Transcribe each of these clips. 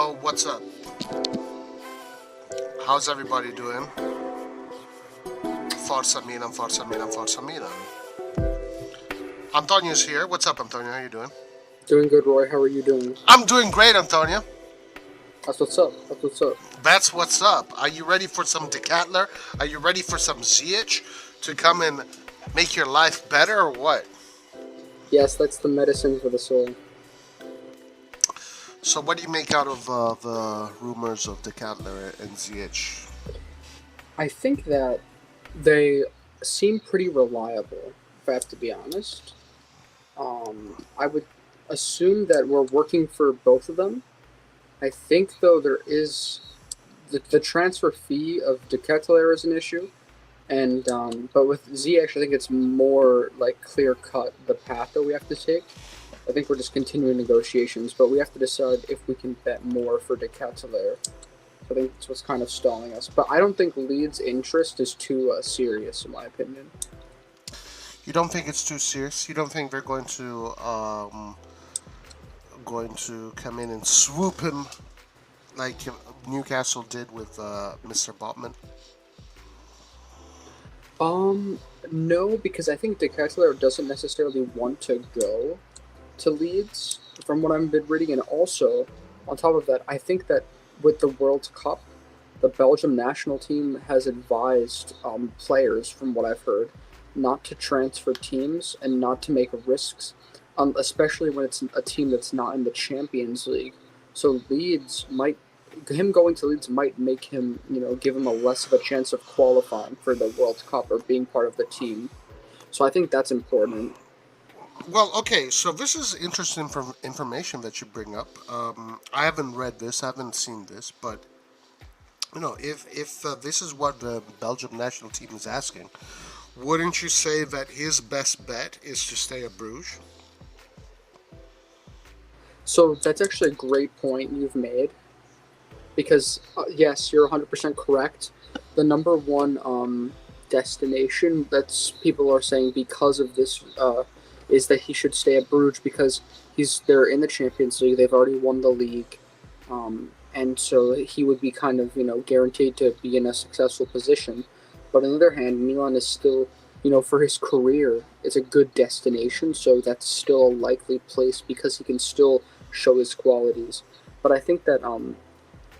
Yo, what's up? How's everybody doing? Forza Milan, Forza Milan, Forza Milan. Antonio's here. What's up, Antonio? How you doing? Doing good, Roy. How are you doing? I'm doing great, Antonio. That's what's up. That's what's up. That's what's up. Are you ready for some Ketelaere? Are you ready for some Ziyech to come and make your life better, or what? Yes, that's the medicine for the soul. So what do you make out of the rumors of Ketelaere and Ziyech? I think that they seem pretty reliable, if I have to be honest. I would assume that we're working for both of them. I think, though, there is the transfer fee of Ketelaere is an issue, and but with Ziyech, I think it's more like clear cut the path that we have to take. I think we're just continuing negotiations, but we have to decide if we can bet more for Ketelaere. I think that's what's kind of stalling us. But I don't think Leeds' interest is too serious, in my opinion. You don't think it's too serious? You don't think they're going to come in and swoop him like Newcastle did with Mr. Botman? No, because I think Ketelaere doesn't necessarily want to go to Leeds, from what I've been reading, and also, on top of that, I think that with the World Cup, the Belgium national team has advised players, from what I've heard, not to transfer teams and not to make risks, especially when it's a team that's not in the Champions League. So him going to Leeds might make him, give him a less of a chance of qualifying for the World Cup or being part of the team. So I think that's important. Well, okay, so this is interesting information that you bring up. I haven't read this, I haven't seen this, but if this is what the Belgium national team is asking, wouldn't you say that his best bet is to stay at Bruges? So that's actually a great point you've made, because yes, you're 100% correct. The number one destination that's people are saying because of this is that he should stay at Bruges because they're in the Champions League. They've already won the league, and so he would be kind of guaranteed to be in a successful position. But on the other hand, Milan is still, for his career, it's a good destination. So that's still a likely place because he can still show his qualities. But I think that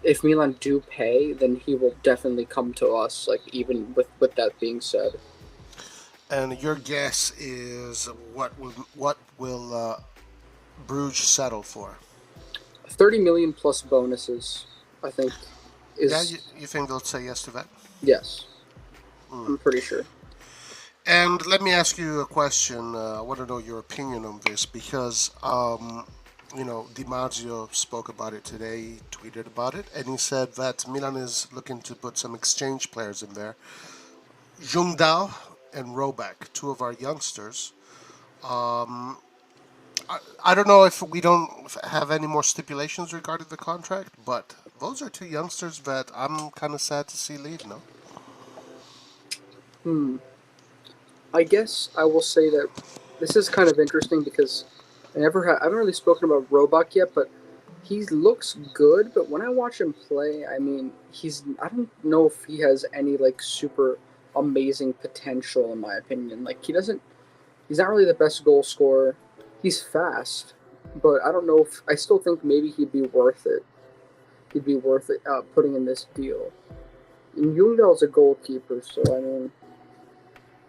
if Milan do pay, then he will definitely come to us. Like even with that being said. And your guess is what will Bruges settle for? 30 million plus bonuses, I think. Yeah, you think they'll say yes to that? Yes. I'm pretty sure. And let me ask you a question. I want to know your opinion on this because, Di Marzio spoke about it today, he tweeted about it, and he said that Milan is looking to put some exchange players in there. Jungdal and Roback, two of our youngsters. I don't know if we don't have any more stipulations regarding the contract, but those are two youngsters that I'm kind of sad to see leave, no? I guess I will say that this is kind of interesting because I haven't really spoken about Roebuck yet, but he looks good. But when I watch him play, I mean, I don't know if he has any like super amazing potential in my opinion. Like he's not really the best goal scorer. He's fast, but I don't know I still think maybe he'd be worth it. He'd be worth it putting in this deal. And Jungdal's a goalkeeper, so I mean,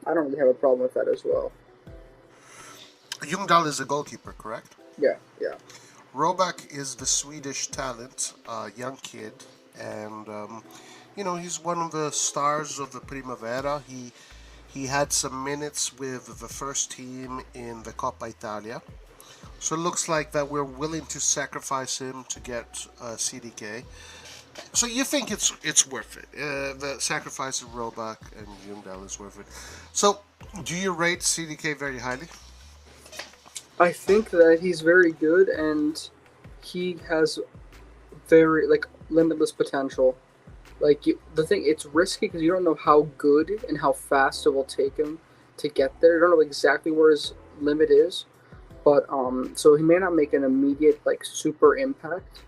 I don't really have a problem with that as well. Jungdal is a goalkeeper, correct? Yeah. Roback is the Swedish talent, young kid, and he's one of the stars of the Primavera. He had some minutes with the first team in the Coppa Italia, so it looks like that we're willing to sacrifice him to get CDK. So you think it's worth it? The sacrifice of Roback and Jungdal is worth it. So do you rate CDK very highly? I think that he's very good and he has very limitless potential. It's risky because you don't know how good and how fast it will take him to get there. You don't know exactly where his limit is, but so he may not make an immediate super impact.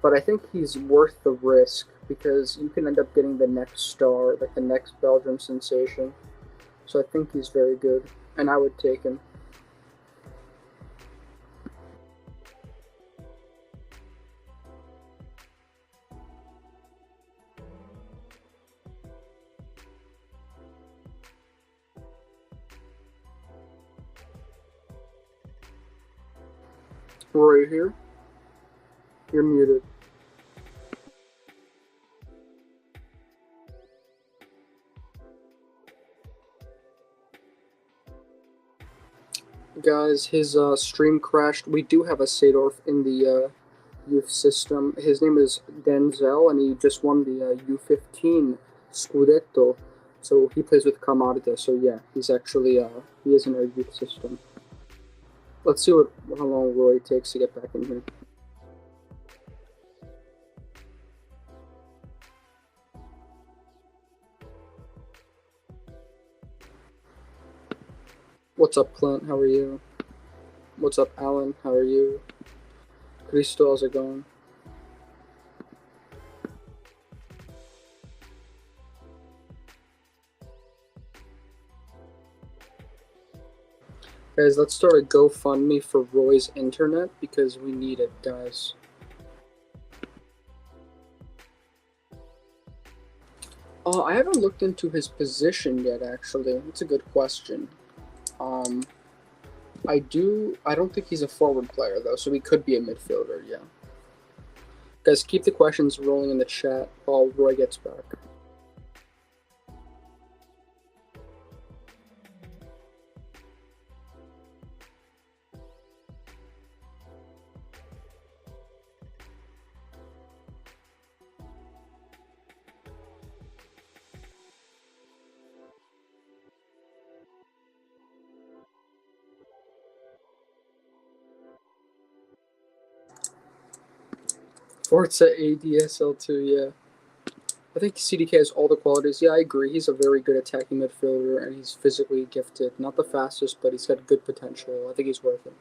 but I think he's worth the risk because you can end up getting the next star, like the next Belgium sensation. So I think he's very good, and I would take him. Roy here. You're muted. Guys, his stream crashed. We do have a Sadorf in the youth system. His name is Denzel, and he just won the U15 Scudetto. So he plays with Camarda. So yeah, he's actually he is in our youth system. Let's see how long Roy takes to get back in here. What's up, Clint? How are you? What's up, Alan? How are you? Cristo, how's it going? Guys, let's start a GoFundMe for Roy's internet because we need it, guys. I haven't looked into his position yet, actually. It's a good question. I don't think he's a forward player, though, so he could be a midfielder, yeah. Guys, keep the questions rolling in the chat while Roy gets back. Forza ADSL2, yeah. I think CDK has all the qualities. Yeah, I agree. He's a very good attacking midfielder, and he's physically gifted. Not the fastest, but he's got good potential. I think he's worth it.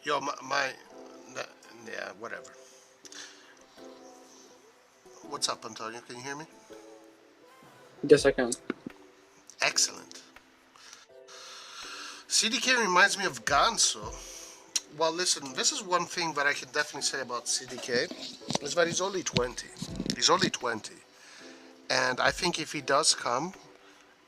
Yo, yeah, whatever. What's up, Antonio? Can you hear me? Yes, I can. Excellent. CDK reminds me of Ganso. Well, listen, this is one thing that I can definitely say about CDK is that he's only 20. He's only 20. And I think if he does come,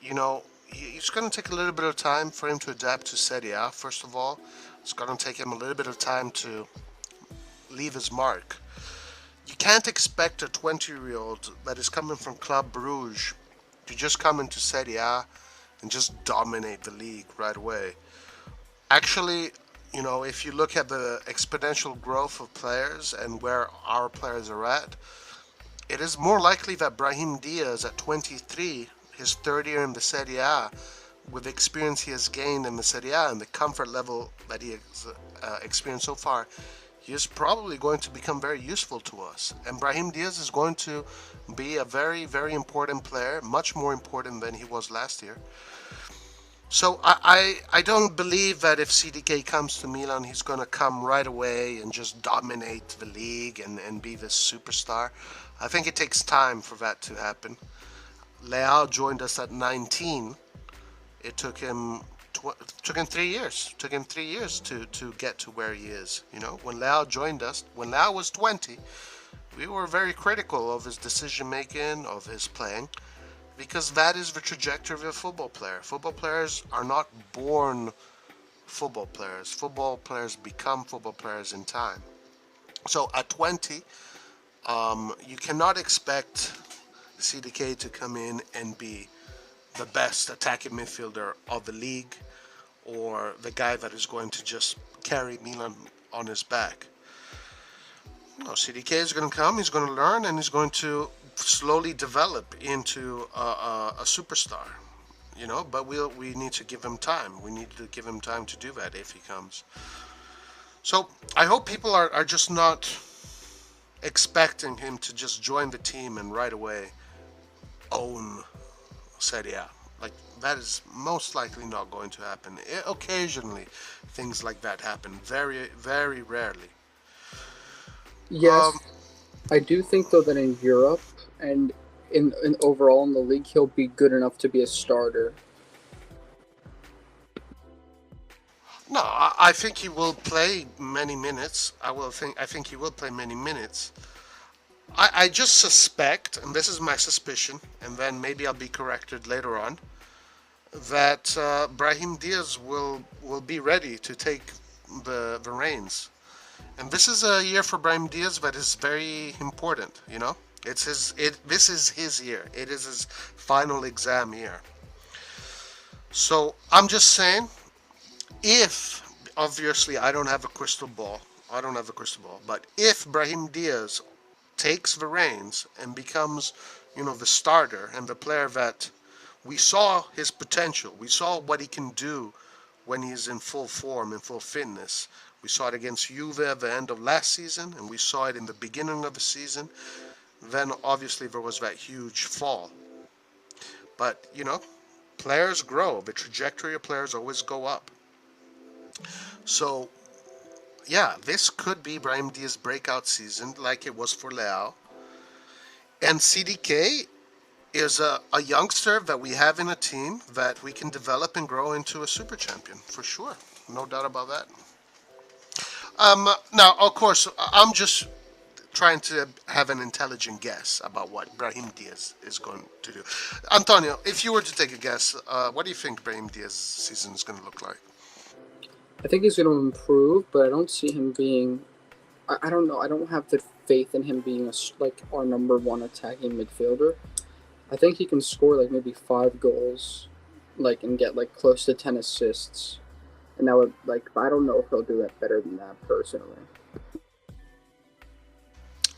you know, it's going to take a little bit of time for him to adapt to Serie A, first of all. It's going to take him a little bit of time to leave his mark. You can't expect a 20-year-old that is coming from Club Bruges to just come into Serie A and just dominate the league right away. Actually, you know, if you look at the exponential growth of players and where our players are at, it is more likely that Brahim Diaz at 23, his third year in the Serie A, with the experience he has gained in the Serie A and the comfort level that he has experienced so far, he is probably going to become very useful to us. And Brahim Diaz is going to be a very, very important player, much more important than he was last year. So I don't believe that if CDK comes to Milan, he's going to come right away and just dominate the league and be this superstar. I think it takes time for that to happen. Leao joined us at 19. It took him 3 years. Took him 3 years to get to where he is. You know, when Leao joined us, when Leao was 20, we were very critical of his decision making, of his playing, because that is the trajectory of a football player. Football players are not born football players. Football players become football players in time. So at 20, you cannot expect CDK to come in and be the best attacking midfielder of the league or the guy that is going to just carry Milan on his back. No, CDK is going to come, he's going to learn, and he's going to slowly develop into a superstar. You know, but we need to give him time. We need to give him time to do that if he comes. So I hope people are just not expecting him to just join the team and right away own Serie A. Like, that is most likely not going to happen. Occasionally, things like that happen. Very, very rarely. Um, Yes, I do think though that in Europe and in overall in the league, he'll be good enough to be a starter. no, I think he will play many minutes. I think he will play many minutes. I just suspect, and this is my suspicion, and then maybe I'll be corrected later on, that Brahim Diaz will be ready to take the reins. And this is a year for Brahim Diaz that is very important. You know, it's his. This is his year. It is his final exam year. So I'm just saying, if obviously I don't have a crystal ball, but if Brahim Diaz takes the reins and becomes, the starter and the player that we saw his potential, we saw what he can do when he's in full form, in full fitness. We saw it against Juve at the end of last season, and we saw it in the beginning of the season. Then obviously there was that huge fall. But, players grow. The trajectory of players always go up. So, yeah, this could be Brahim Diaz's breakout season like it was for Leao. And CDK is a youngster that we have in a team that we can develop and grow into a super champion, for sure. No doubt about that. Now, of course, I'm just trying to have an intelligent guess about what Brahim Diaz is going to do. Antonio, if you were to take a guess, what do you think Brahim Diaz's season is going to look like? I think he's going to improve, but I don't see him being. I don't know. I don't have the faith in him being like our number one attacking midfielder. I think he can score like maybe 5 goals, like and get like close to 10 assists, and that would like I don't know if he'll do that better than that personally.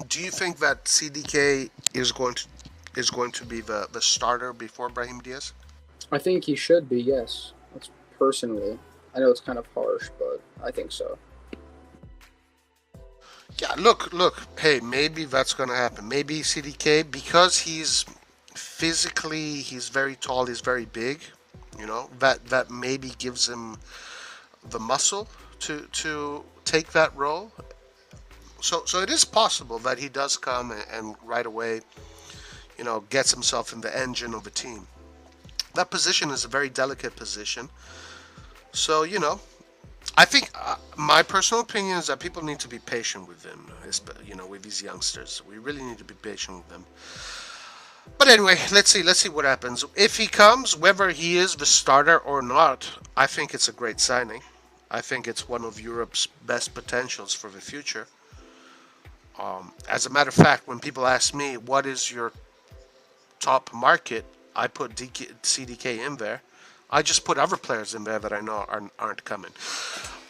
Do you think that CDK is going to be the starter before Brahim Diaz? I think he should be. Yes, that's personally. I know it's kind of harsh, but I think so. Yeah, look. Hey, maybe that's going to happen. Maybe CDK, because he's very tall, he's very big. That maybe gives him the muscle to take that role. So it is possible that he does come and right away, gets himself in the engine of the team. That position is a very delicate position. So, I think my personal opinion is that people need to be patient with them, with these youngsters. We really need to be patient with them. But anyway, let's see what happens. If he comes, whether he is the starter or not, I think it's a great signing. I think it's one of Europe's best potentials for the future. As a matter of fact, when people ask me what is your top market, I put CDK in there. I just put other players in there that I know aren't coming.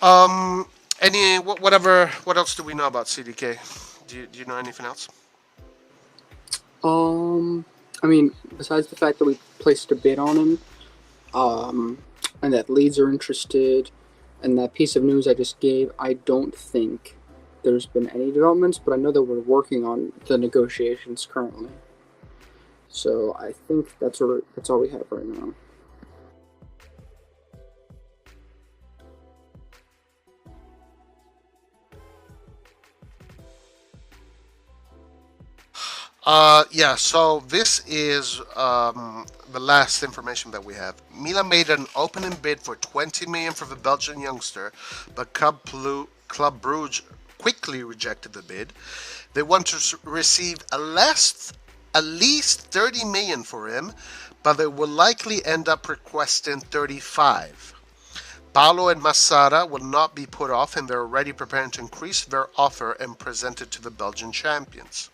Whatever? What else do we know about CDK? Do you know anything else? Um, I mean, besides the fact that we placed a bid on him, and that Leeds are interested, and that piece of news I just gave, I don't think there's been any developments, but I know that we're working on the negotiations currently. So I think that's all we have right now. Yeah, so this is the last information that we have. Milan made an opening bid for 20 million for the Belgian youngster, but Club Brugge quickly rejected the bid. They want to receive at least 30 million for him, but they will likely end up requesting 35. Paolo and Massara will not be put off, and they're already preparing to increase their offer and present it to the Belgian champions.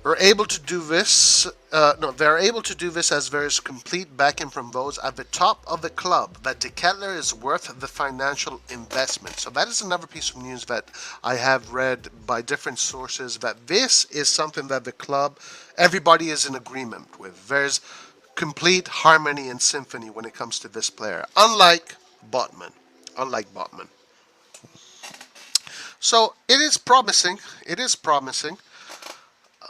They're able to do this. They're able to do this as there is complete backing from those at the top of the club that De Ketelaere is worth the financial investment. So that is another piece of news that I have read by different sources, that this is something that the club, everybody is in agreement with. There's complete harmony and symphony when it comes to this player, unlike Botman. So it is promising.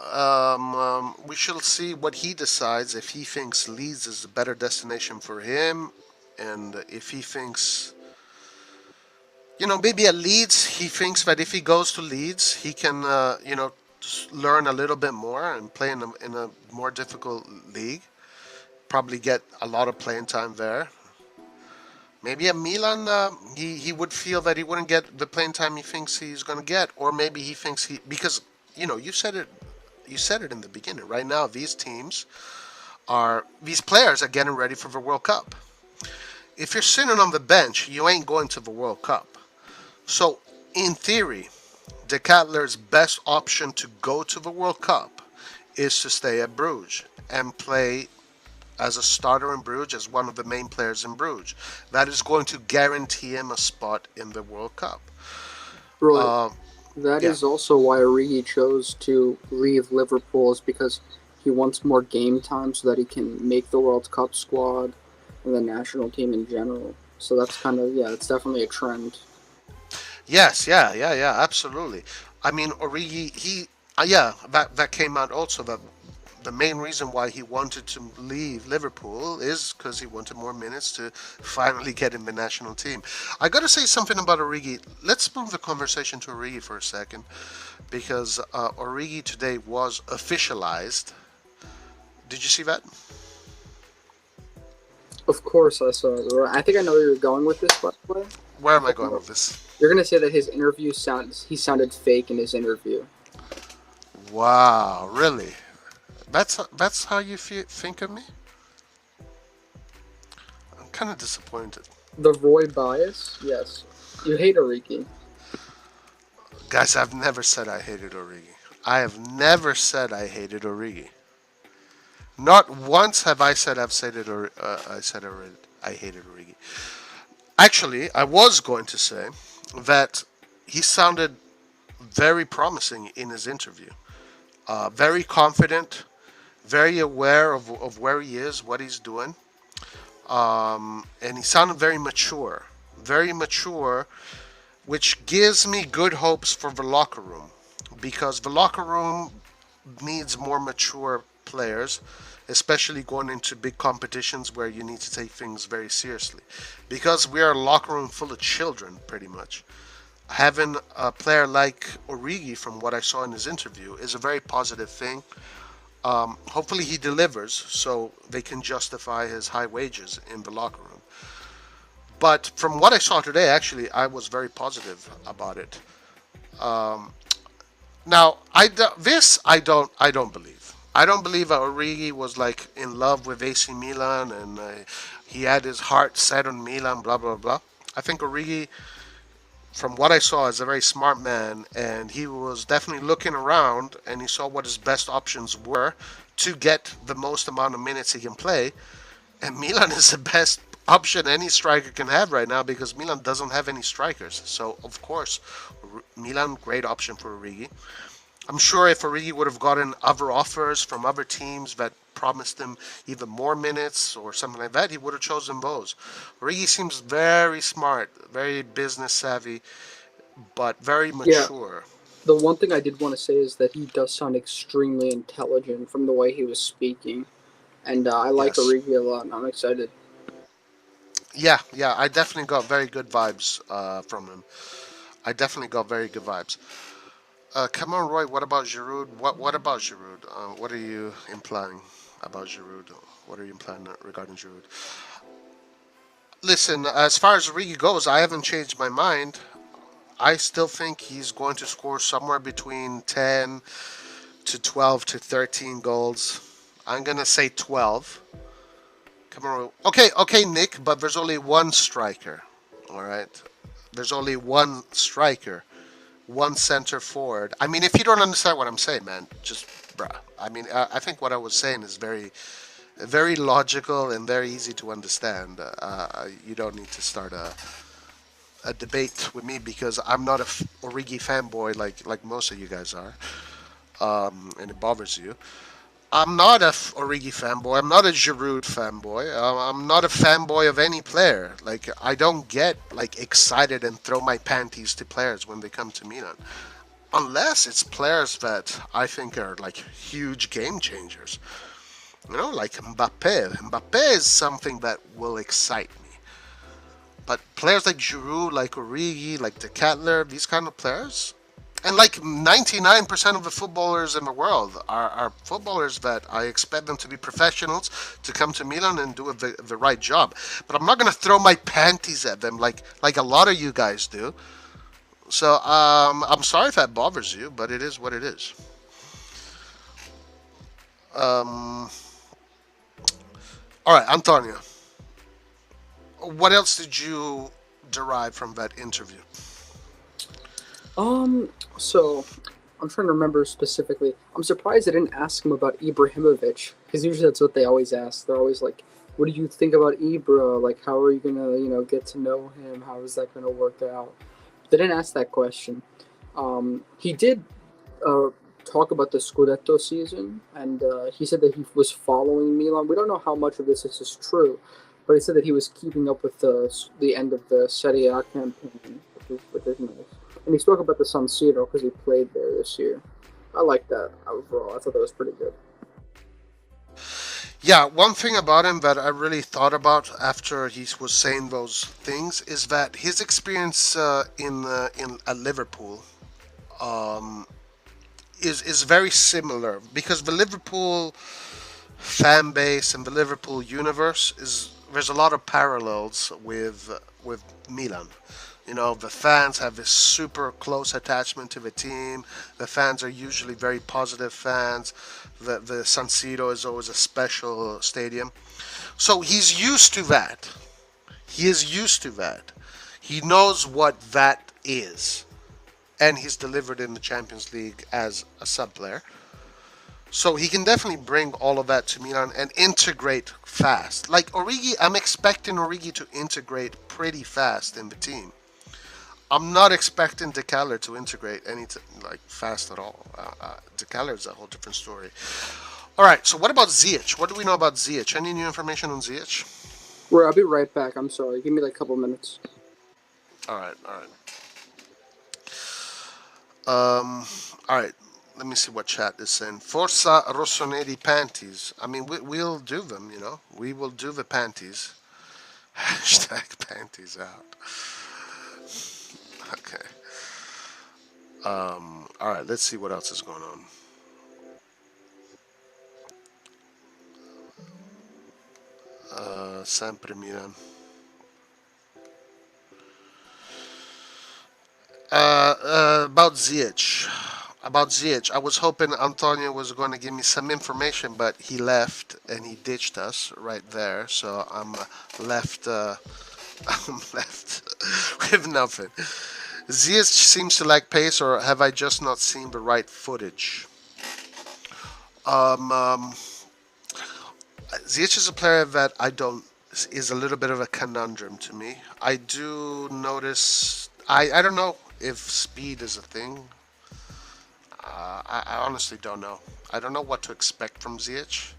We shall see what he decides if he thinks Leeds is a better destination for him, and if he thinks, maybe at Leeds, he thinks that if he goes to Leeds, he can, learn a little bit more and play in a more difficult league. Probably get a lot of playing time there. Maybe at Milan, he would feel that he wouldn't get the playing time he thinks he's going to get, or maybe he thinks because you said it in the beginning. Right now, these players are getting ready for the World Cup. If you're sitting on the bench, you ain't going to the World Cup. So, in theory, De Ketelaere's best option to go to the World Cup is to stay at Bruges and play as a starter in Bruges, as one of the main players in Bruges. That is going to guarantee him a spot in the World Cup. Right. Uh, That yeah, is also why Origi chose to leave Liverpool, is because he wants more game time so that he can make the World Cup squad and the national team in general. So that's kind of, yeah, it's definitely a trend. yes, yeah, absolutely. I mean, Origi, yeah, that came out also that the main reason why he wanted to leave Liverpool is because he wanted more minutes to finally get in the national team. I got to say something about Origi. Let's move the conversation to Origi for a second, because Origi today was officialized. Did you see that? Of course, I saw it. I think I know where you're going with this, by the way. Where am I going with this? You're gonna say that his interview he sounded fake in his interview. Wow, really? That's how you think of me? I'm kind of disappointed. The Roy bias, yes. You hate Origi. Guys, I've never said I hated Origi. I have never said I hated Origi. Not once have I said I hated Origi. Actually, I was going to say that he sounded very promising in his interview. Very confident, very aware of where he is, what he's doing, and he sounded very mature, which gives me good hopes for the locker room, because the locker room needs more mature players, especially going into big competitions where you need to take things very seriously. Because we are a locker room full of children, pretty much. Having a player like Origi, from what I saw in his interview, is a very positive thing. Hopefully, he delivers so they can justify his high wages in the locker room. But from what I saw today, actually, I was very positive about it. Now, I don't believe. I don't believe that Origi was like in love with AC Milan and he had his heart set on Milan. Blah blah blah. I think Origi, from what I saw, is a very smart man, and he was definitely looking around and he saw what his best options were to get the most amount of minutes he can play. And Milan is the best option any striker can have right now, because Milan doesn't have any strikers. So of course, Milan, great option for Origi. I'm sure if Origi would have gotten other offers from other teams that promised him even more minutes or something like that, he would have chosen those. Origi seems very smart, very business savvy, but very Yeah, mature. the one thing I did want to say is that he does sound extremely intelligent from the way he was speaking. And I like Yes. Origi a lot, and I'm excited. Yeah, I definitely got very good vibes from him. I definitely got very good vibes. Come on, Roy. What about Giroud? What about Giroud? What are you implying about Giroud? What are you implying regarding Giroud? Listen, as far as Origi goes, I haven't changed my mind. I still think he's going to score somewhere between 10 to 12 to 13 goals. I'm gonna say 12. Come on. Okay, Nick, but there's only one striker. All right. There's only one striker, one center forward. I mean, if you don't understand what I'm saying, man, just bruh. I mean, I think what I was saying is very logical and very easy to understand. You don't need to start a debate with me, because I'm not a Origi fanboy like most of you guys are, and it bothers you. I'm not a Origi fanboy. I'm not a Giroud fanboy. I'm not a fanboy of any player. Like, I don't get like excited and throw my panties to players when they come to Milan. unless it's players that I think are like huge game changers. You know, like Mbappe. Mbappe is something that will excite me. But players like Giroud, like Origi, like the Ketelaere, these kind of players, and like 99% of the footballers in the world are footballers that I expect them to be professionals, to come to Milan and do the right job. But I'm not going to throw my panties at them like a lot of you guys do. So I'm sorry if that bothers you, but it is what it is. Um, all right, Antonio, what else did you derive from that interview? So I'm trying to remember specifically. I'm surprised they didn't ask him about Ibrahimovic, because usually that's what they always ask. They're always like, "What do you think about Ibra? Like, how are you gonna, get to know him? How is that gonna work out?" They didn't ask that question. He did uh, talk about the Scudetto season, and he said that he was following Milan. We don't know how much of this is true, but he said that he was keeping up with the end of the Serie A campaign, which is nice. And he spoke about the San Siro because he played there this year. I like that overall. I thought that was pretty good. Yeah, one thing about him that I really thought about after he was saying those things is that his experience in at Liverpool um, is very similar, because the Liverpool fan base and the Liverpool universe is, there's a lot of parallels with Milan. You know, the fans have this super close attachment to the team. The fans are usually very positive fans. The San Siro is always a special stadium. So he's used to that. He is used to that. He knows what that is. And he's delivered in the Champions League as a sub player. So he can definitely bring all of that to Milan and integrate fast. Like Origi, I'm expecting Origi to integrate pretty fast in the team. I'm not expecting Calabria to integrate like fast at all. Calabria is a whole different story. All right, so what about Ziyech? What do we know about Ziyech? Any new information on Ziyech? Right, I'll be right back. I'm sorry. Give me like a couple minutes. All right, all right. All right. Let me see what chat is saying. Forza Rossoneri panties. I mean, we'll do them. You know, we will do the panties. Hashtag panties out. Okay. All right. Let's see what else is going on. Sempre Milan. About Ziyech. About Ziyech, I was hoping Antonio was going to give me some information, but he left and he ditched us right there. So I'm left. I'm left with nothing. Ziyech seems to lack pace, or have I just not seen the right footage? Um, um, Ziyech is a player that I don't is a little bit of a conundrum to me. I do notice. I don't know if speed is a thing. I honestly don't know. I don't know what to expect from Ziyech.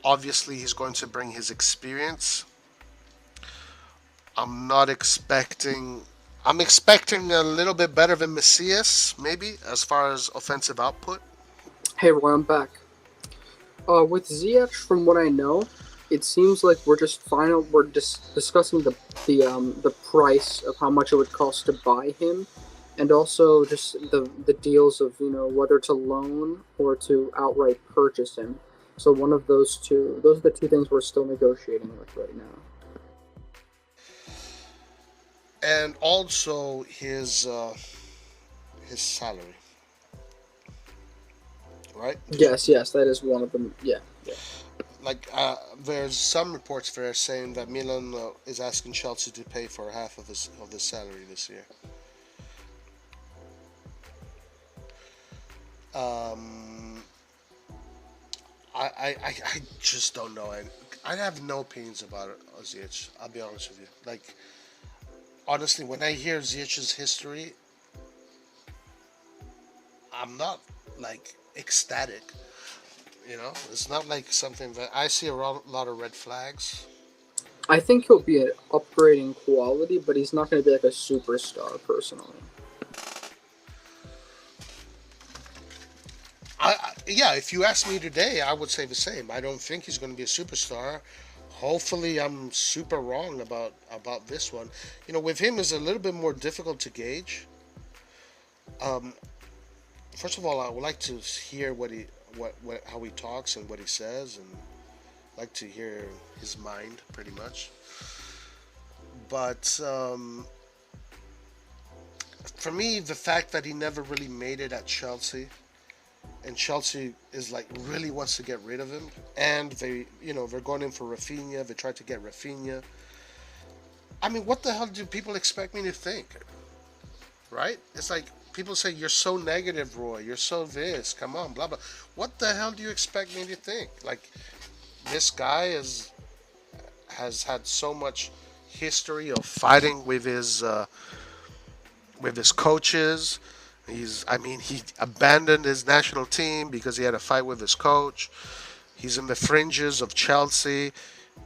Obviously, he's going to bring his experience. I'm not expecting. I'm expecting a little bit better than Messias, maybe, as far as offensive output. Hey, well, I'm back. With Ziyech, from what I know, it seems like we're just discussing the price of how much it would cost to buy him, and also just the deals of whether to loan or to outright purchase him. So one of those two, those are the two things we're still negotiating with right now. And also his salary, right? Yes, that is one of them. Yeah, yeah. Like there's some reports there saying that Milan is asking Chelsea to pay for half of his salary this year. Um, I just don't know. I have no opinions about Ziyech. I'll be honest with you. Like honestly, when I hear Ziyech's history, I'm not like ecstatic. You know, it's not like something that I see a lot of red flags. I think he'll be an upgrade in quality, but he's not going to be like a superstar personally. Yeah, if you ask me today, I would say the same. I don't think he's going to be a superstar. Hopefully, I'm super wrong about this one. With him is a little bit more difficult to gauge. Um, First of all, I would like to hear what how he talks and what he says, and like to hear his mind pretty much. But for me, the fact that he never really made it at Chelsea, and Chelsea is like really wants to get rid of him, and they're going in for Rafinha. They tried to get Rafinha. I mean, what the hell do people expect me to think? Right? It's like people say you're so negative, Roy. You're so this. Come on, blah blah. What the hell do you expect me to think? Like this guy has had so much history of fighting with his coaches. I mean, he abandoned his national team because he had a fight with his coach. He's in the fringes of Chelsea.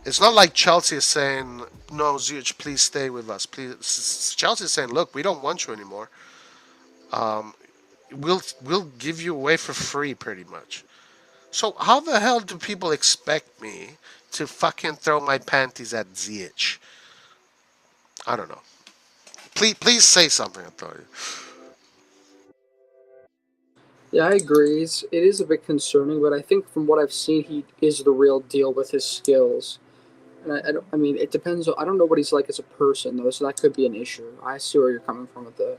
It's not like Chelsea is saying, "No, Ziyech, please stay with us." Please, Chelsea is saying, "Look, we don't want you anymore. We'll give you away for free, pretty much." So how the hell do people expect me to fucking throw my panties at Ziyech? I don't know. Please say something, Antonio. Yeah, I agree. It is a bit concerning, but I think from what I've seen, he is the real deal with his skills. And I mean, it depends. I don't know what he's like as a person, though, so that could be an issue. I see where you're coming from with that.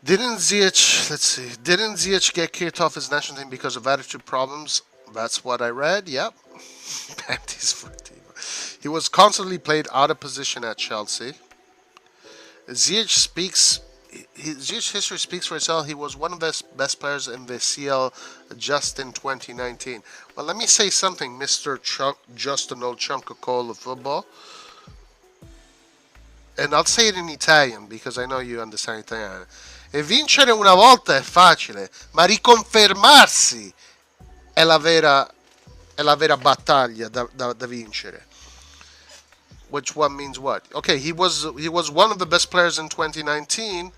Didn't Ziyech get kicked off his national team because of attitude problems? That's what I read. Yep. Panties for team. He was constantly played out of position at Chelsea. Ziyech speaks. Ziyech's history speaks for itself. He was one of the best players in the CL just in 2019. Well, let me say something, Mr. Just an old chunk of coal of football. And I'll say it in Italian because I know you understand Italiano. E vincere una volta è facile, ma riconfermarsi è la vera battaglia da vincere. Which one means what? Okay, he was one of the best players in 2019,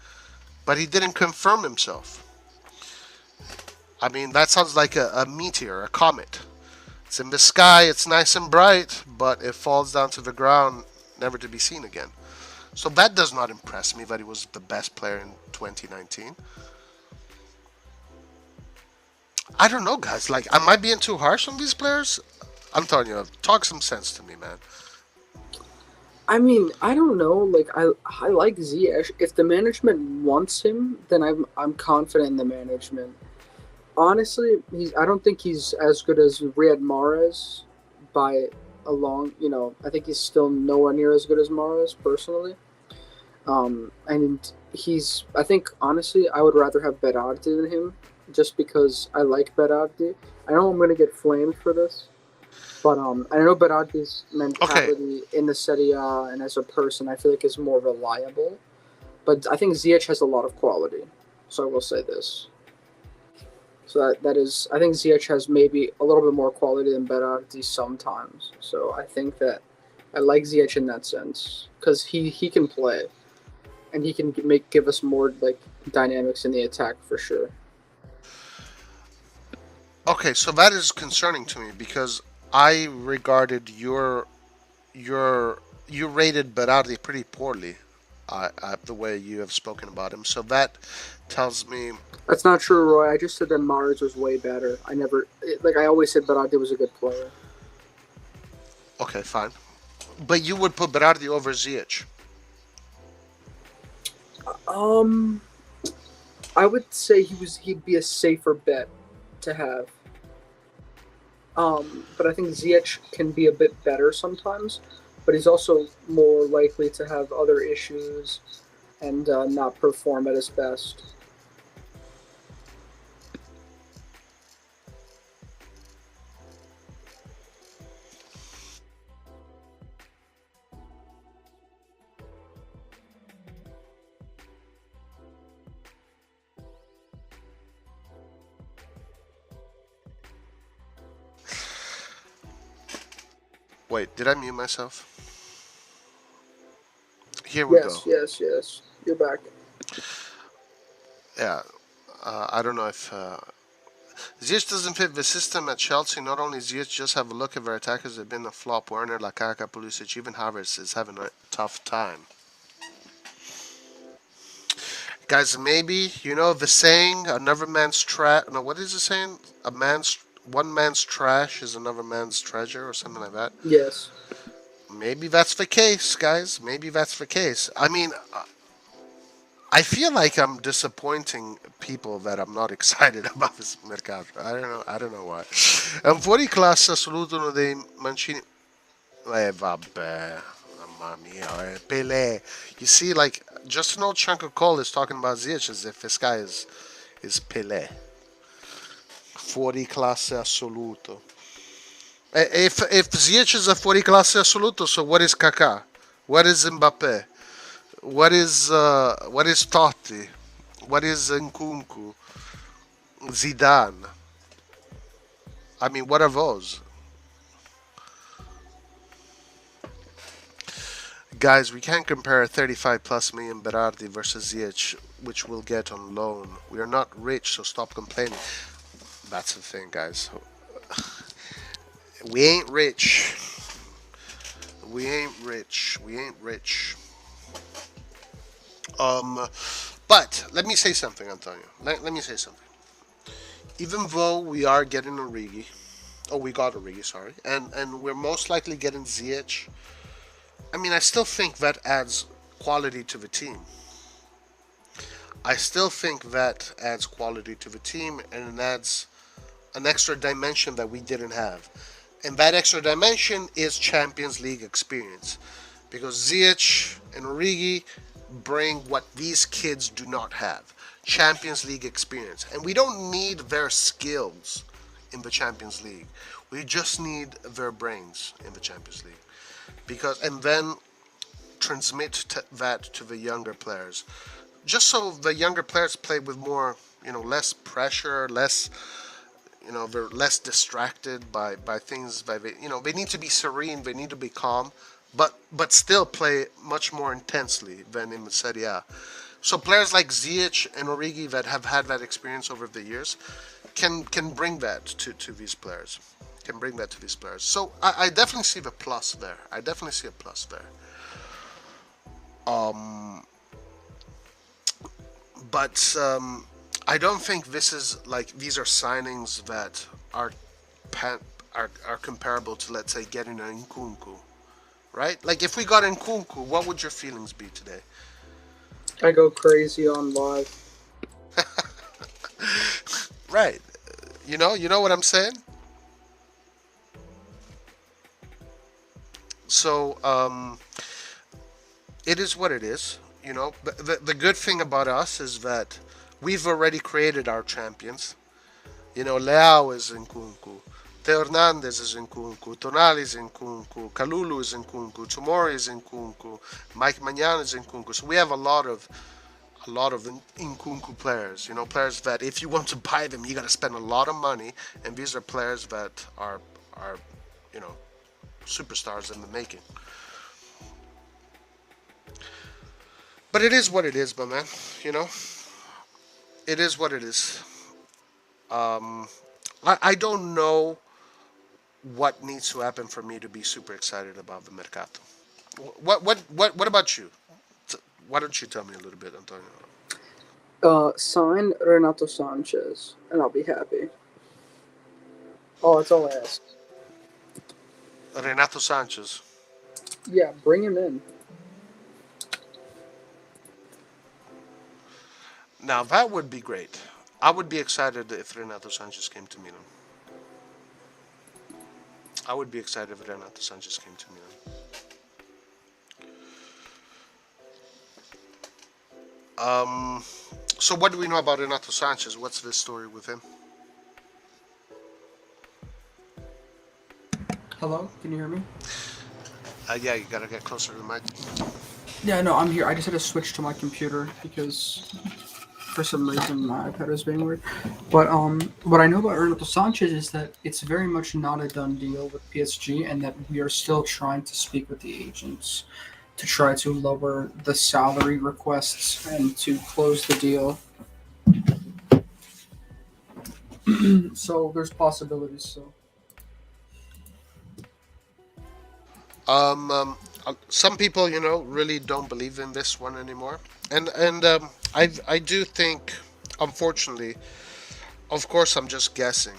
but he didn't confirm himself. I mean, that sounds like a meteor, a comet. It's in the sky, it's nice and bright, but it falls down to the ground, never to be seen again. So that does not impress me that he was the best player in 2019. I don't know, guys. Like, am I being too harsh on these players? Antonio, talk some sense to me, man. I mean, I don't know. Like, I like Ziyech. If the management wants him, then I'm confident in the management. Honestly, I don't think he's as good as Riyad Mahrez by a long. I think he's still nowhere near as good as Mahrez personally. And I think honestly, I would rather have Berardi than him, just because I like Berardi. I know I'm gonna get flamed for this, but I know Berardi's Okay, mentality in the Serie A and as a person, I feel like is more reliable. But I think Ziyech has a lot of quality, so I will say this. So that is, I think Ziyech has maybe a little bit more quality than Berardi sometimes. So I think that I like Ziyech in that sense because he can play and he can give us more like dynamics in the attack for sure. okay. So that is concerning to me because I regarded you rated Berardi pretty poorly. The way you have spoken about him, so that tells me. That's not true, Roy. I just said that Mars was way better. I always said Berardi was a good player. Okay, fine. But you would put Berardi over Ziyech. Um, I would say he'd be a safer bet to have. But I think Ziyech can be a bit better sometimes, but he's also more likely to have other issues and not perform at his best. Wait, did I mute myself? Here we go. Yes, yes, yes. You're back. Yeah, I don't know if Ziyech doesn't fit the system at Chelsea. Not only Ziyech, just have a look at their attackers. They've been a flop. Werner, Lakaka, Pulisic, even Havertz is having a tough time. Guys, maybe you know the saying, "Another man's trash." No, what is the saying? One man's trash is another man's treasure, or something like that. Yes. Maybe that's the case, guys. Maybe that's the case. I mean, I feel like I'm disappointing people that I'm not excited about this mercato. I don't know. I don't know why. È un fuori classe assoluto uno dei mancini. Vabbè. Mamma mia. Pelé. You see, like, just an old chunk of coal is talking about Ziyech as if this guy is Pelé. Fuori classe assoluto. If Ziyech is a fuori classe assoluto, so what is Kaká? What is Mbappé? What is Totti? What is Nkunku? Zidane? I mean, what are those? Guys, we can't compare a 35 plus million Berardi versus Ziyech, which we'll get on loan. We are not rich, so stop complaining. That's the thing, guys. We ain't rich. We ain't rich. We ain't rich. But let me say something, Antonio. Let me say something. Even though we are getting Origi, we got Origi, sorry, and we're most likely getting Ziyech. I mean, I still think that adds quality to the team. I still think that adds quality to the team, and it adds an extra dimension that we didn't have. And that extra dimension is Champions League experience. Because Ziyech and Origi bring what these kids do not have. Champions League experience. And we don't need their skills in the Champions League. We just need their brains in the Champions League. And then transmit that to the younger players. Just so the younger players play with more, less pressure, less, they're less distracted by things. They need to be serene, they need to be calm, but still play much more intensely than in the Serie A. So players like Ziyech and Origi that have had that experience over the years can bring that to these players. Can bring that to these players. So I definitely see the plus there. I definitely see a plus there. But I don't think this is these are signings that are comparable to, let's say, getting an Nkunku, right? Like if we got Nkunku, what would your feelings be today? I go crazy on live. Right. You know what I'm saying? So it is what it is. The good thing about us is that we've already created our champions. Leao is Nkunku, Theo Hernandez is Nkunku, Tonali is Nkunku, Kalulu is Nkunku, Tomori is Nkunku, Maignan is Nkunku. So we have a lot of Nkunku players. Players that if you want to buy them, you got to spend a lot of money, and these are players that are superstars in the making. But it is what it is, my man. It is what it is. I don't know what needs to happen for me to be super excited about the mercato. What about you? Why don't you tell me a little bit, Antonio? Sign Renato Sanches, and I'll be happy. Oh, that's all I ask. Renato Sanches. Yeah, bring him in. Now that would be great. I would be excited if Renato Sanches came to Milan. I would be excited if Renato Sanches came to Milan. So what do we know about Renato Sanches? What's the story with him? Hello, can you hear me? Yeah, you gotta get closer to the mic. Yeah, no, I'm here. I just had to switch to my computer because for some reason my iPad is being weird. But what I know about Renato Sanches is that it's very much not a done deal with PSG, and that we are still trying to speak with the agents to try to lower the salary requests and to close the deal. So there's possibilities. So Some people, really don't believe in this one anymore, and I do think, unfortunately, of course, I'm just guessing,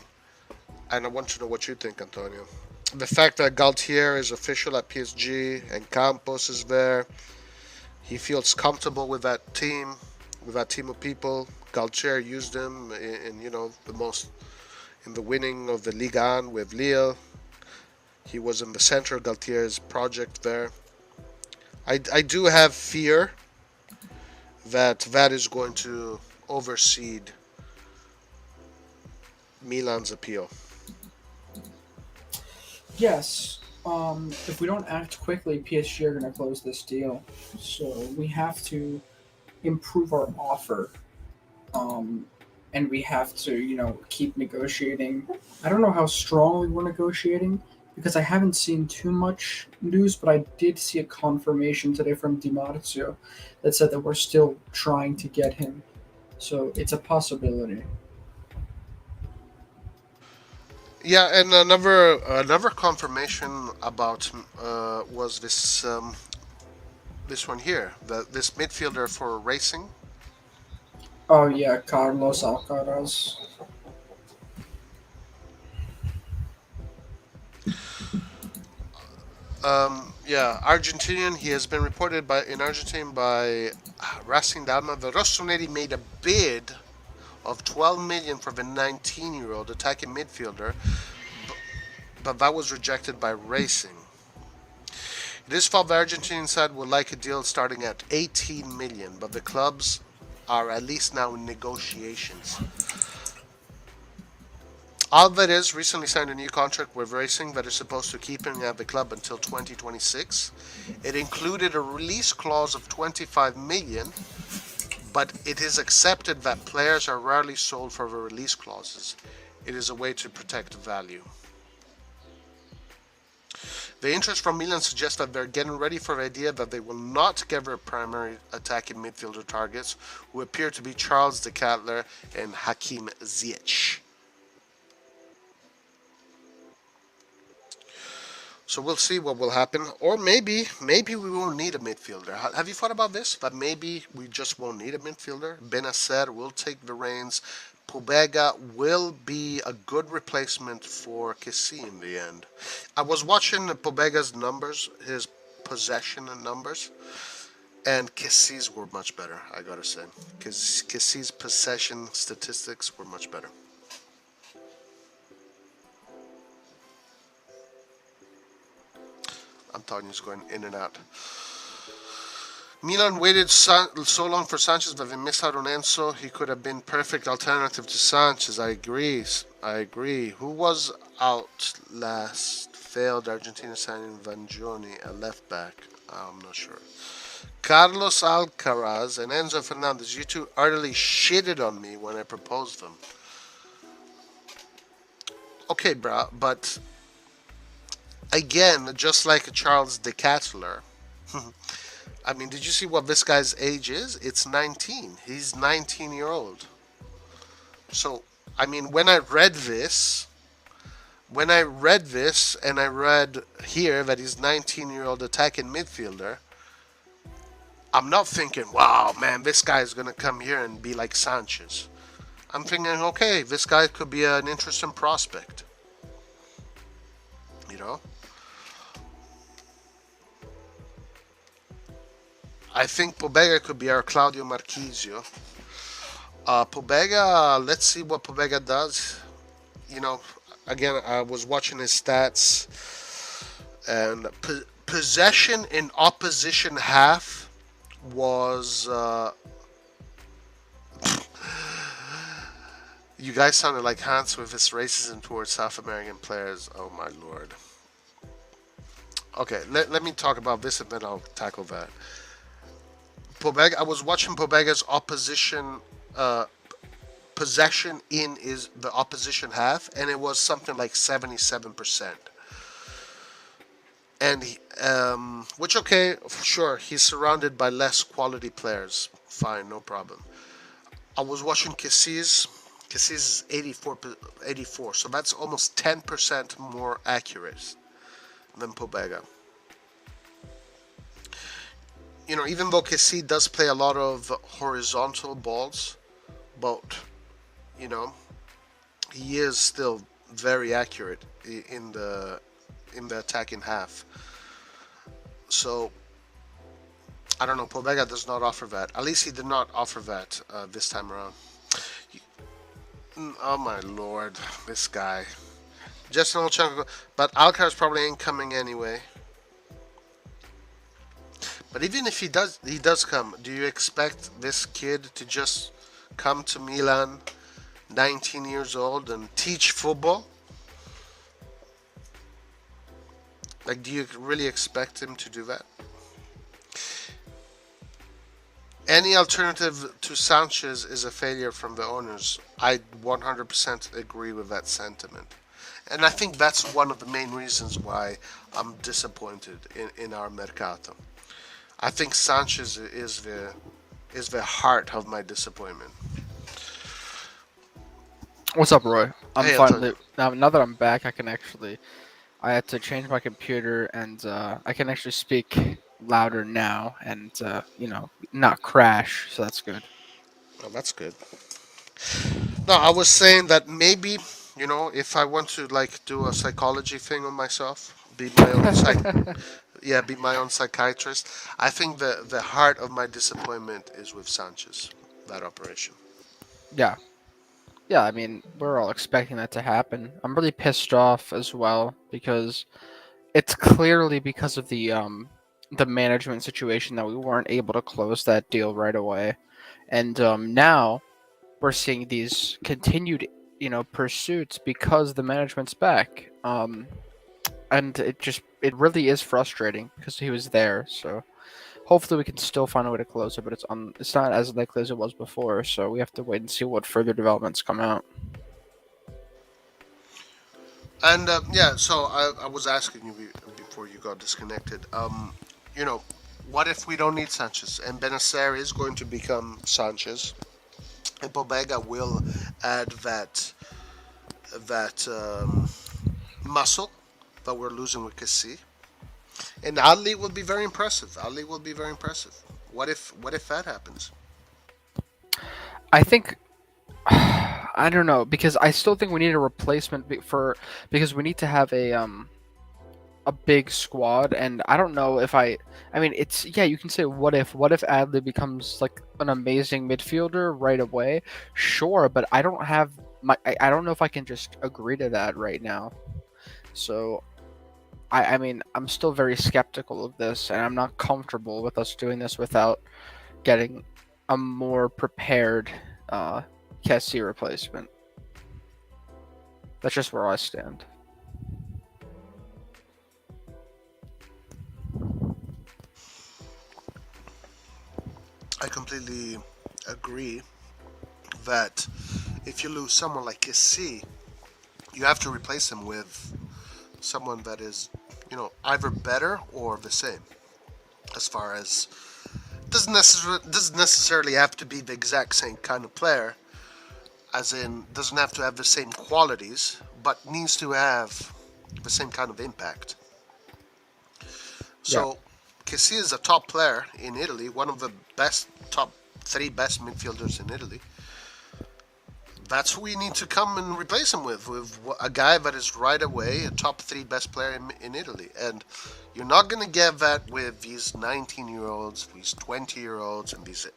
and I want to know what you think, Antonio. The fact that Galtier is official at PSG and Campos is there, he feels comfortable with that team of people. Galtier used him the most in the winning of the Ligue 1 with Lille. He was in the center of Galtier's project there. I do have fear that is going to oversee Milan's appeal. yes, if we don't act quickly, PSG are going to close this deal. So we have to improve our offer, um, and we have to, keep negotiating. I don't know how strongly we're negotiating because I haven't seen too much news, but I did see a confirmation today from Di Marzio that said that we're still trying to get him. So it's a possibility. Yeah, and another confirmation about was this one here, this midfielder for Racing. Oh yeah, Carlos Alcaraz. Yeah, Argentinian. He has been reported in Argentine by Racing Dalma. The RossonARI made a bid of 12 million for the 19-year-old attacking midfielder, but that was rejected by Racing. It is thought the Argentinian side would like a deal starting at 18 million, but the clubs are at least now in negotiations. Alvarez recently signed a new contract with Racing that is supposed to keep him at the club until 2026. It included a release clause of 25 million, but it is accepted that players are rarely sold for the release clauses. It is a way to protect value. The interest from Milan suggests that they're getting ready for the idea that they will not give their primary attacking midfielder targets, who appear to be Charles de Ketelaere and Hakim Ziyech. So we'll see what will happen, or maybe we won't need a midfielder. Have you thought about this? That maybe we just won't need a midfielder. Benacer will take the reins. Pobega will be a good replacement for Kessie in the end. I was watching Pobega's numbers, his possession and numbers, and Kessie's were much better, I gotta say. Kessie's possession statistics were much better. Antonio's going in and out. Milan waited so long for Sanchez that they missed out on Enzo. He could have been perfect alternative to Sanchez. I agree. Who was out last? Failed Argentina signing Vangioni, a left back. I'm not sure. Carlos Alcaraz and Enzo Fernandez. You two utterly shitted on me when I proposed them. Okay, bruh, but again, just like Charles de Ketelaere. I mean, did you see what this guy's age is? It's 19. He's 19-year-old. So, I mean, when I read this and I read here that he's 19-year-old attacking midfielder, I'm not thinking, wow, man, this guy's going to come here and be like Sanchez. I'm thinking, okay, this guy could be an interesting prospect. You know? I think Pobega could be our Claudio Marchisio. Pobega, let's see what Pobega does. You know, again, I was watching his stats, and possession in opposition half was. You guys sounded like Hans with his racism towards South American players. Oh my lord. Okay, let me talk about this and then I'll tackle that. Pobega, I was watching Pobega's opposition possession in the opposition half, and it was something like 77%. and which okay, sure, he's surrounded by less quality players. Fine, no problem. I was watching Kessie's. Kessie's 84, so that's almost 10% more accurate than Pobega. Even though Kessie does play a lot of horizontal balls, but you know, he is still very accurate in the attacking half. So I don't know. Pobega does not offer that. At least he did not offer that this time around. Oh my lord, this guy. Just an old chunk of, but Alcaraz probably ain't coming anyway. But even if he does come. Do you expect this kid to just come to Milan, 19 years old, and teach football? Like, do you really expect him to do that? Any alternative to Sanchez is a failure from the owners. I 100% agree with that sentiment. And I think that's one of the main reasons why I'm disappointed in our Mercato. I think Sanchez is the heart of my disappointment. What's up, Roy? I'm Hey, finally Antonio. now that I'm back. I had to change my computer, and I can actually speak louder now, and not crash. So that's good. Oh, that's good. No, I was saying that maybe, if I want to like do a psychology thing on myself, be my own psychiatrist. I think the heart of my disappointment is with Sanchez, that operation. Yeah, yeah. I mean, we're all expecting that to happen. I'm really pissed off as well because it's clearly because of the management situation that we weren't able to close that deal right away, and now we're seeing these continued pursuits because the management's back. And it really is frustrating because he was there. So hopefully we can still find a way to close it, but it's not as likely as it was before. So we have to wait and see what further developments come out. And yeah, so I was asking you before you got disconnected. You know, what if we don't need Sanchez and Benacer is going to become Sanchez, and Pobega will add that muscle that we're losing with Kessie, and Ali will be very impressive. Ali will be very impressive. What if that happens? I think I don't know because I still think we need a replacement because we need to have a big squad, and I don't know if I mean it's yeah, you can say what if Adley becomes like an amazing midfielder right away, sure, but I don't know if I can just agree to that right now. So I mean I'm still very skeptical of this, and I'm not comfortable with us doing this without getting a more prepared uh Kessie replacement. That's just where I stand. I completely agree that if you lose someone like Kessie, you have to replace him with someone that is, either better or the same. As far as doesn't necessarily have to be the exact same kind of player, as in doesn't have to have the same qualities, but needs to have the same kind of impact. Yeah. So, Kessie is a top player in Italy, one of the best top three best midfielders in Italy. That's who we need to come and replace him with a guy that is right away a top three best player in Italy. And you're not going to get that with these 19-year-olds, these 20-year-olds, and these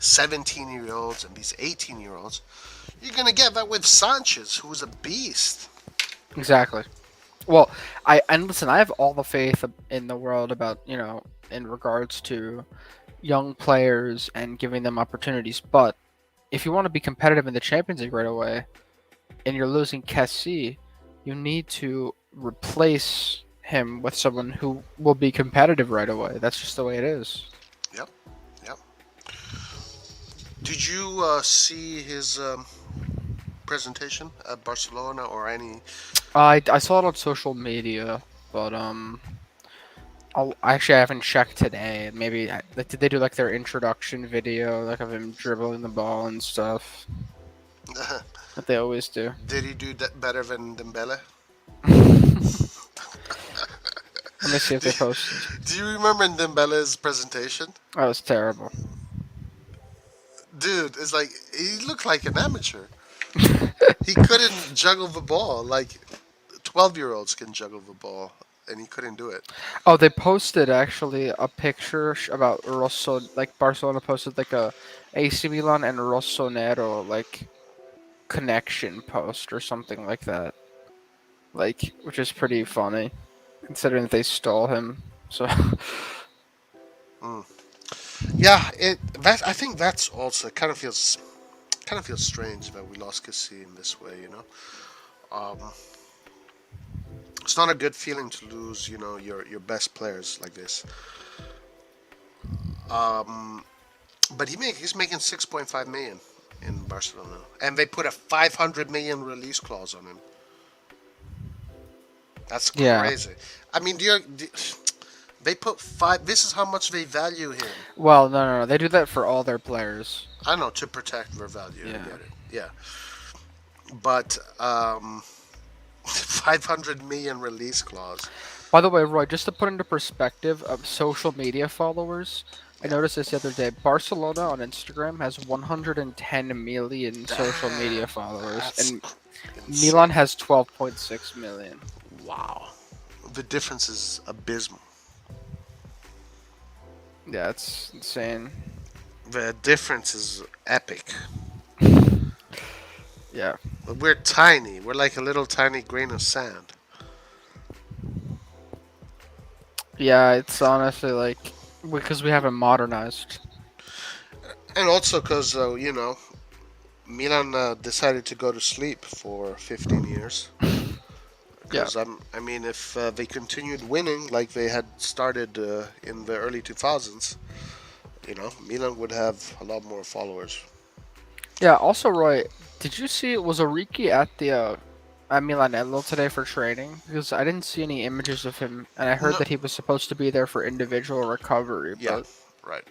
17-year-olds, and these 18-year-olds. You're going to get that with Sanchez, who's a beast. Exactly. Well, and listen, I have all the faith in the world about in regards to young players and giving them opportunities. But if you want to be competitive in the Champions League right away, and you're losing Kessie, you need to replace him with someone who will be competitive right away. That's just the way it is. Yep, yep. Did you see his presentation at Barcelona or any? I saw it on social media, but Actually, I haven't checked today. Maybe like, did they do like their introduction video, like of him dribbling the ball and stuff that they always do? Did he do that better than Dembele? Let me see if they posted. Do you remember Dembele's presentation? That was terrible. Dude, it's like he looked like an amateur. He couldn't juggle the ball like 12-year-olds can juggle the ball, and he couldn't do it. Oh, they posted actually a picture about like Barcelona posted like a AC Milan and RossonARI like connection post or something like that. Like, which is pretty funny, considering that they stole him. So, Yeah, I think that's also kind of feels strange that we lost Kessie in this way. It's not a good feeling to lose, your best players like this. But he's making 6.5 million in Barcelona, and they put a 500 million release clause on him. That's yeah. crazy. I mean, they put five. This is how much they value him. Well, no. They do that for all their players. I know, to protect their value. Yeah. I get it. Yeah. But 500 million release clause. By the way, Roy, just to put into perspective of social media followers, I noticed this the other day. Barcelona on Instagram has 110 million social media followers, and insane. Milan has 12.6 million. Wow. The difference is abysmal. Yeah, it's insane. The difference is epic. Yeah. We're tiny. We're like a little tiny grain of sand. Yeah, it's honestly like because we haven't modernized. And also because, Milan decided to go to sleep for 15 years. Because, I mean, if they continued winning like they had started in the early 2000s, Milan would have a lot more followers. Yeah, also, Roy, did you see, was Origi at the at Milanello today for training? Because I didn't see any images of him, and I heard that he was supposed to be there for individual recovery. Yeah, but... right.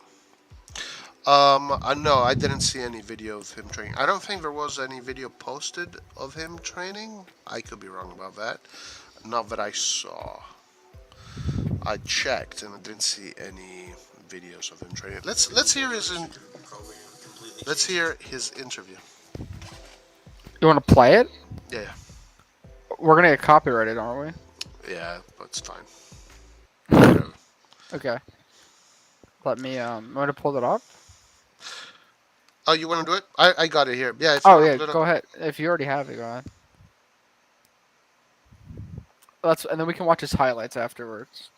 No, I didn't see any video of him training. I don't think there was any video posted of him training. I could be wrong about that. Not that I saw. I checked and I didn't see any videos of him training. Let's hear his interview. You want to play it? Yeah. We're gonna get copyrighted, aren't Yeah, but it's fine. we? Okay. Let me want to pull it up? Oh, you want to do it? I got it here. Yeah. Go ahead. If you already have it, go ahead. And then we can watch his highlights afterwards.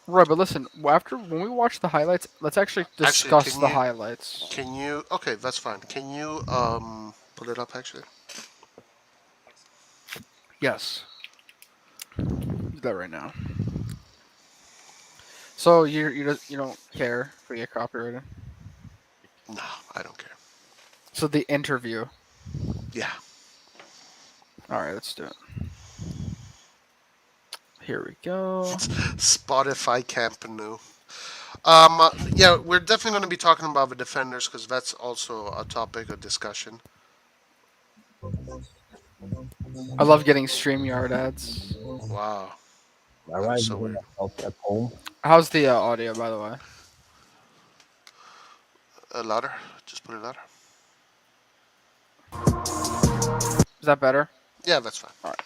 Right, but listen. When we watch the highlights, let's actually discuss the highlights. Can you? Okay, that's fine. Can you pull it up actually? Yes. Do that right now. So you don't care if we get copyrighted? No, I don't care. So the interview. Yeah. All right, let's do it. Here we go. Spotify Camp Nou. Yeah, we're definitely going to be talking about the defenders because that's also a topic of discussion. I love getting StreamYard ads. Wow. All right, so weird. At home. How's the audio, by the way? Louder. Just put it louder. Is that better? Yeah, that's fine. All right.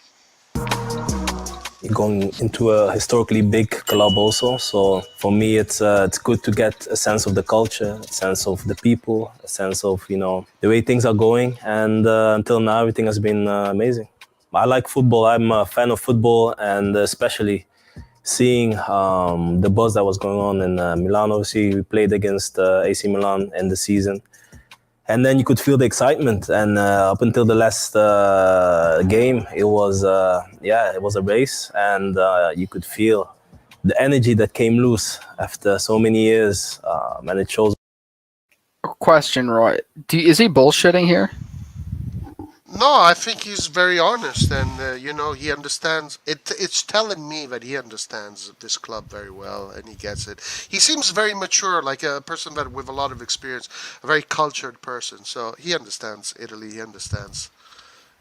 Going into a historically big club also, so for me it's good to get a sense of the culture, a sense of the people, a sense of the way things are going, and until now everything has been amazing. I like football. I'm a fan of football, and especially seeing the buzz that was going on in Milan. Obviously, we played against AC Milan in the season. And then you could feel the excitement, and up until the last game, it was a race, and you could feel the energy that came loose after so many years, and it shows. Question, Roy. Is he bullshitting here? No, I think he's very honest, and he understands it. It's telling me that he understands this club very well, and he gets it. He seems very mature, like a person that with a lot of experience, a very cultured person. So he understands Italy. He understands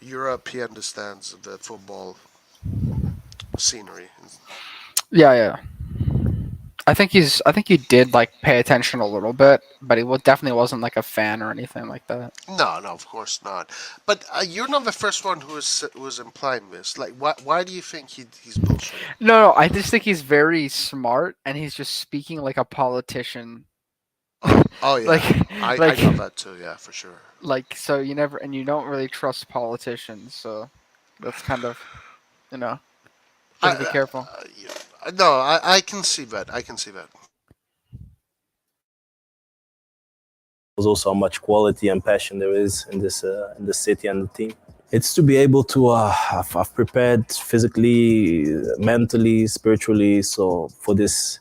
Europe. He understands the football scenery. Yeah, yeah. I think he did like pay attention a little bit, but he definitely wasn't like a fan or anything like that. No, no, of course not. But you're not the first one who is implying this. Like, why do you think he's bullshitting? No, I just think he's very smart, and he's just speaking like a politician. Oh yeah, Like, I like, got that too. Yeah, for sure. like. So you never, and you don't really trust politicians. So that's kind of, you know, you have to be careful. No, I can see that. I can see that. There's also how much quality and passion there is in this city and the team. It's to be able to I've prepared physically, mentally, spiritually, so for this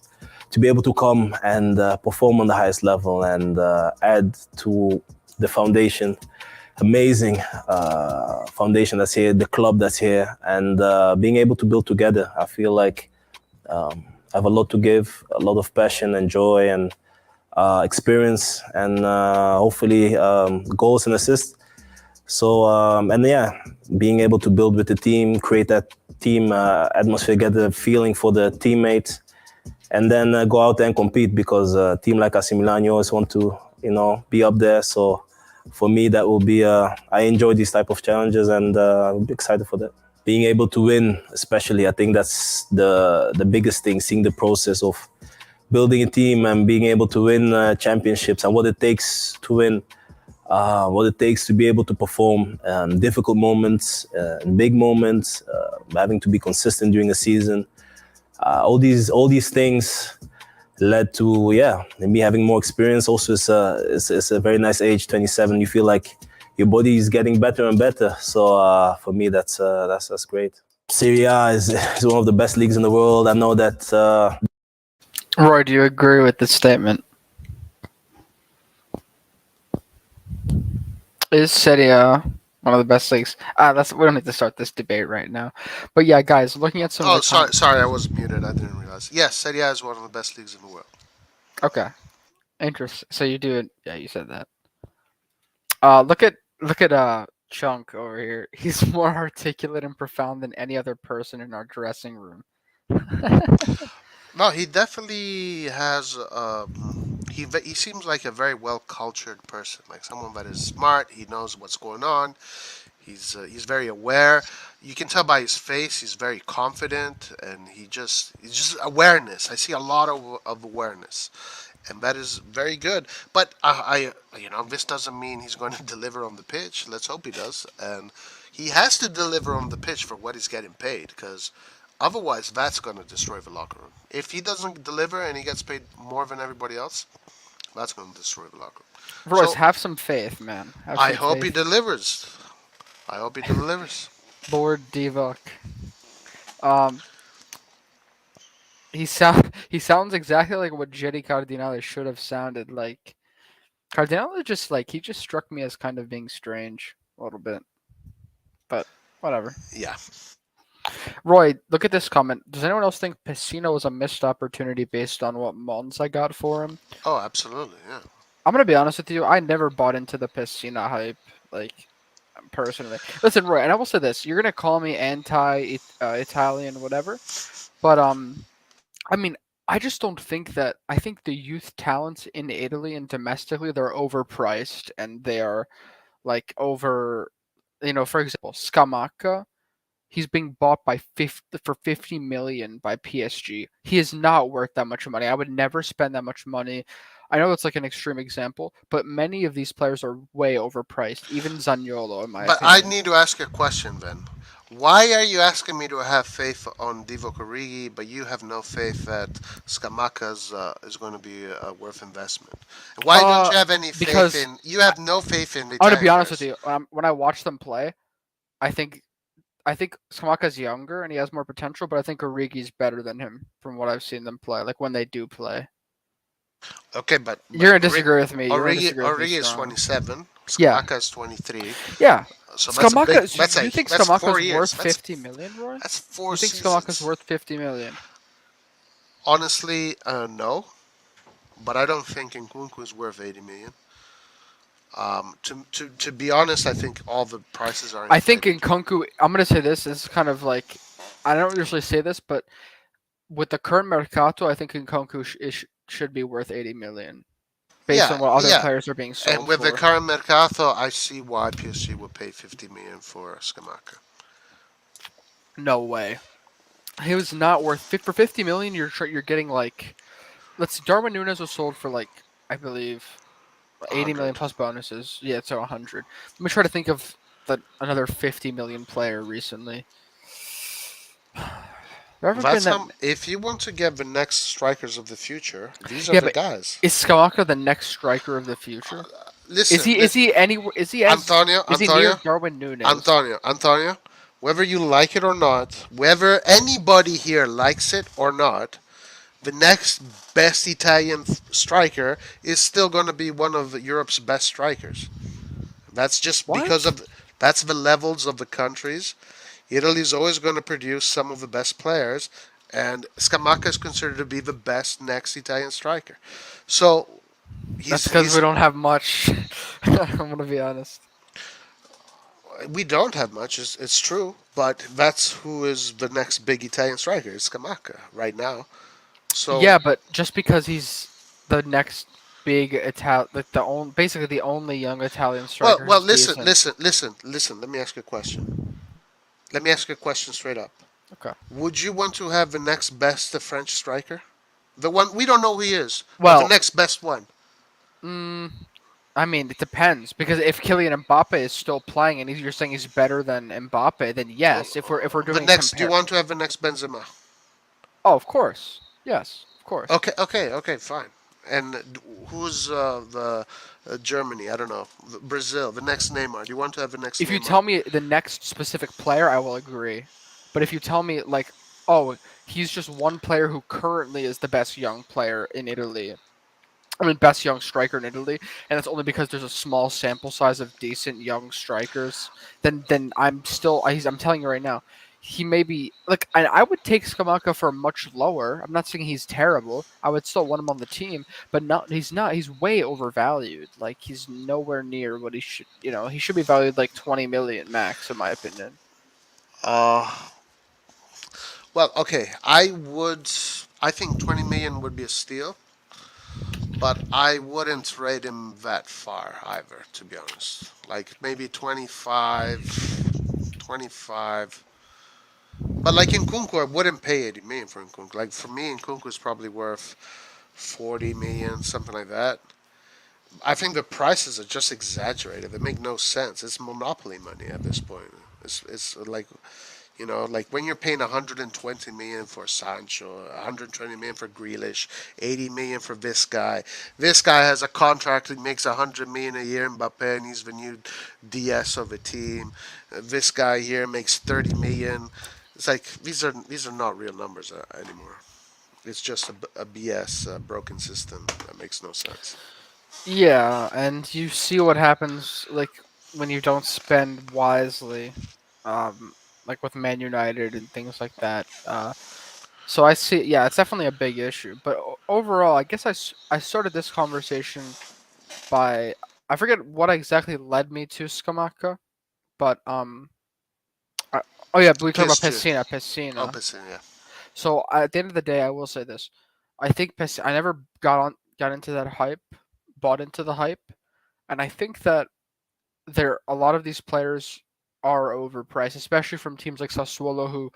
to be able to come and perform on the highest level and add to the foundation, amazing foundation that's here, the club that's here, and being able to build together. I feel like I have a lot to give, a lot of passion and joy and experience, and hopefully goals and assists. So and yeah, being able to build with the team, create that team atmosphere, get the feeling for the teammates, and then go out there and compete, because a team like AC Milan, you always want to be up there. So for me, that will be I enjoy these type of challenges, and I'm excited for that. Being able to win, especially, I think that's the biggest thing, seeing the process of building a team and being able to win championships, and what it takes to win, what it takes to be able to perform difficult moments, big moments, having to be consistent during the season. All these things led to me having more experience. Also, it's a very nice age, 27. You feel like your body is getting better and better. So for me, that's great. Serie A is one of the best leagues in the world. I know that. Roy, do you agree with this statement? Is Serie A one of the best leagues? We don't need to start this debate right now. But yeah, guys, looking at some. Oh, sorry, I was muted. I didn't realize. Yes, Serie A is one of the best leagues in the world. Okay, interesting. So you do it? Yeah, you said that. Look at Chunk over here. He's more articulate and profound than any other person in our dressing room. No, he definitely has. He seems like a very well cultured person, like someone that is smart. He knows what's going on. He's very aware. You can tell by his face. He's very confident, and he's just awareness. I see a lot of awareness, and that is very good. But this doesn't mean he's going to deliver on the pitch. Let's hope he does, and he has to deliver on the pitch for what he's getting paid, because otherwise that's going to destroy the locker room. If he doesn't deliver and he gets paid more than everybody else, that's going to destroy the locker room. Royce, have some faith, man. I hope he delivers. I hope he delivers. Lord Divock. He sounds exactly like what Jetty Cardinale should have sounded like. Cardinale he just struck me as kind of being strange a little bit. But whatever. Yeah. Roy, look at this comment. Does anyone else think Pessina was a missed opportunity based on what Monza got for him? Oh, absolutely, yeah. I'm gonna be honest with you. I never bought into the Pessina hype, personally. Listen, Roy, and I will say this: you're gonna call me anti-Italian, whatever, but I mean, I just don't think that. I think the youth talents in Italy and domestically, they're overpriced, and they are over. For example, Scamacca. He's being bought for 50 million by PSG. He is not worth that much money. I would never spend that much money. I know it's like an extreme example, but many of these players are way overpriced. Even Zaniolo, in my opinion. But I need to ask a question then. Why are you asking me to have faith on Divock Origi, but you have no faith that Scamacca is going to be a worth investment? Why don't you have any faith in? You have no faith in the. I'm gonna be honest with you. When I watch them play, I think Scamacca's younger and he has more potential, but I think Origi's better than him from what I've seen them play. Like when they do play. Okay, but you're gonna disagree with me. Origi is 27. Yeah. Scamacca is 23. Yeah. So that's a big. Skamaka, That's do you think that's 4 Skamaka's years. worth That's 50 million, Roy? that's four You think Skamaka's seasons. worth 50 million? Honestly, no. But I don't think Nkunku is worth 80 million. To be honest, I think all the prices are I think inflated. in Kunku, I'm gonna say this is kind of like, I don't usually say this, but with the current Mercato, I think Nkunku should be worth 80 million based Yeah, on what other yeah. players are being And sold with the for. current mercato, I see why PSG would pay 50 million for Skamaka. No way. He was not worth for 50 million. You're getting like, let's see, Darwin Nunes was sold for like, I believe 80 million 100. plus bonuses. Yeah, so 100. Let me try to think of another 50 million player recently. There ever been That's that? how. If you want to get the next strikers of the future, these are Yeah, the but guys. is Skamaka the next striker of the future? Is Listen, he? Is he any? Is he as? Antonio, Is he near Antonio, Darwin Nunes? Antonio. Whether you like it or not, whether anybody here likes it or not, the next best Italian striker is still going to be one of Europe's best strikers. That's just because What? of that's the levels of the countries. Italy's always going to produce some of the best players, and Scamacca is considered to be the best next Italian striker. So That's he's because we he's don't have much. I'm gonna be honest. we don't have much. It's true, but that's who is the next big Italian striker. It's Scamacca right now. So Yeah, but just because he's the next big like basically the only young Italian striker well, who's listen, decent. listen, listen, listen. Let me ask you a question. Let me ask you a question straight up. Okay. Would you want to have the next best French striker? The one we don't know who he is, but the Well, next best one. mm, I mean, it depends because if Kylian Mbappe is still playing and you're saying he's better than Mbappe, then yes. If we're The doing next, do you compare, want to have the next Benzema? oh, of course, yes, of course. Okay, fine. And who's the Germany? I don't know. Brazil. The next Neymar. Do you want to have the next If you Neymar? tell me the next specific player, I will agree. But if you tell me like, oh, he's just one player who currently is the best young player in Italy, I mean, best young striker in Italy, and it's only because there's a small sample size of decent young strikers. Then I'm telling you right now, he may be like I would take Skamaka for much lower. I'm not saying he's terrible. I would still want him on the team, but not he's not. He's way overvalued. Like he's nowhere near what he should. He should be valued like 20 million max, in my opinion. Uh, well, okay. I would. I think 20 million would be a steal, but I wouldn't rate him that far either, to be honest. Like maybe 25, 25. But like in Nkunku, I wouldn't pay 80 million for Nkunku. Like for me, Nkunku is probably worth 40 million, something like that. I think the prices are just exaggerated. They make no sense. It's monopoly money at this point. It's like like when you're paying 120 million for Sancho, 120 million for Grealish, 80 million for this guy. This guy has a contract. He makes 100 million a year. Mbappe, and he's the new DS of the team. This guy here makes 30 million. It's like these are not real numbers anymore. It's just a BS broken system that makes no sense. Yeah, and you see what happens like when you don't spend wisely, like with Man United and things like that. So I see, yeah, it's definitely a big issue. But overall, I guess I started this conversation by I forget what exactly led me to Skamaka, but I, oh yeah, we talked about PSG. Pessina, Pessina. Opposite, yeah. So at the end of the day, I will say this: I think I never got into that hype, bought into the hype, and I think that a lot of these players are overpriced, especially from teams like Sassuolo who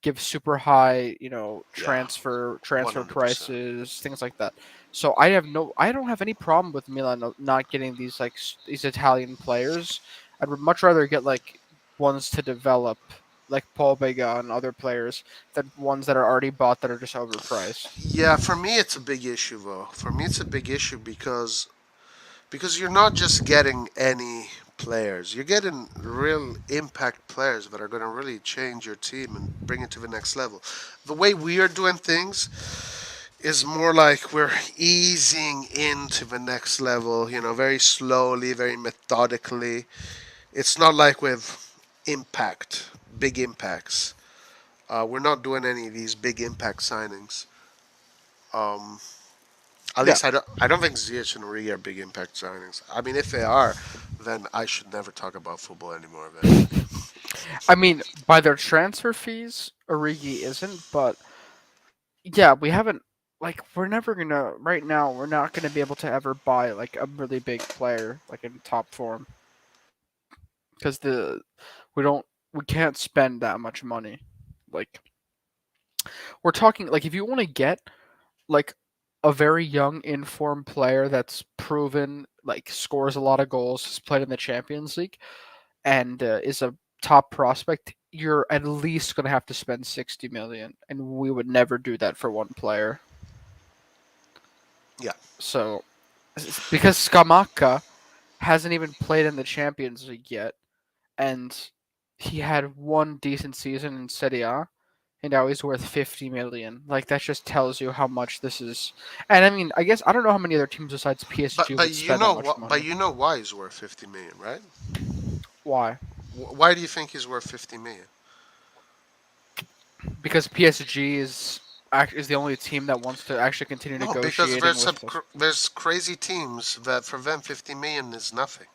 give super high, Yeah, transfer 100%. prices, things like that. So I don't have any problem with Milan not getting these these Italian players. I'd much rather get like ones to develop, like Paul Bega and other players, than ones that are already bought that are just overpriced. Yeah, for me it's a big issue though. For me it's a big issue because you're not just getting any players. You're getting real impact players that are going to really change your team and bring it to the next level. The way we are doing things is more like we're easing into the next level, very slowly, very methodically. it's not like with impact, big impacts. We're not doing any of these big impact signings. Um, at Yeah. least I don't think Ziyech and Origi are big impact signings. I mean, if they are, then I should never talk about football anymore. Eventually, I mean, by their transfer fees, Origi isn't, but yeah, we haven't like we're never gonna right now. We're not gonna be able to ever buy like a really big player like in top form because we can't spend that much money. Like we're talking like if you want to get like a very young informed player that's proven like scores a lot of goals, has played in the Champions League, and is a top prospect, you're at least going to have to spend 60 million, and we would never do that for one player. yeah. So because Skamaka hasn't even played in the Champions League yet, and he had one decent season in Serie A, and now he's worth 50 million. Like that just tells you how much this is. And I mean, I guess I don't know how many other teams besides PSG But would you spend that know much what? money. But you know why he's worth 50 million, right? Why? Why do you think he's worth 50 million? Because PSG is the only team that wants to actually continue No, because negotiating there's with us. there's crazy teams that for them 50 million is nothing.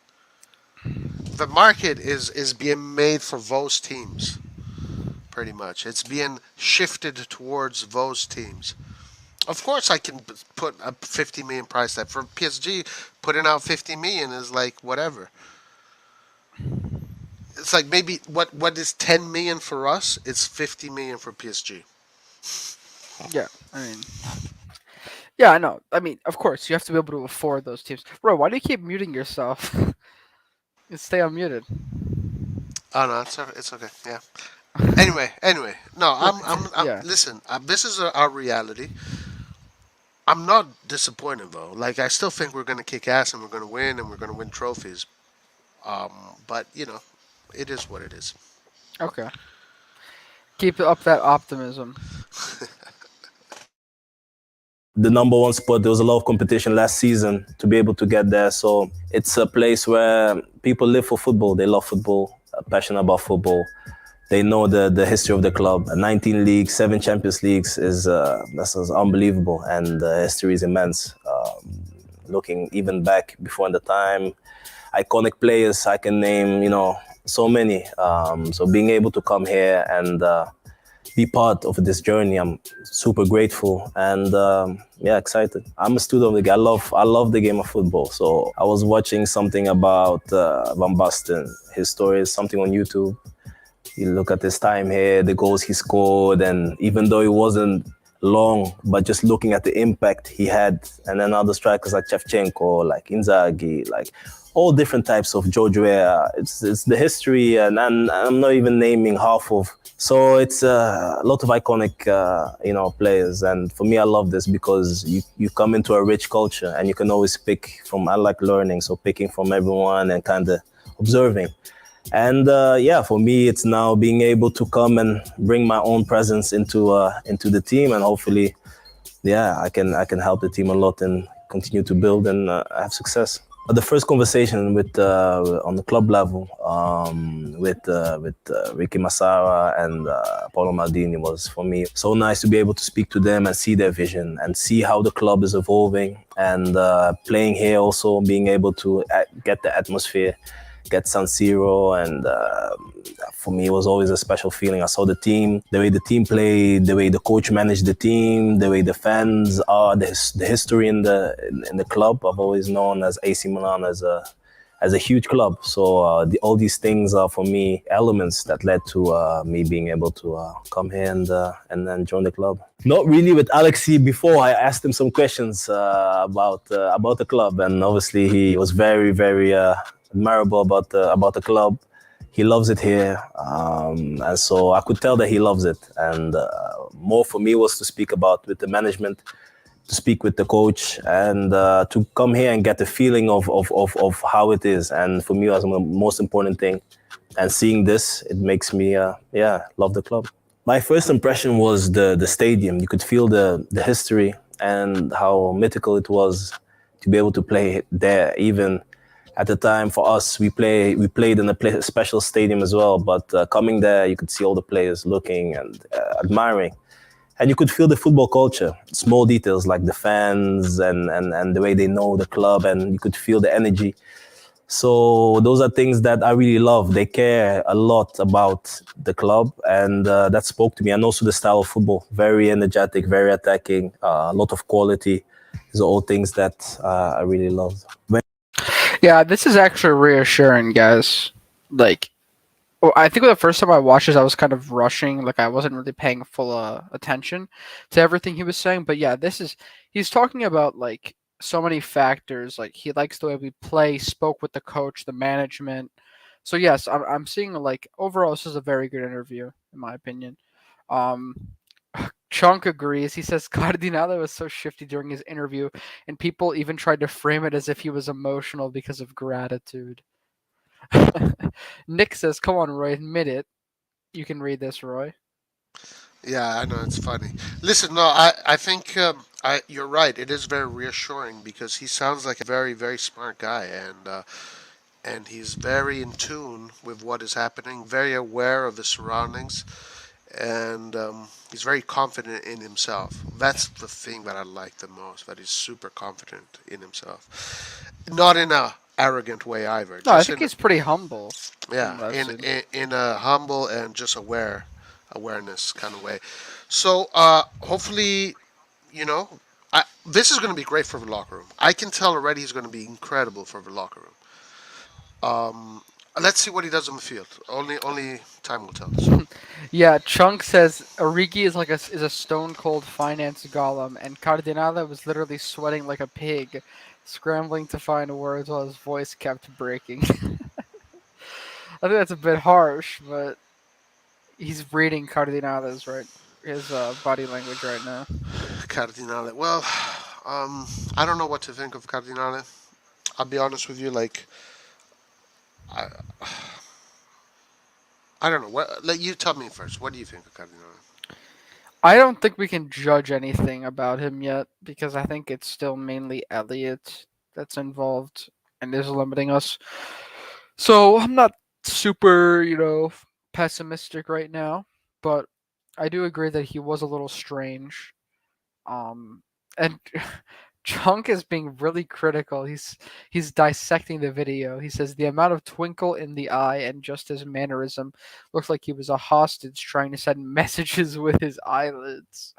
The market is being made for those teams, pretty much. It's being shifted towards those teams. Of course, I can put a 50 million price tag for PSG. Putting out 50 million is like whatever. It's like maybe what is 10 million for us? It's 50 million for PSG. Yeah, I mean, yeah, I know. I mean, of course, you have to be able to afford those teams. Bro, why do you keep muting yourself? You stay unmuted. Oh no, it's okay. Yeah. Anyway, no, I'm Yeah. listen. This is our reality. I'm not disappointed though. Like I still think we're gonna kick ass and we're gonna win and we're gonna win trophies. But it is what it is. Okay. Keep up that optimism. The number one spot, there was a lot of competition last season to be able to get there. So it's a place where people live for football. They love football, passionate about football. They know the history of the club. 19 leagues, 7 Champions Leagues that's unbelievable, and the history is immense. Looking even back before in the time, iconic players I can name, so many. So being able to come here and be part of this journey, I'm super grateful and excited. I'm a student of the game. I love the game of football. So I was watching something about Van Basten. His story is something on YouTube. You look at his time here, the goals he scored, and even though it wasn't long, but just looking at the impact he had, and then other strikers like Shevchenko, like Inzaghi, like all different types of George Weah. It's the history, and I'm not even naming half of. So it's a lot of iconic, players, and for me, I love this because you come into a rich culture, and you can always pick from. I like learning, so picking from everyone and kind of observing. And for me, it's now being able to come and bring my own presence into the team, and hopefully, I can help the team a lot and continue to build and have success. The first conversation with on the club level with Ricky Massara and Paolo Maldini was for me so nice to be able to speak to them and see their vision and see how the club is evolving, and playing here also being able to get the atmosphere, get San Siro, and for me it was always a special feeling. I saw the team, the way the team played, the way the coach managed the team, the way the fans are, the history in the club. I've always known as AC Milan as a huge club. So all these things are for me elements that led to me being able to come here and then join the club. Not really with Alexi before. I asked him some questions about the club, and obviously he was very, very admirable about the club. He loves it here, and so I could tell that he loves it. And more for me was to speak about with the management, to speak with the coach, and to come here and get the feeling of how it is. And for me, that's the most important thing. And seeing this, it makes me love the club. My first impression was the stadium. You could feel the history and how mythical it was to be able to play there, even At the time, for us, we played in a special stadium as well. But coming there, you could see all the players looking and admiring. And you could feel the football culture, small details like the fans and the way they know the club, and you could feel the energy. So those are things that I really love. They care a lot about the club, and that spoke to me. And also the style of football, very energetic, very attacking, a lot of quality. These are all things that I really love. Yeah, this is actually reassuring, guys. Like, well, I think the first time I watched this, I was kind of rushing. Like, I wasn't really paying full attention to everything he was saying. But yeah, he's talking about like so many factors. Like, he likes the way we play, spoke with the coach, the management. So yes, I'm seeing like overall this is a very good interview in my opinion. Um, Chunk agrees. He says Cardinale was so shifty during his interview, and people even tried to frame it as if he was emotional because of gratitude. Nick says, "Come on, Roy, admit it." You can read this, Roy. Yeah, I know it's funny. Listen, no, I think you're right. It is very reassuring because he sounds like a very very smart guy, and he's very in tune with what is happening, very aware of his surroundings, and he's very confident in himself. That's the thing that I like the most. That he's super confident in himself, not in a arrogant way either. No, I Just think in he's pretty humble. yeah, in a humble and just awareness kind of way. So hopefully, you know, this is going to be great for the locker room. I can tell already he's going to be incredible for the locker room. Let's see what he does on the field. Only time will tell. So. Yeah, Chunk says Origi is is a stone cold finance golem, and Cardinale was literally sweating like a pig, scrambling to find words while his voice kept breaking. I think that's a bit harsh, but he's reading Cardinale's his body language right now. Cardinale. Well, I don't know what to think of Cardinale. I'll be honest with you. Like, I, I don't know. Let you tell me first. What do you think of Cardinale? I don't think we can judge anything about him yet because I think it's still mainly Elliot that's involved and is limiting us. So I'm not super, pessimistic right now, but I do agree that he was a little strange. And Chunk is being really critical. He's dissecting the video. He says the amount of twinkle in the eye and just his mannerism looked like he was a hostage trying to send messages with his eyelids.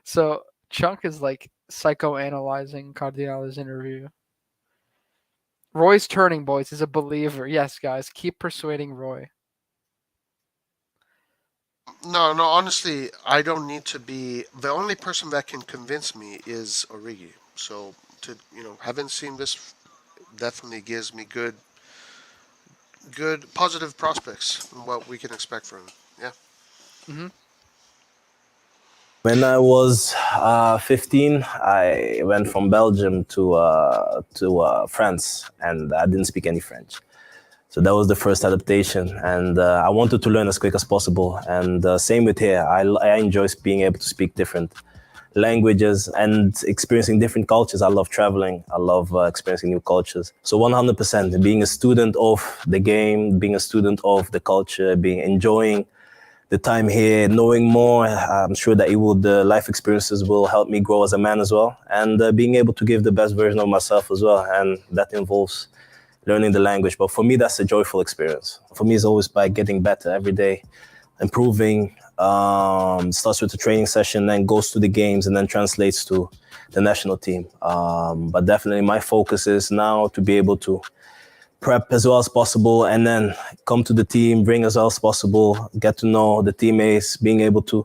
So Chunk is like psychoanalyzing Cardinale's interview. Roy's turning, boys. He's a believer. Yes, guys, keep persuading Roy. No, no. Honestly, I don't need to be. The only person that can convince me is Origi. So having seen this, definitely gives me good positive prospects in what we can expect from him. Yeah. Mm-hmm. When I was 15, I went from Belgium to France, and I didn't speak any French. So that was the first adaptation, and I wanted to learn as quick as possible. And same with here, I enjoy being able to speak different languages and experiencing different cultures. I love traveling. I love experiencing new cultures. So 100%, being a student of the game, being a student of the culture, enjoying the time here, knowing more. I'm sure that the life experiences will help me grow as a man as well, and being able to give the best version of myself as well. And that involves learning the language. But for me, that's a joyful experience. For me, it's always by getting better every day, improving. Starts with the training session, then goes to the games, and then translates to the national team. But definitely my focus is now to be able to prep as well as possible, and then come to the team, bring as well as possible, get to know the teammates, being able to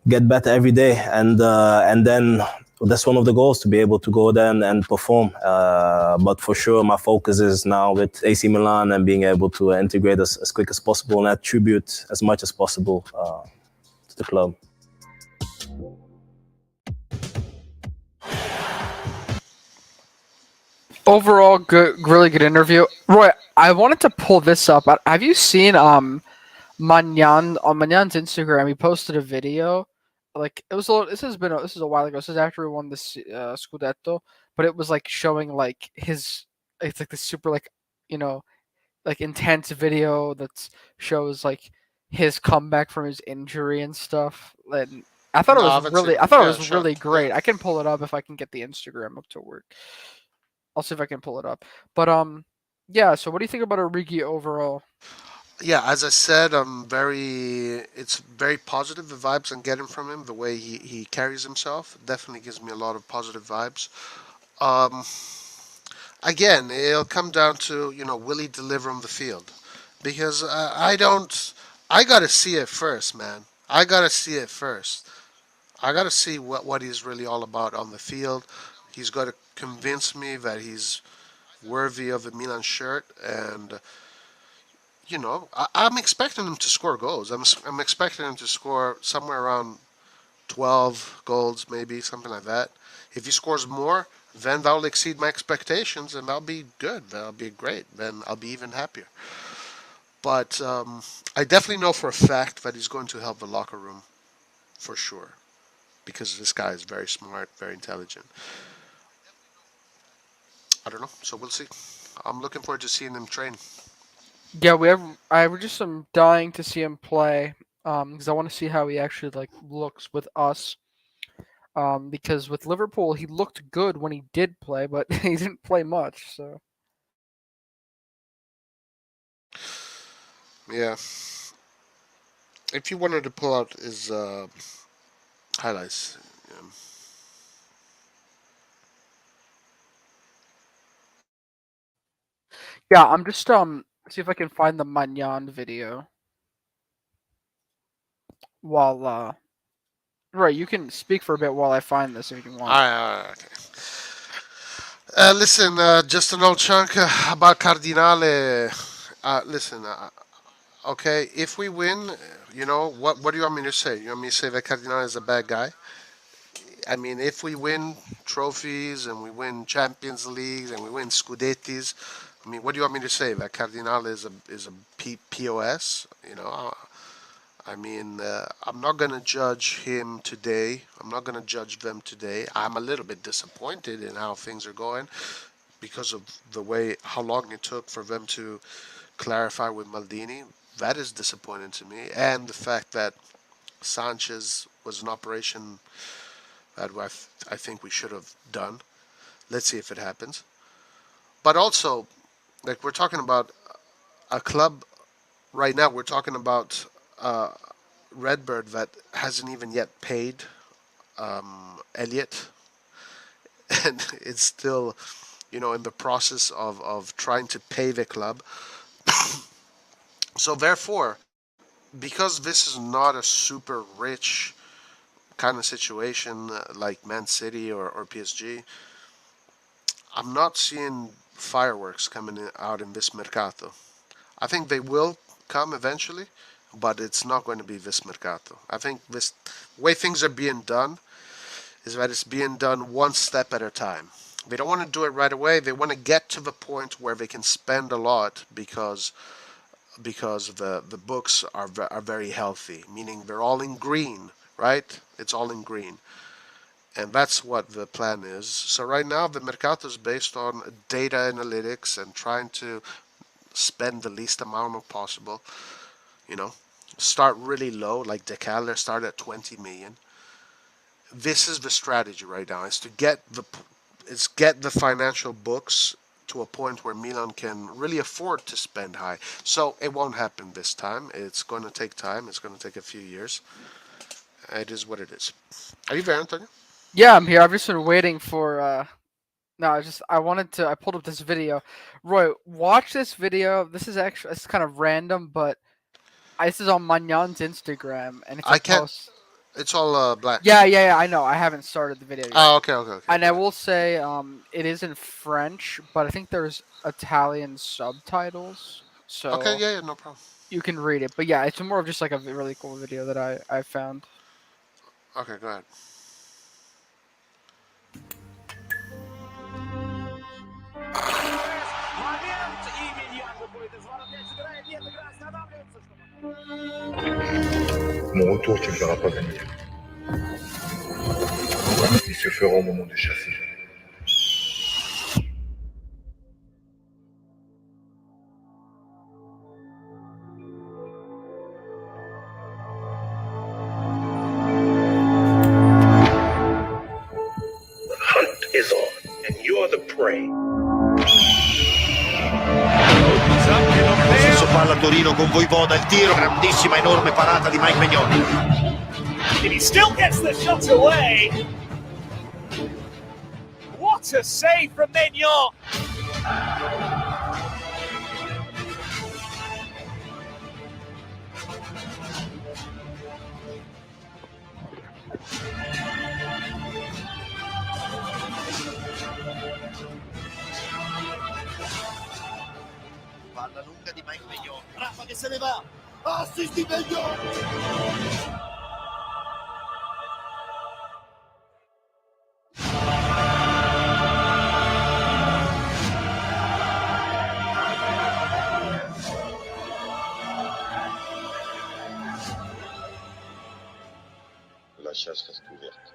get better every day. And then that's one of the goals, to be able to go there and perform. But for sure, my focus is now with AC Milan and being able to integrate as quick as possible and attribute as much as possible to the club. Overall, really good interview. Roy, I wanted to pull this up. Have you seen Maignan on Magnan's Instagram? He posted a video. Like, it was this is a while ago. This is after we won the Scudetto. but it was like showing like his. It's like this super like you know like intense video that shows like his comeback from his injury and stuff. And I thought it No, I was haven't seen really, it. I thought it Yeah, was sure. really Yeah. great. I can pull it up if I can get the Instagram up to work. I'll see if I can pull it up. But yeah. So what do you think about Origi overall? Yeah, as I said, it's very positive the vibes I'm getting from him. The way he carries himself definitely gives me a lot of positive vibes. Um, Again, it'll come down to will he deliver on the field? Because I don't. I gotta see it first, man. I gotta see it first. I gotta see what he's really all about on the field. He's got to convince me that he's worthy of a Milan shirt, and I'm expecting him to score goals. I'm expecting him to score somewhere around 12 goals, maybe something like that. If he scores more, then that'll exceed my expectations, and that'll be good. That'll be great. Then I'll be even happier. But I definitely know for a fact that he's going to help the locker room for sure, because this guy is very smart, very intelligent. I don't know, so we'll see. I'm looking forward to seeing him train. Yeah, we have. I was just dying to see him play. Because I want to see how he actually like looks with us. Because with Liverpool he looked good when he did play, but he didn't play much. So Yeah. If you wanted to pull out his highlights, yeah. yeah, I'm just see if I can find the Maignan video while right. You can speak for a bit while I find this if you want. All right, okay. Listen, just an old chunk about Cardinale. Listen, okay, if we win, what do you want me to say? You want me to say that Cardinale is a bad guy? I mean, if we win trophies and we win Champions Leagues and we win Scudettis, I mean, what do you want me to say? That Cardinale is a POS? I mean, I'm not gonna judge him today. I'm not gonna judge them today. I'm a little bit disappointed in how things are going because of the way how long it took for them to clarify with Maldini. That is disappointing to me, and the fact that Sanchez was an operation that I think we should have done. Let's see if it happens. But also, like we're talking about a club right now. We're talking about Redbird that hasn't even yet paid Elliot, and it's still, in the process of trying to pay the club. So therefore, because this is not a super rich kind of situation like Man City or PSG, I'm not seeing fireworks coming out in this mercato. I think they will come eventually, but it's not going to be this mercato. I think this way things are being done is that it's being done one step at a time. They don't want to do it right away. They want to get to the point where they can spend a lot because the books are very healthy, meaning they're all in green, right? It's all in green. And that's what the plan is. So right now the mercato is based on data analytics and trying to spend the least amount of possible. You know, start really low, like Ketelaere started at 20 million. This is the strategy right now: is to get the financial books to a point where Milan can really afford to spend high. So it won't happen this time. It's going to take time. It's going to take a few years. It is what it is. Are you there, Antonio? Yeah, I'm here. I've just been waiting for. No, I pulled up this video. Roy, watch this video. This is actually it's kind of random, but this is on Magnan's Instagram, and it's a I can't. post. It's all black. Yeah, I know. I haven't started the video yet. Oh, okay. And Go I ahead. will say, it is in French, but I think there's Italian subtitles, Okay, so yeah, no problem. you can read it. But yeah, it's more of just like a really cool video that I found. Okay, go ahead. Mon retour, tu ne verras pas venir. Il se fera au moment de chasser. Torino con Voivoda, il tiro, grandissima, enorme parata di Maignan. And he still gets the shot away. What a save from Maignan. Palla lunga di Maignan. Rafa che se ne va. Assist di Maignan. La chasse reste ouverte.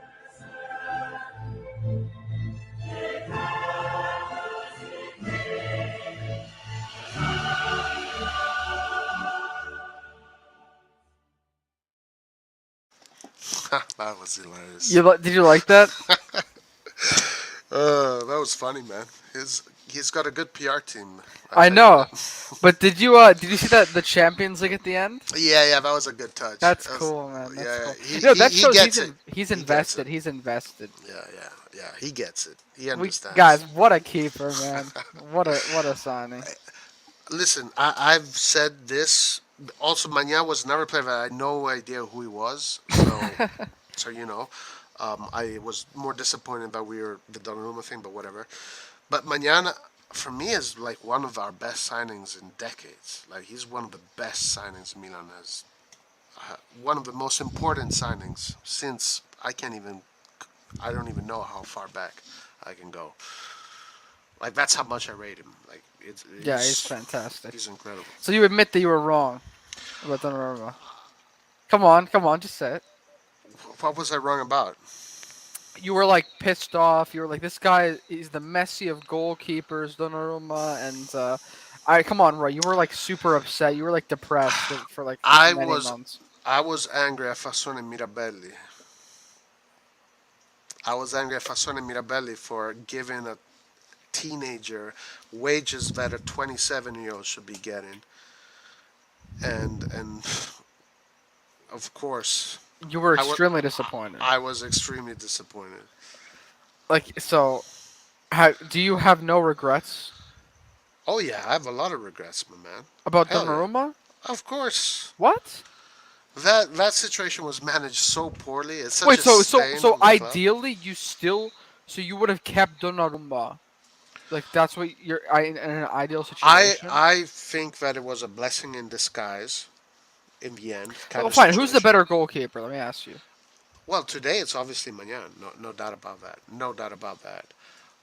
That was hilarious. Did you like that? That was funny, man. He's got a good PR team. I know, but did you see that the Champions League at the end? Yeah, that was a good touch. That's That was- cool, man. That's yeah, cool. he That shows gets he's it. he's He gets invested. it. He's invested. Yeah. He gets it. He understands. Guys, what a keeper, man! What a signing. Listen, I've said this. Also, Maignan was never played. I had no idea who he was. So you know, I was more disappointed that we were the Donnarumma thing, but whatever. But Maignan, for me, is like one of our best signings in decades. Like he's one of the best signings Milan has. One of the most important signings since I don't even know how far back I can go. Like that's how much I rate him. Like Yeah, he's fantastic. He's incredible. So you admit that you were wrong about Donnarumma? Come on, just say it. What was I wrong about? You were like pissed off. You were like, this guy is the Messi of goalkeepers, Donnarumma, and come on, Roy. You were like super upset. You were like depressed for like many months. I was angry at Fassone Mirabelli. I was angry at Fassone Mirabelli for giving a teenager wages that a 27-year-old should be getting, and of course You were extremely disappointed. I was extremely disappointed. Like, so, do you have no regrets Oh yeah, I have a lot of regrets, my man. about Hell yeah. Donnarumma? Of course, What? that situation was managed so poorly. It's such Wait, a so stain on the club. ideally, you would have kept Donnarumma. Like that's what you're in an ideal situation. I think that it was a blessing in disguise. In the end, kind Well, of fine. Who's the situation. better goalkeeper? Let me ask you. Well, today it's obviously Maignan. No doubt about that. No doubt about that.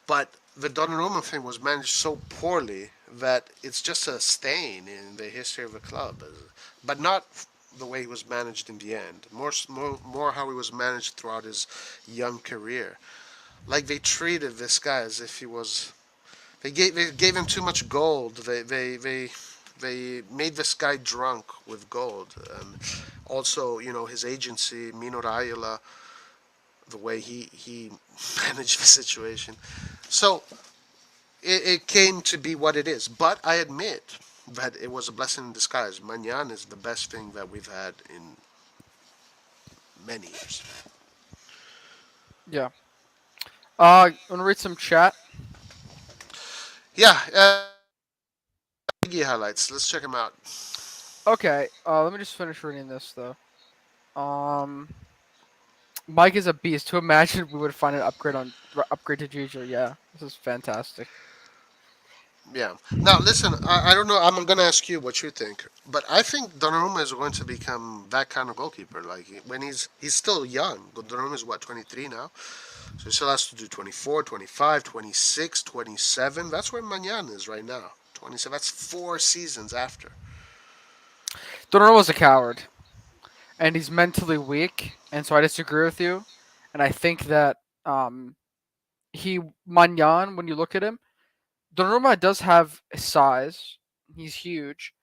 But the Donnarumma thing was managed so poorly that it's just a stain in the history of the club. But not the way he was managed in the end. More how he was managed throughout his young career. Like they treated this guy as if he was. They gave him too much gold. They made this guy drunk with gold. And also, you know, his agency, Mino Raiola, the way he managed the situation. So it came to be what it is. But I admit that it was a blessing in disguise. Maignan is the best thing that we've had in many years. Yeah. Want to read some chat? Yeah. Biggie highlights. Let's check them out. Okay. Let me just finish reading this though. Mike is a beast. To imagine we would find an upgrade to Giroud. Yeah, this is fantastic. Yeah. Now listen, I don't know. I'm gonna ask you what you think, but I think Donnarumma is going to become that kind of goalkeeper. Like when he's still young. Donnarumma is what, 23 now, so he still has to do 24, 25, 26, 27. That's where Maignan is right now. 27. That's 4 seasons after. Donnarumma's a coward, and he's mentally weak, and so I disagree with you. And I think that Maignan, when you look at him, Donnarumma does have size. He's huge,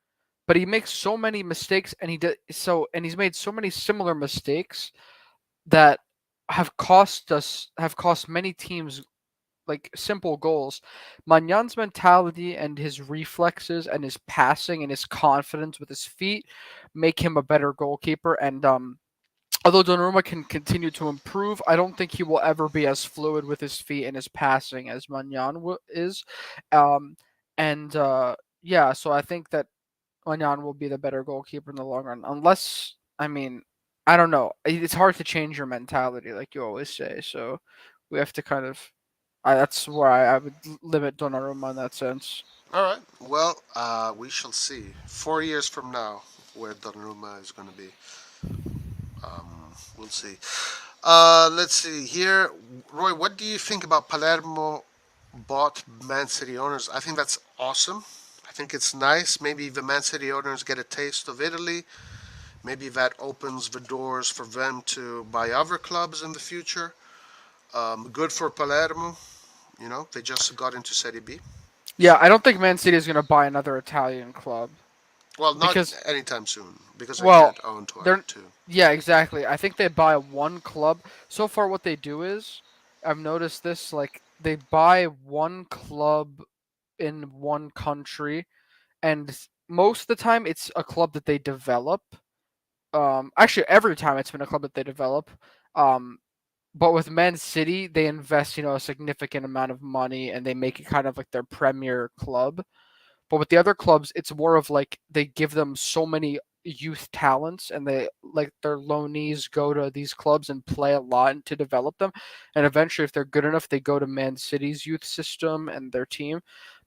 but he makes so many mistakes, and he's made so many similar mistakes that have cost many teams like simple goals. Magnan's mentality and his reflexes and his passing and his confidence with his feet make him a better goalkeeper. And although Donnarumma can continue to improve, I don't think he will ever be as fluid with his feet and his passing as Maignan is. Um, and yeah, so I think that Maignan will be the better goalkeeper in the long run. Unless, I mean, I don't know. It's hard to change your mentality, like you always say. So we have to kind of. That's why I would limit Donnarumma in that sense. All right. Well, we shall see. 4 years from now, where Donnarumma is going to be. We'll see. Let's see here. Roy, what do you think about Palermo bought Man City owners? I think that's awesome. I think it's nice. Maybe the Man City owners get a taste of Italy. Maybe that opens the doors for them to buy other clubs in the future. Good for Palermo. You know, they just got into Serie B. Yeah, I don't think Man City is going to buy another Italian club Well, not because, anytime soon because they well, can't own they're two. yeah, exactly. I think they buy one club. So far, what they do is, I've noticed this, like they buy one club in one country, and most of the time it's a club that they develop. Actually, every time it's been a club that they develop. Um, but with Man City, they invest, a significant amount of money, and they make it kind of like their premier club. But with the other clubs, it's more of like they give them so many youth talents, and they like their loanees go to these clubs and play a lot to develop them. And eventually, if they're good enough, they go to Man City's youth system and their team.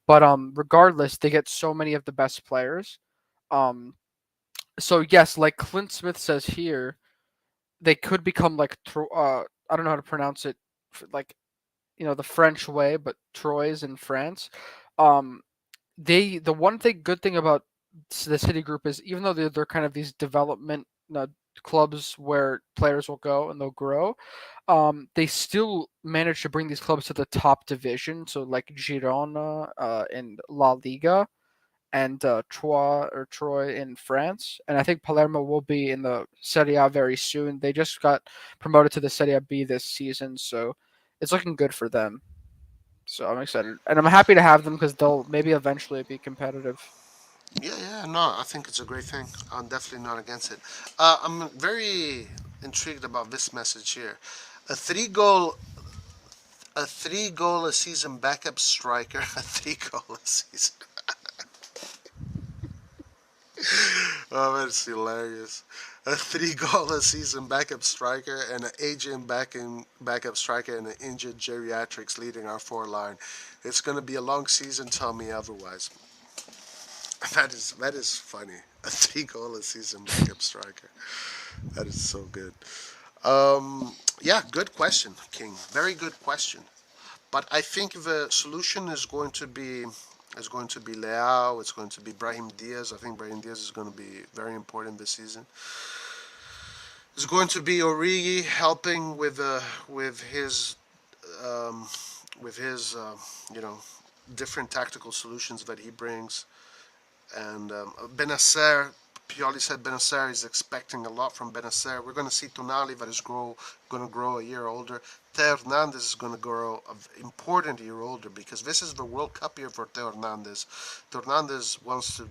But regardless, they get so many of the best players. Um, so yes, like Clint Smith says here, they could become like I don't know how to pronounce it, like the French way, but Troyes in France. Um, the one thing good thing about the City Group is even though they're kind of these development clubs where players will go and they'll grow, they still manage to bring these clubs to the top division. So like Girona in La Liga and Troy in France, and I think Palermo will be in the Serie A very soon. They just got promoted to the Serie B this season, so it's looking good for them. So I'm excited, and I'm happy to have them because they'll maybe eventually be competitive. Yeah, no, I think it's a great thing. I'm definitely not against it. I'm very intrigued about this message here. A three goal, a 3 goal a season backup striker, a 3 goal a season. Oh, that's hilarious. A 3 goal a season backup striker and an aging backup striker and an injured geriatrics leading our four line. It's gonna be a long season. Tell me otherwise. That is funny. A 3 goal a season backup striker. That is so good. Yeah, good question, King. Very good question. But I think the solution is going to be Leao. It's going to be Brahim Diaz. I think Brahim Diaz is going to be very important this season. It's going to be Origi helping um, with his different tactical solutions that he brings. And Benacer, Pioli said Benacer is expecting a lot from Benacer. We're going to see Tonali that is going to grow a year older. Theo Hernandez is going to grow an important year older because this is the World Cup year for Theo Hernandez. Theo Hernandez wants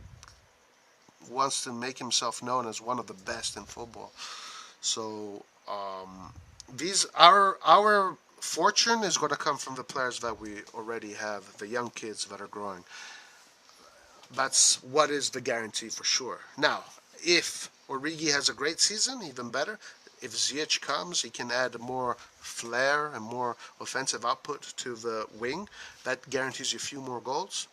to make himself known as one of the best in football. So these our fortune is going to come from the players that we already have, the young kids that are growing. That's what is the guarantee for sure. Now, if Origi has a great season, even better. If Ziyech comes, he can add more flair and more offensive output to the wing. That guarantees you a few more goals.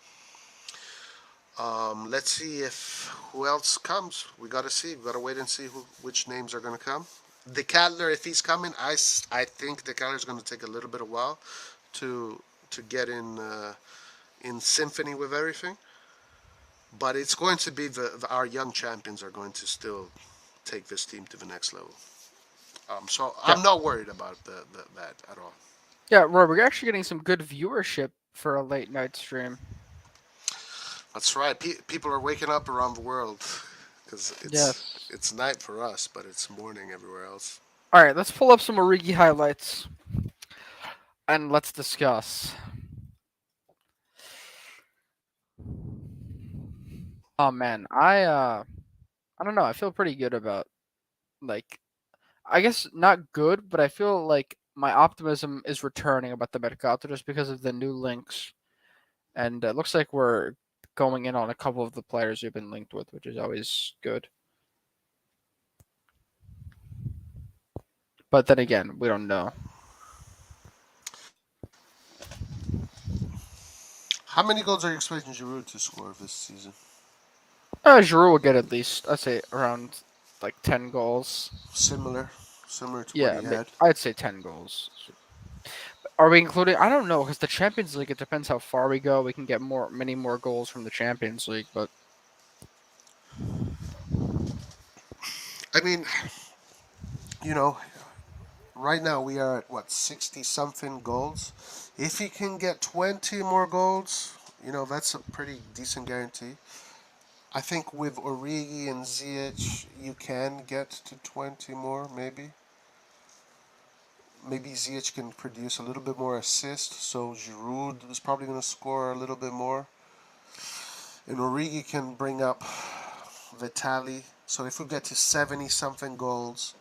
Let's see if who else comes. We gotta see. We gotta wait and see which names are gonna come. The Ketelaere, if he's coming, I think the Ketelaere is gonna take a little bit of while to get in symphony with everything. But it's going to be our young champions are going to still take this team to the next level. So Yeah, I'm not worried about that at all. yeah, Roy, we're actually getting some good viewership for a late night stream. That's right. People are waking up around the world because Yes. it's night for us, but it's morning everywhere else. All right, let's pull up some Origi highlights. And let's discuss. Oh man, I don't know. I feel pretty good about, like, I guess not good, but I feel like my optimism is returning about the Mercato just because of the new links, and it looks like we're going in on a couple of the players we've been linked with, which is always good. But then again, we don't know. How many goals are you expecting Giroud to score this season? Giroud will get at least, I'd say, around like 10 goals. Similar to what Yeah, he had. I'd say 10 goals. Are we including? I don't know because the Champions League. It depends how far we go. We can get many more goals from the Champions League, but I mean, you know, right now we are at what 60 something goals. If he can get 20 more goals, that's a pretty decent guarantee. I think with Origi and Ziyech, you can get to 20 more, maybe. Maybe Ziyech can produce a little bit more assist, so Giroud is probably going to score a little bit more. And Origi can bring up the tally. So if we get to 70 something goals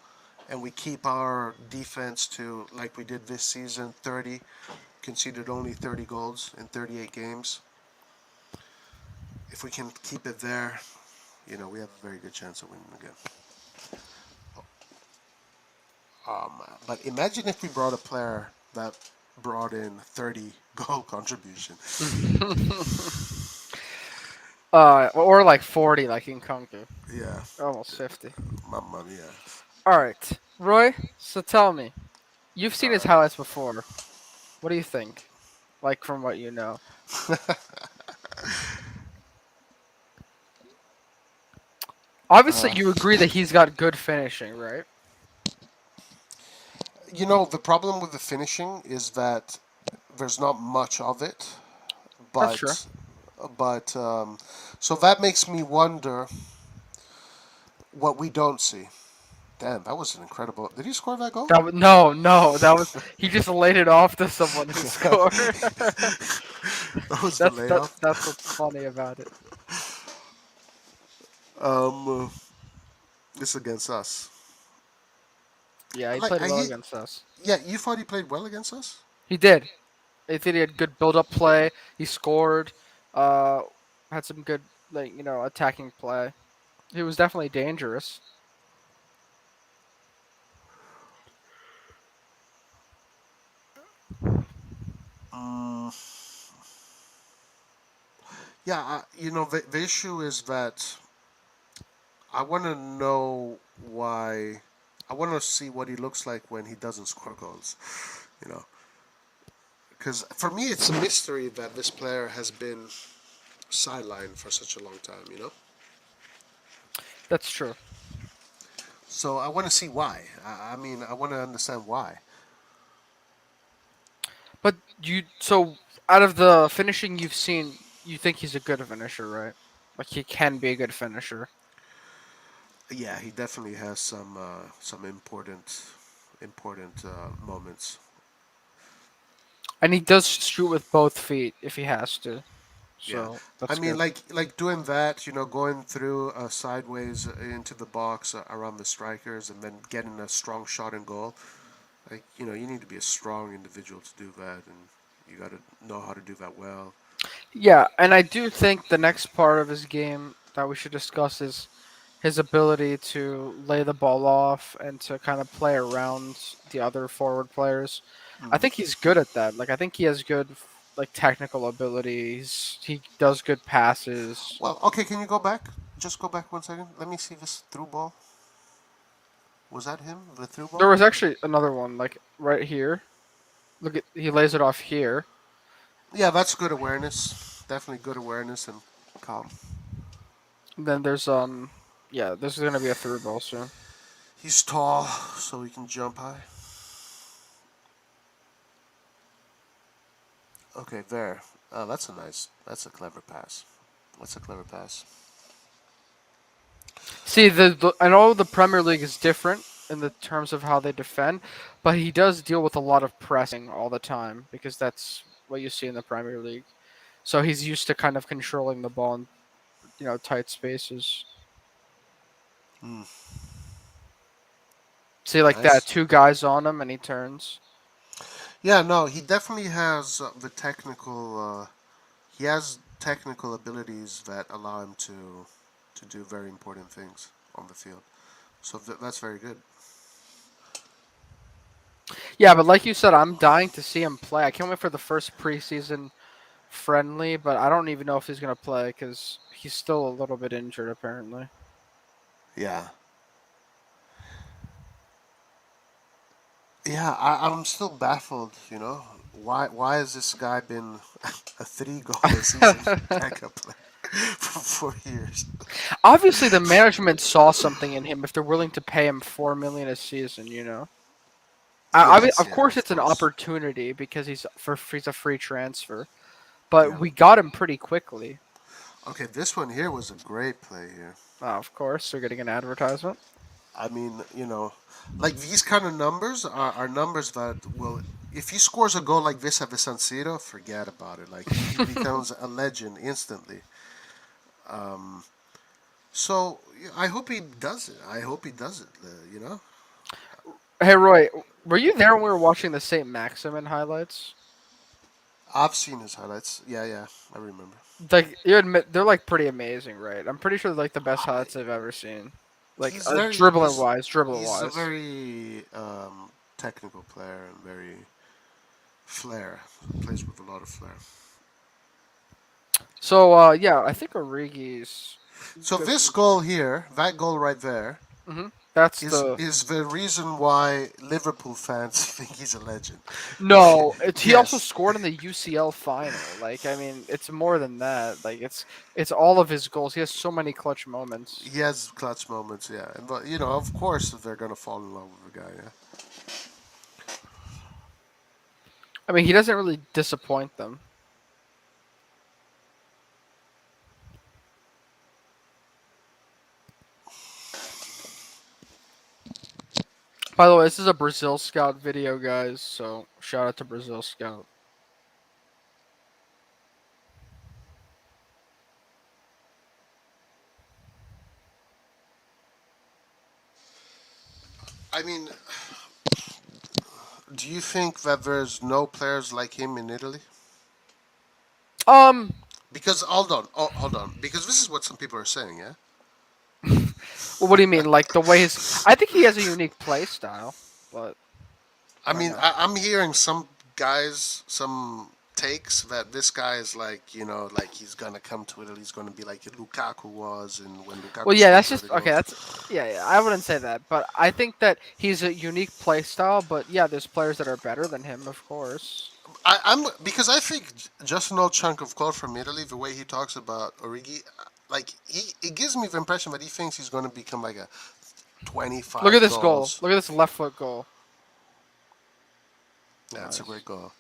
and we keep our defense to, like we did this season, 30, conceded only 30 goals in 38 games. If we can keep it there, we have a very good chance of winning again. But imagine if we brought a player that brought in 30 goal contribution. or like 40, like in Kunku. Yeah, Almost 50. mamma mia. All right, Roy. So tell me, you've seen his highlights before. What do you think? Like from what you know. Obviously, you agree that he's got good finishing, right? The problem with the finishing is that there's not much of it, That's true. but so that makes me wonder what we don't see. Damn, that was an incredible. Did he score that goal? No, that was he just laid it off to someone who scored. That was the layoff. That's what's funny about it. This against us. Yeah, he Like, played well against us. Yeah, you thought he played well against us? He did. I think he had good build-up play. He scored. Had some good, attacking play. He was definitely dangerous. Mm, yeah, the issue is that I want to know why. I want to see what he looks like when he doesn't score goals. You know, because for me it's a mystery that this player has been sidelined for such a long time. That's true. So I want to see why. I mean, I want to understand why. But so out of the finishing you've seen, you think he's a good finisher, right? Like he can be a good finisher. Yeah, he definitely has some important moments. And he does shoot with both feet if he has to. Yeah, So I that's mean, good. like doing that, going through sideways into the box around the strikers, and then getting a strong shot and goal. Like you need to be a strong individual to do that, and you got to know how to do that well. Yeah, and I do think the next part of his game that we should discuss is his ability to lay the ball off and to kind of play around the other forward players. I think he's good at that. Like I think he has good technical abilities. He does good passes. Well, okay, can you go back? Just go back 1 second. Let me see this through ball. Was that him? The through ball? There was actually another one like right here. Look at he lays it off here. Yeah, that's good awareness. Definitely good awareness and calm. And then there's yeah, this is gonna be a through ball soon. He's tall, so he can jump high. Okay, there. That's a clever pass. That's a clever pass. See, I know the Premier League is different, in the terms of how they defend, but he does deal with a lot of pressing all the time because that's what you see in the Premier League. So he's used to kind of controlling the ball in tight spaces. Mm, See like that, nice. two guys on him and he turns. Yeah, no, he definitely has the technical. He has technical abilities that allow him to do very important things on the field. So that's very good. Yeah, but like you said, I'm dying to see him play. I can't wait for the first preseason friendly, but I don't even know if he's gonna play because he's still a little bit injured apparently. Yeah. Yeah, I'm still baffled. Why has this guy been a 3 goal a season backup player for 4 years? Obviously, the management saw something in him if they're willing to pay him 4 million a season. I mean, Yes, of yeah, course, of it's an course. opportunity because he's a free transfer, but Yeah. we got him pretty quickly. Okay, this one here was a great play here. Of course, they're getting an advertisement. I mean, like these kind of numbers are numbers that will. If he scores a goal like this at the San Siro, forget about it. Like he becomes a legend instantly. So I hope he does it. I hope he does it. Hey, Roy, were you there when we were watching the Saint Maximin highlights? I've seen his highlights. Yeah, yeah, I remember. Like you admit, they're like pretty amazing, right? I'm pretty sure they're like the best I, highlights I've ever seen. Like he's very dribbling wise, dribbling he's a wise. very technical player and very flair. Plays with a lot of flair. So yeah, I think Origi's So good. this goal here, that goal right there, That's is the is the reason why Liverpool fans think he's a legend. no. He also Yes, scored in the UCL final. Like I mean, it's more than that. Like it's all of his goals. He has so many clutch moments. he has clutch moments. Yeah, and but of course, they're gonna fall in love with the guy. Yeah. I mean, he doesn't really disappoint them. By the way, this is a Brazil Scout video, guys. So shout out to Brazil Scout. I mean, do you think that there's no players like him in Italy? Um, Because hold on, because this is what some people are saying. Yeah. well, what do you mean? Like the way his? I think he has a unique play style, but I I don't mean, know. I'm hearing some guys, some takes that this guy is like, like he's gonna come to Italy. He's gonna be like Lukaku was, and when Well, Lukaku yeah, scored that's the just other okay. goals. Yeah. I wouldn't say that, but I think that he's a unique play style. But yeah, there's players that are better than him, of course. I'm because I think just an old chunk of code from Italy, the way he talks about Origi, like it gives me the impression that he thinks he's gonna become like a Look at 25 this goal. goals. Look at this left foot goal. Yeah, it's a Nice. great goal.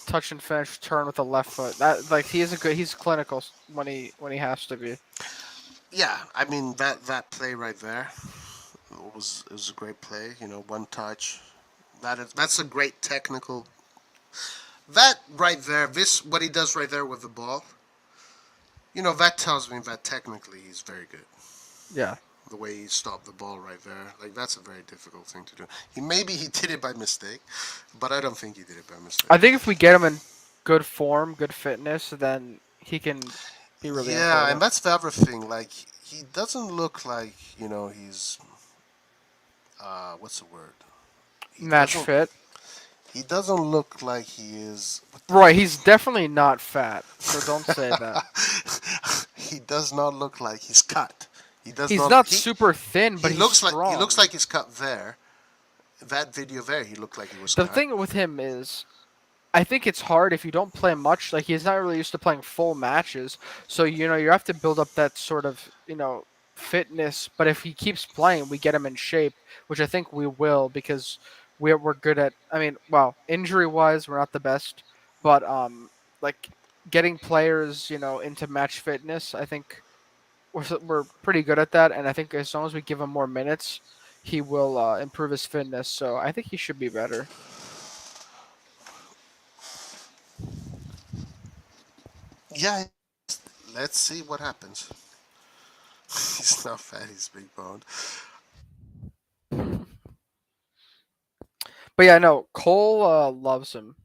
Touch and finish, turn with the left foot. That like he is a good. He's clinical when he has to be. Yeah, I mean that play right there was a great play. One touch. That's a great technical. That right there, this what he does right there with the ball. That tells me that technically he's very good. Yeah. The way he stopped the ball right there, like that's a very difficult thing to do. He did it by mistake, but I don't think he did it by mistake. I think if we get him in good form, good fitness, then he can be really Yeah, and important. that's the other thing. Like he doesn't look like he's what's the word? He Match doesn't. fit. He doesn't look like he is. Right, he's definitely not fat, so don't say that. He does not look like he's cut. He does He's not. not super thin, but He he's looks like he strong. looks like he's cut there. That video there, he looked like he was The cut. thing with him is, I think it's hard if you don't play much. Like he's not really used to playing full matches, so you have to build up that sort of fitness. But if he keeps playing, we get him in shape, which I think we will because we're good at. I mean, well, injury wise, we're not the best, but like getting players into match fitness, I think we're pretty good at that, and I think as long as we give him more minutes, he will improve his fitness. So I think he should be better. Yeah, let's see what happens. He's not fat, he's big boned. But yeah, no, Cole loves him.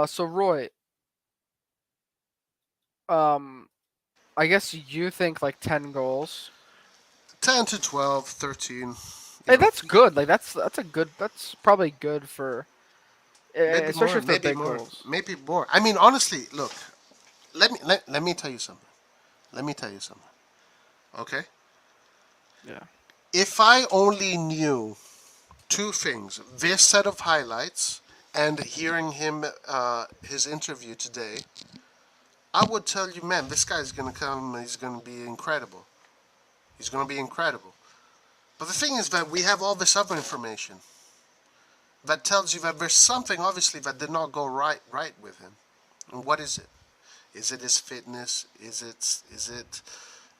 So Roy, um, I guess you think like 10 goals. 10 to 12, 13. Hey, that's good. Like that's a good. That's probably good for, Maybe especially more, if they're maybe big more, goals. maybe more. I mean, honestly, look, let me tell you something. Let me tell you something. Okay? Yeah. If I only knew two things, this set of highlights and hearing him his interview today, I would tell you, man, this guy's gonna come. He's gonna be incredible. He's gonna be incredible. But the thing is that we have all this other information that tells you that there's something obviously that did not go right with him. And what is it? Is it his fitness? Is it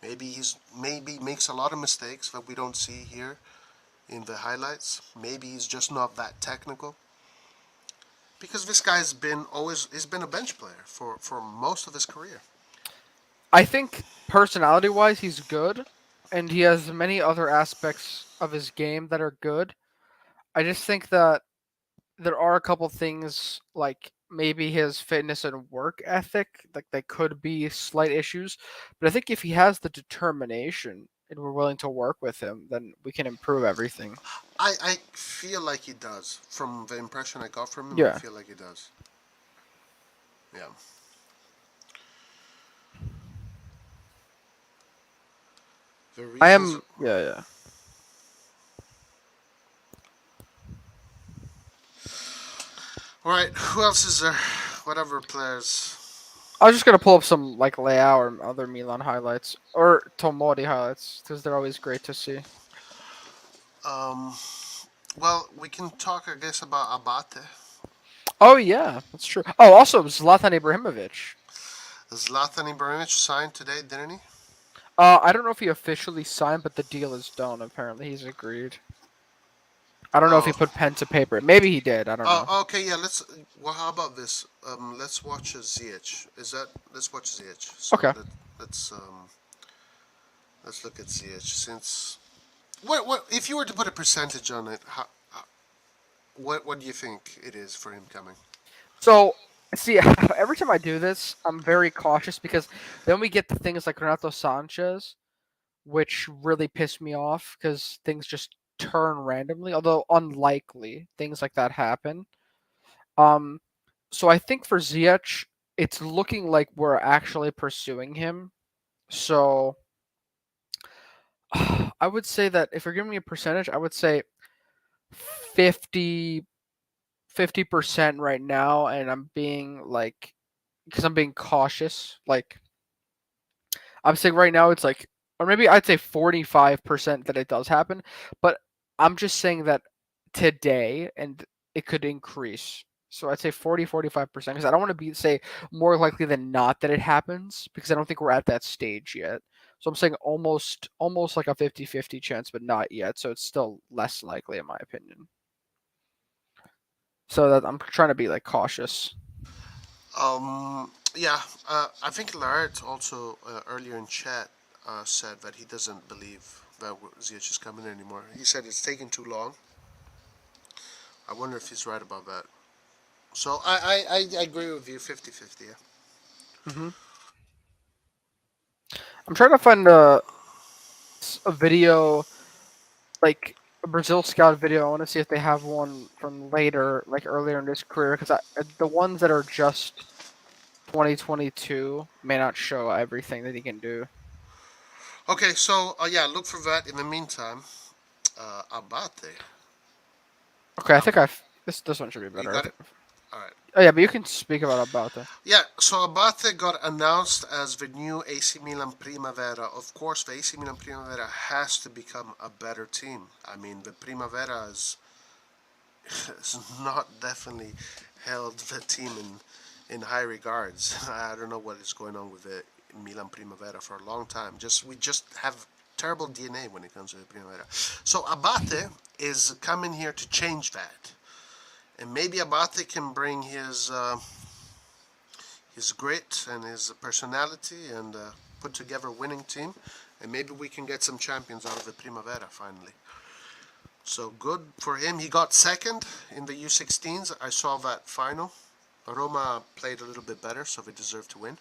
maybe makes a lot of mistakes that we don't see here in the highlights? Maybe he's just not that technical. Because this guy's been always he's been a bench player for most of his career. I think personality-wise, he's good, and he has many other aspects of his game that are good. I just think that there are a couple things like maybe his fitness and work ethic, like they could be slight issues. But I think if he has the determination and we're willing to work with him, then we can improve everything. I feel like he does. From the impression I got from him, I Yeah, feel like he does. Yeah. The I reasons. am. Yeah, yeah. All right. Who else is there? Whatever players. I was just gonna pull up some like Leao or other Milan highlights or Tomori highlights because they're always great to see. Um. Well, we can talk, I guess, about Abate. Oh yeah, that's true. Oh, also Zlatan Ibrahimovic. Zlatan Ibrahimovic signed today, didn't he? I don't know if he officially signed, but the deal is done. Apparently, he's agreed. I don't know if he Oh. put pen to paper. Maybe he did. I don't know. Oh, okay, yeah. Let's. Well, how about this? Let's watch Ziyech. Is that? Let's watch Ziyech. So Okay. let's let's look at Ziyech. Since what if you were to put a percentage on it? What do you think it is for him coming? So, see, every time I do this, I'm very cautious because then we get the things like Renato Sanches, which really piss me off because things just turn randomly, although unlikely things like that happen. Um, so I think for Ziyech, it's looking like we're actually pursuing him. So I would say that if you're giving me a percentage, I would say 50 50% right now, and I'm being like because I'm being cautious. Like I'm saying right now, it's like, or maybe I'd say 45% that it does happen, but I'm just saying that today, and it could increase. So I'd say 45% because I don't want to be say more likely than not that it happens because I don't think we're at that stage yet. So I'm saying almost like a 50-50 chance, but not yet. So it's still less likely in my opinion. So that I'm trying to be like cautious. Yeah. I think Laird also earlier in chat said that he doesn't believe that Ziyech is coming anymore. He said it's taking too long. I wonder if he's right about that. So I agree with you 50-50. Yeah. hmm I'm trying to find a video like a Brazil scout video. I want to see if they have one from later, like earlier in his career, because the ones that are just 2022 may not show everything that he can do. Okay, so yeah, look for that. In the meantime, Abate. Okay, I Ab- think I've this one should be you better. I got it. think. All right. Oh yeah, but you can speak about that. Yeah, so Abate got announced as the new AC Milan Primavera. Of course, the AC Milan Primavera has to become a better team. I mean, the Primavera is has not definitely held the team in high regards. I don't know what is going on with the Milan Primavera for a long time. We just have terrible DNA when it comes to the Primavera. So Abate is coming here to change that, and maybe Abate can bring his grit and his personality and put together a winning team, and maybe we can get some champions out of the Primavera finally. So good for him. He got second in the U16s. I saw that final. Roma played a little bit better, so they deserved to win.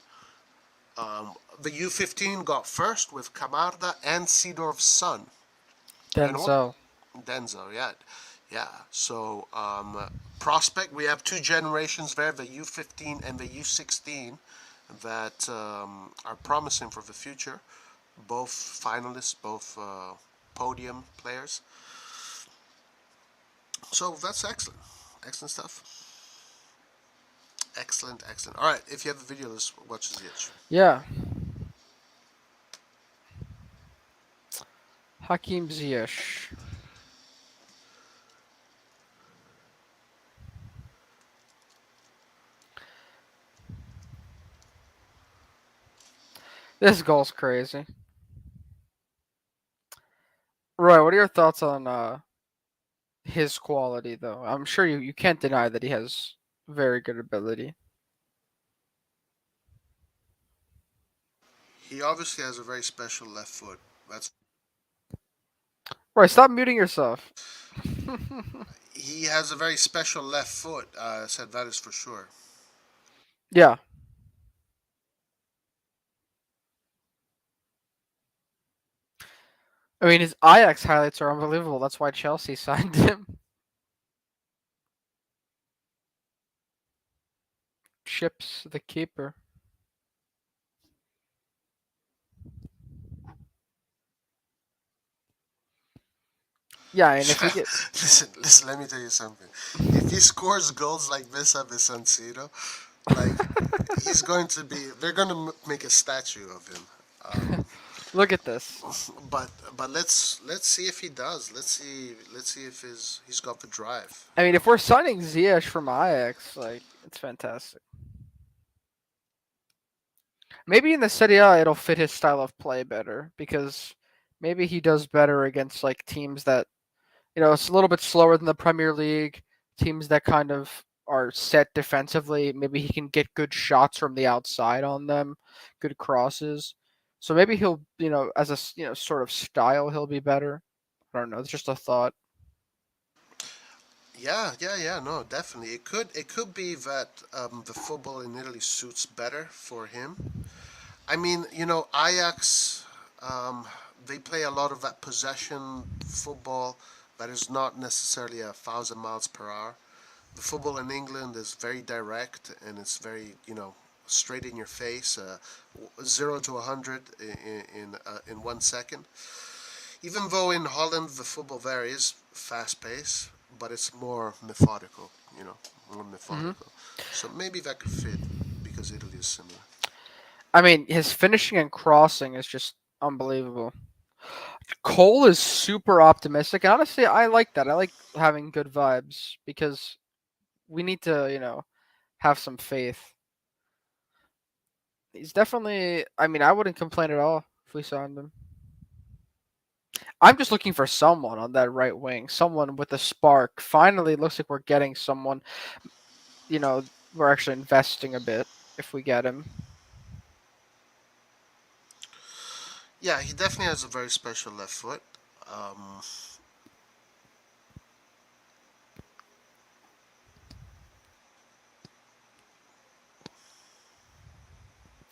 The U15 got first with Camarda and Seedorf's son. Denzel. Denzel, yeah. Yeah, so prospect, we have two generations there, the U15 and the U16, that are promising for the future. Both finalists, both podium players. So that's excellent. Excellent stuff. Excellent, excellent. All right, if you have a video, let's watch Ziyech. Yeah. Hakim Ziyech. This goal's crazy. Roy, what are your thoughts on his quality, though? I'm sure you can't deny that he has very good ability. He obviously has a very special left foot. That's Roy, stop muting yourself. He has a very special left foot. Said that is for sure. Yeah. I mean, his Ajax highlights are unbelievable. That's why Chelsea signed him. Chips the keeper. Yeah, and if we get listen, let me tell you something. If he scores goals like this at the San Siro, like he's going to be, they're going to make a statue of him. Look at this. But let's see if he does. Let's see if he's got the drive. I mean, if we're signing Ziyech from Ajax, like it's fantastic. Maybe in the Serie A it'll fit his style of play better because maybe he does better against like teams that it's a little bit slower than the Premier League, teams that kind of are set defensively. Maybe he can get good shots from the outside on them, good crosses. So maybe he'll, as a sort of style, he'll be better. I don't know. It's just a thought. Yeah. No, definitely. It could be that the football in Italy suits better for him. I mean, Ajax, they play a lot of that possession football that is not necessarily 1,000 miles per hour. The football in England is very direct and it's very, straight in your face, 0 to 100 in 1 second. Even though in Holland the football there is fast paced, but it's more methodical, more methodical. So maybe that could fit because Italy is similar. I mean, his finishing and crossing is just unbelievable. Cole is super optimistic, and honestly, I like that. I like having good vibes because we need to, have some faith. He's definitely. I mean, I wouldn't complain at all if we signed him. I'm just looking for someone on that right wing, someone with a spark. Finally, it looks like we're getting someone. We're actually investing a bit if we get him. Yeah, he definitely has a very special left foot. Um,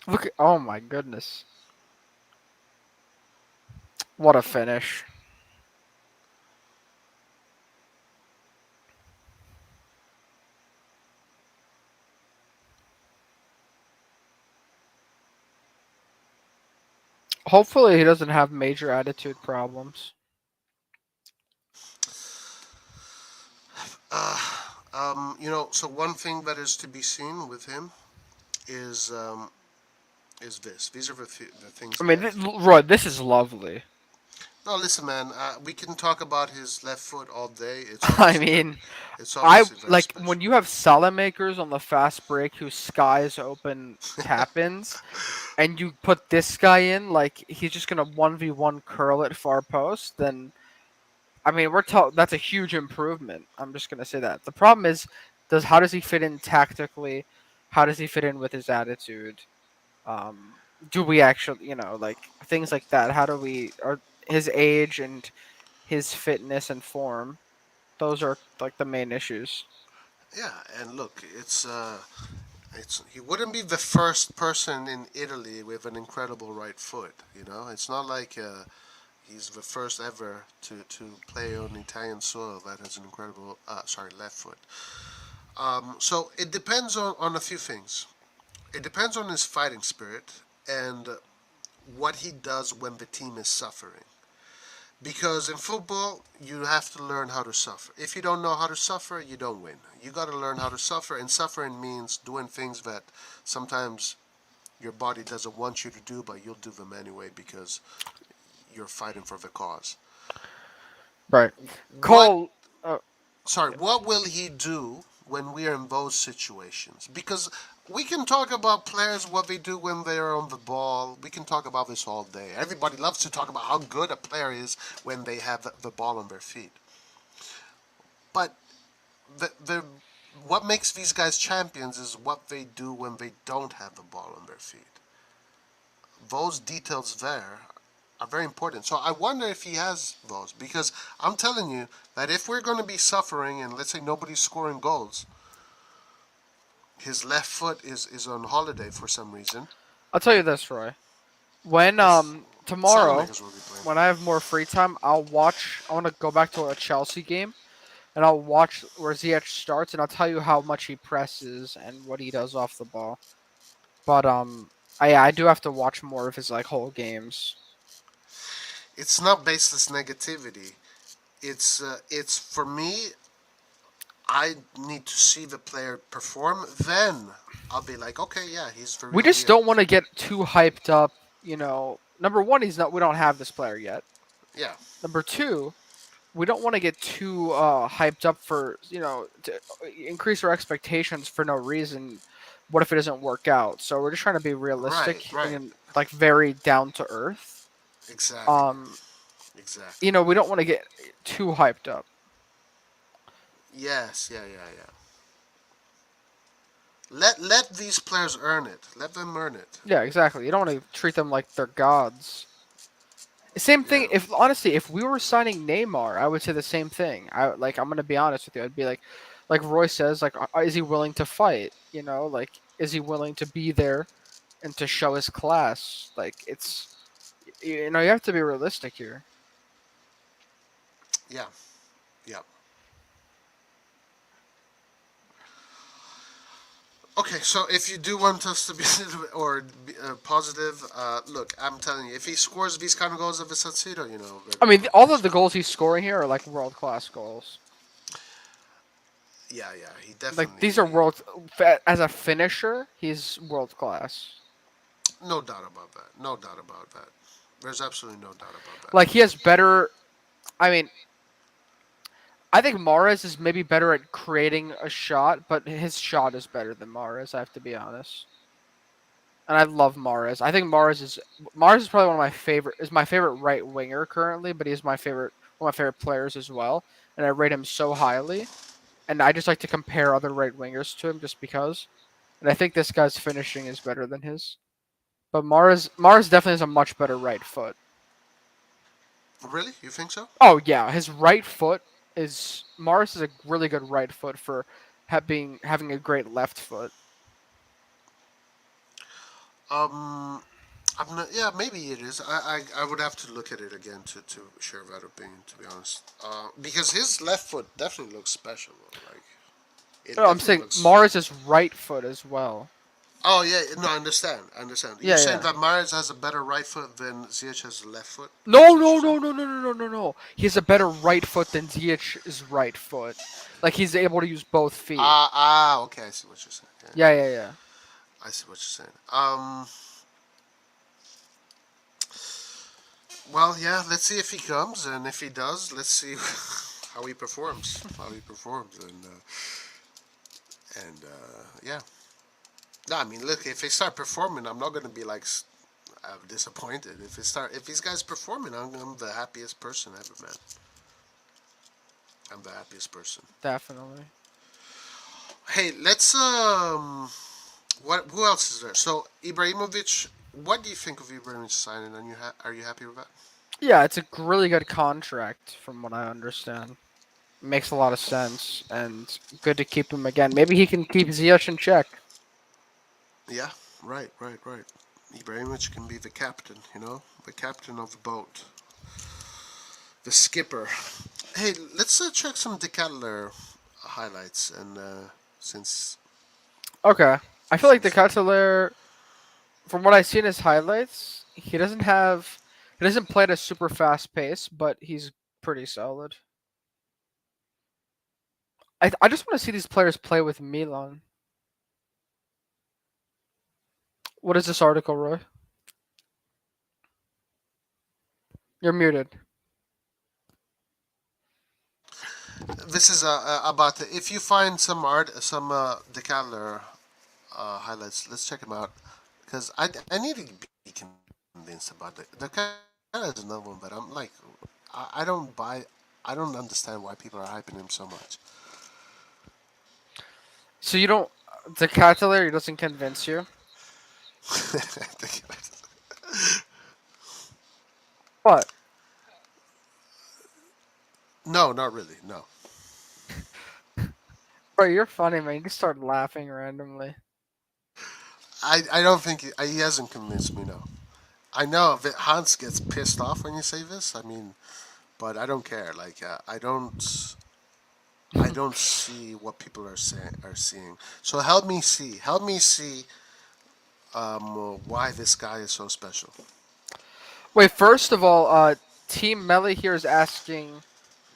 Look! Oh my goodness! What a finish! Hopefully, he doesn't have major attitude problems. so one thing that is to be seen with him is this. These are the things. I mean, Roy, this is lovely. No, listen, man. We can talk about his left foot all day. I mean, It's I obviously very like special. when you have makers on the fast break who skies open tap-ins, and you put this guy in, like he's just gonna 1v1 curl it far post. Then I mean, that's a huge improvement. I'm just gonna say that. The problem is, how does he fit in tactically? How does he fit in with his attitude? Um, do we actually, like things like that? How do we, or his age and his fitness and form? Those are like the main issues. Yeah, and look, it's he wouldn't be the first person in Italy with an incredible right foot. It's not like he's the first ever to play on Italian soil that has an incredible left foot. So it depends on a few things. It depends on his fighting spirit and what he does when the team is suffering. Because in football, you have to learn how to suffer. If you don't know how to suffer, you don't win. You got to learn how to suffer, and suffering means doing things that sometimes your body doesn't want you to do, but you'll do them anyway because you're fighting for the cause. Right. What Cole. what will he do when we are in those situations? Because we can talk about players, what they do when they are on the ball. We can talk about this all day. Everybody loves to talk about how good a player is when they have the ball on their feet. But the what makes these guys champions is what they do when they don't have the ball on their feet. Those details there are very important. So I wonder if he has those, because I'm telling you that if we're going to be suffering and let's say nobody's scoring goals, his left foot is on holiday for some reason. I'll tell you this, Roy. When Yes, tomorrow, Salamakers will be playing. when I have more free time, I'll watch. I want to go back to a Chelsea game, and I'll watch where Ziyech starts, and I'll tell you how much he presses and what he does off the ball. But I do have to watch more of his like whole games. It's not baseless negativity. It's for me. I need to see the player perform. Then I'll be like, okay, yeah, he's for We real just deal. don't want to get too hyped up. Number one, he's not. We don't have this player yet. Yeah, Number two, we don't want to get too hyped up for to increase our expectations for no reason. What if it doesn't work out? So we're just trying to be right, realistic right, and like very down to earth. exactly, Um, exactly. we don't want to get too hyped up. Yes, yeah, yeah, yeah. Let these players earn it. Let them earn it. Yeah, exactly. You don't want to treat them like they're gods. Same thing. Yeah. If honestly, if we were signing Neymar, I would say the same thing. I'm gonna be honest with you. I'd be like Roy says, like, is he willing to fight? Like, is he willing to be there and to show his class? Like, you have to be realistic here. Yeah, yeah. Okay, so if you do want us to be or be, positive, look, I'm telling you, if he scores these kind of goals of Versatility, I mean, all of the goals he's scoring here are like world class goals. yeah, yeah, he Like definitely, these are as a finisher, he's world class. no doubt about that, no doubt about that. There's absolutely no doubt about that. Like he has better. I mean, I think Mahrez is maybe better at creating a shot, but his shot is better than Mahrez. I have to be honest. And I love Mahrez. I think Mahrez is probably my favorite right winger currently, but he's one of my favorite players as well. And I rate him so highly. And I just like to compare other right wingers to him just because. And I think this guy's finishing is better than his. But Mahrez definitely has a much better right foot. Really, you think so? Oh yeah, his right foot is Mahrez is a really good right foot for having a great left foot. Um, I'm not. Yeah, maybe it is. I would have to look at it again to share that opinion. To be honest, because his left foot definitely looks special. Like it No, I'm definitely saying looks. Mahrez's right foot as well. Oh yeah, no, I understand. I understand. You're Yeah, saying yeah. that Mares has a better right foot than Ziyech has a left foot? No, That's what no, you're no, saying? no, no, no, no, no, no. He has a better right foot than Ziyech's right foot. Like he's able to use both feet. Okay, I see what you're saying. Yeah, Yeah, yeah, yeah. I see what you're saying. Well, yeah. Let's see if he comes, and if he does, let's see how he performs. Yeah. No, I mean, look. If they start performing, I'm not gonna be like disappointed. If these guys performing, I'm the happiest person ever, man. I'm the happiest person. Definitely. Hey, let's what? Who else is there? So Ibrahimovic. What do you think of Ibrahimovic signing? And are you happy with that? Yeah, it's a really good contract from what I understand. Makes a lot of sense and good to keep him again. Maybe he can keep Ziyech in check. Yeah. Right. Ibrahimovic can be the captain. The captain of the boat, the skipper. Hey, let's check some Ketelaere highlights, and since Okay. I feel like the Ketelaere, from what I see in his highlights, he doesn't play at a super fast pace, but he's pretty solid. I just want to see these players play with Milan. What is this article, Roy? You're muted. this is about if you find some Ketelaere highlights, let's check them out because I need to be convinced about the Ketelaere is another one, but I'm like I don't buy. I don't understand why people are hyping him so much. So you don't. The Ketelaere doesn't convince you? What? No, not really. No. Bro, you're funny, man. You can start laughing randomly. I don't think he hasn't convinced me. No. I know that Hans gets pissed off when you say this. I mean, but I don't care. Like I don't see what people are seeing. So help me see. Why this guy is so special. Wait, first of all, Team Melly here is asking,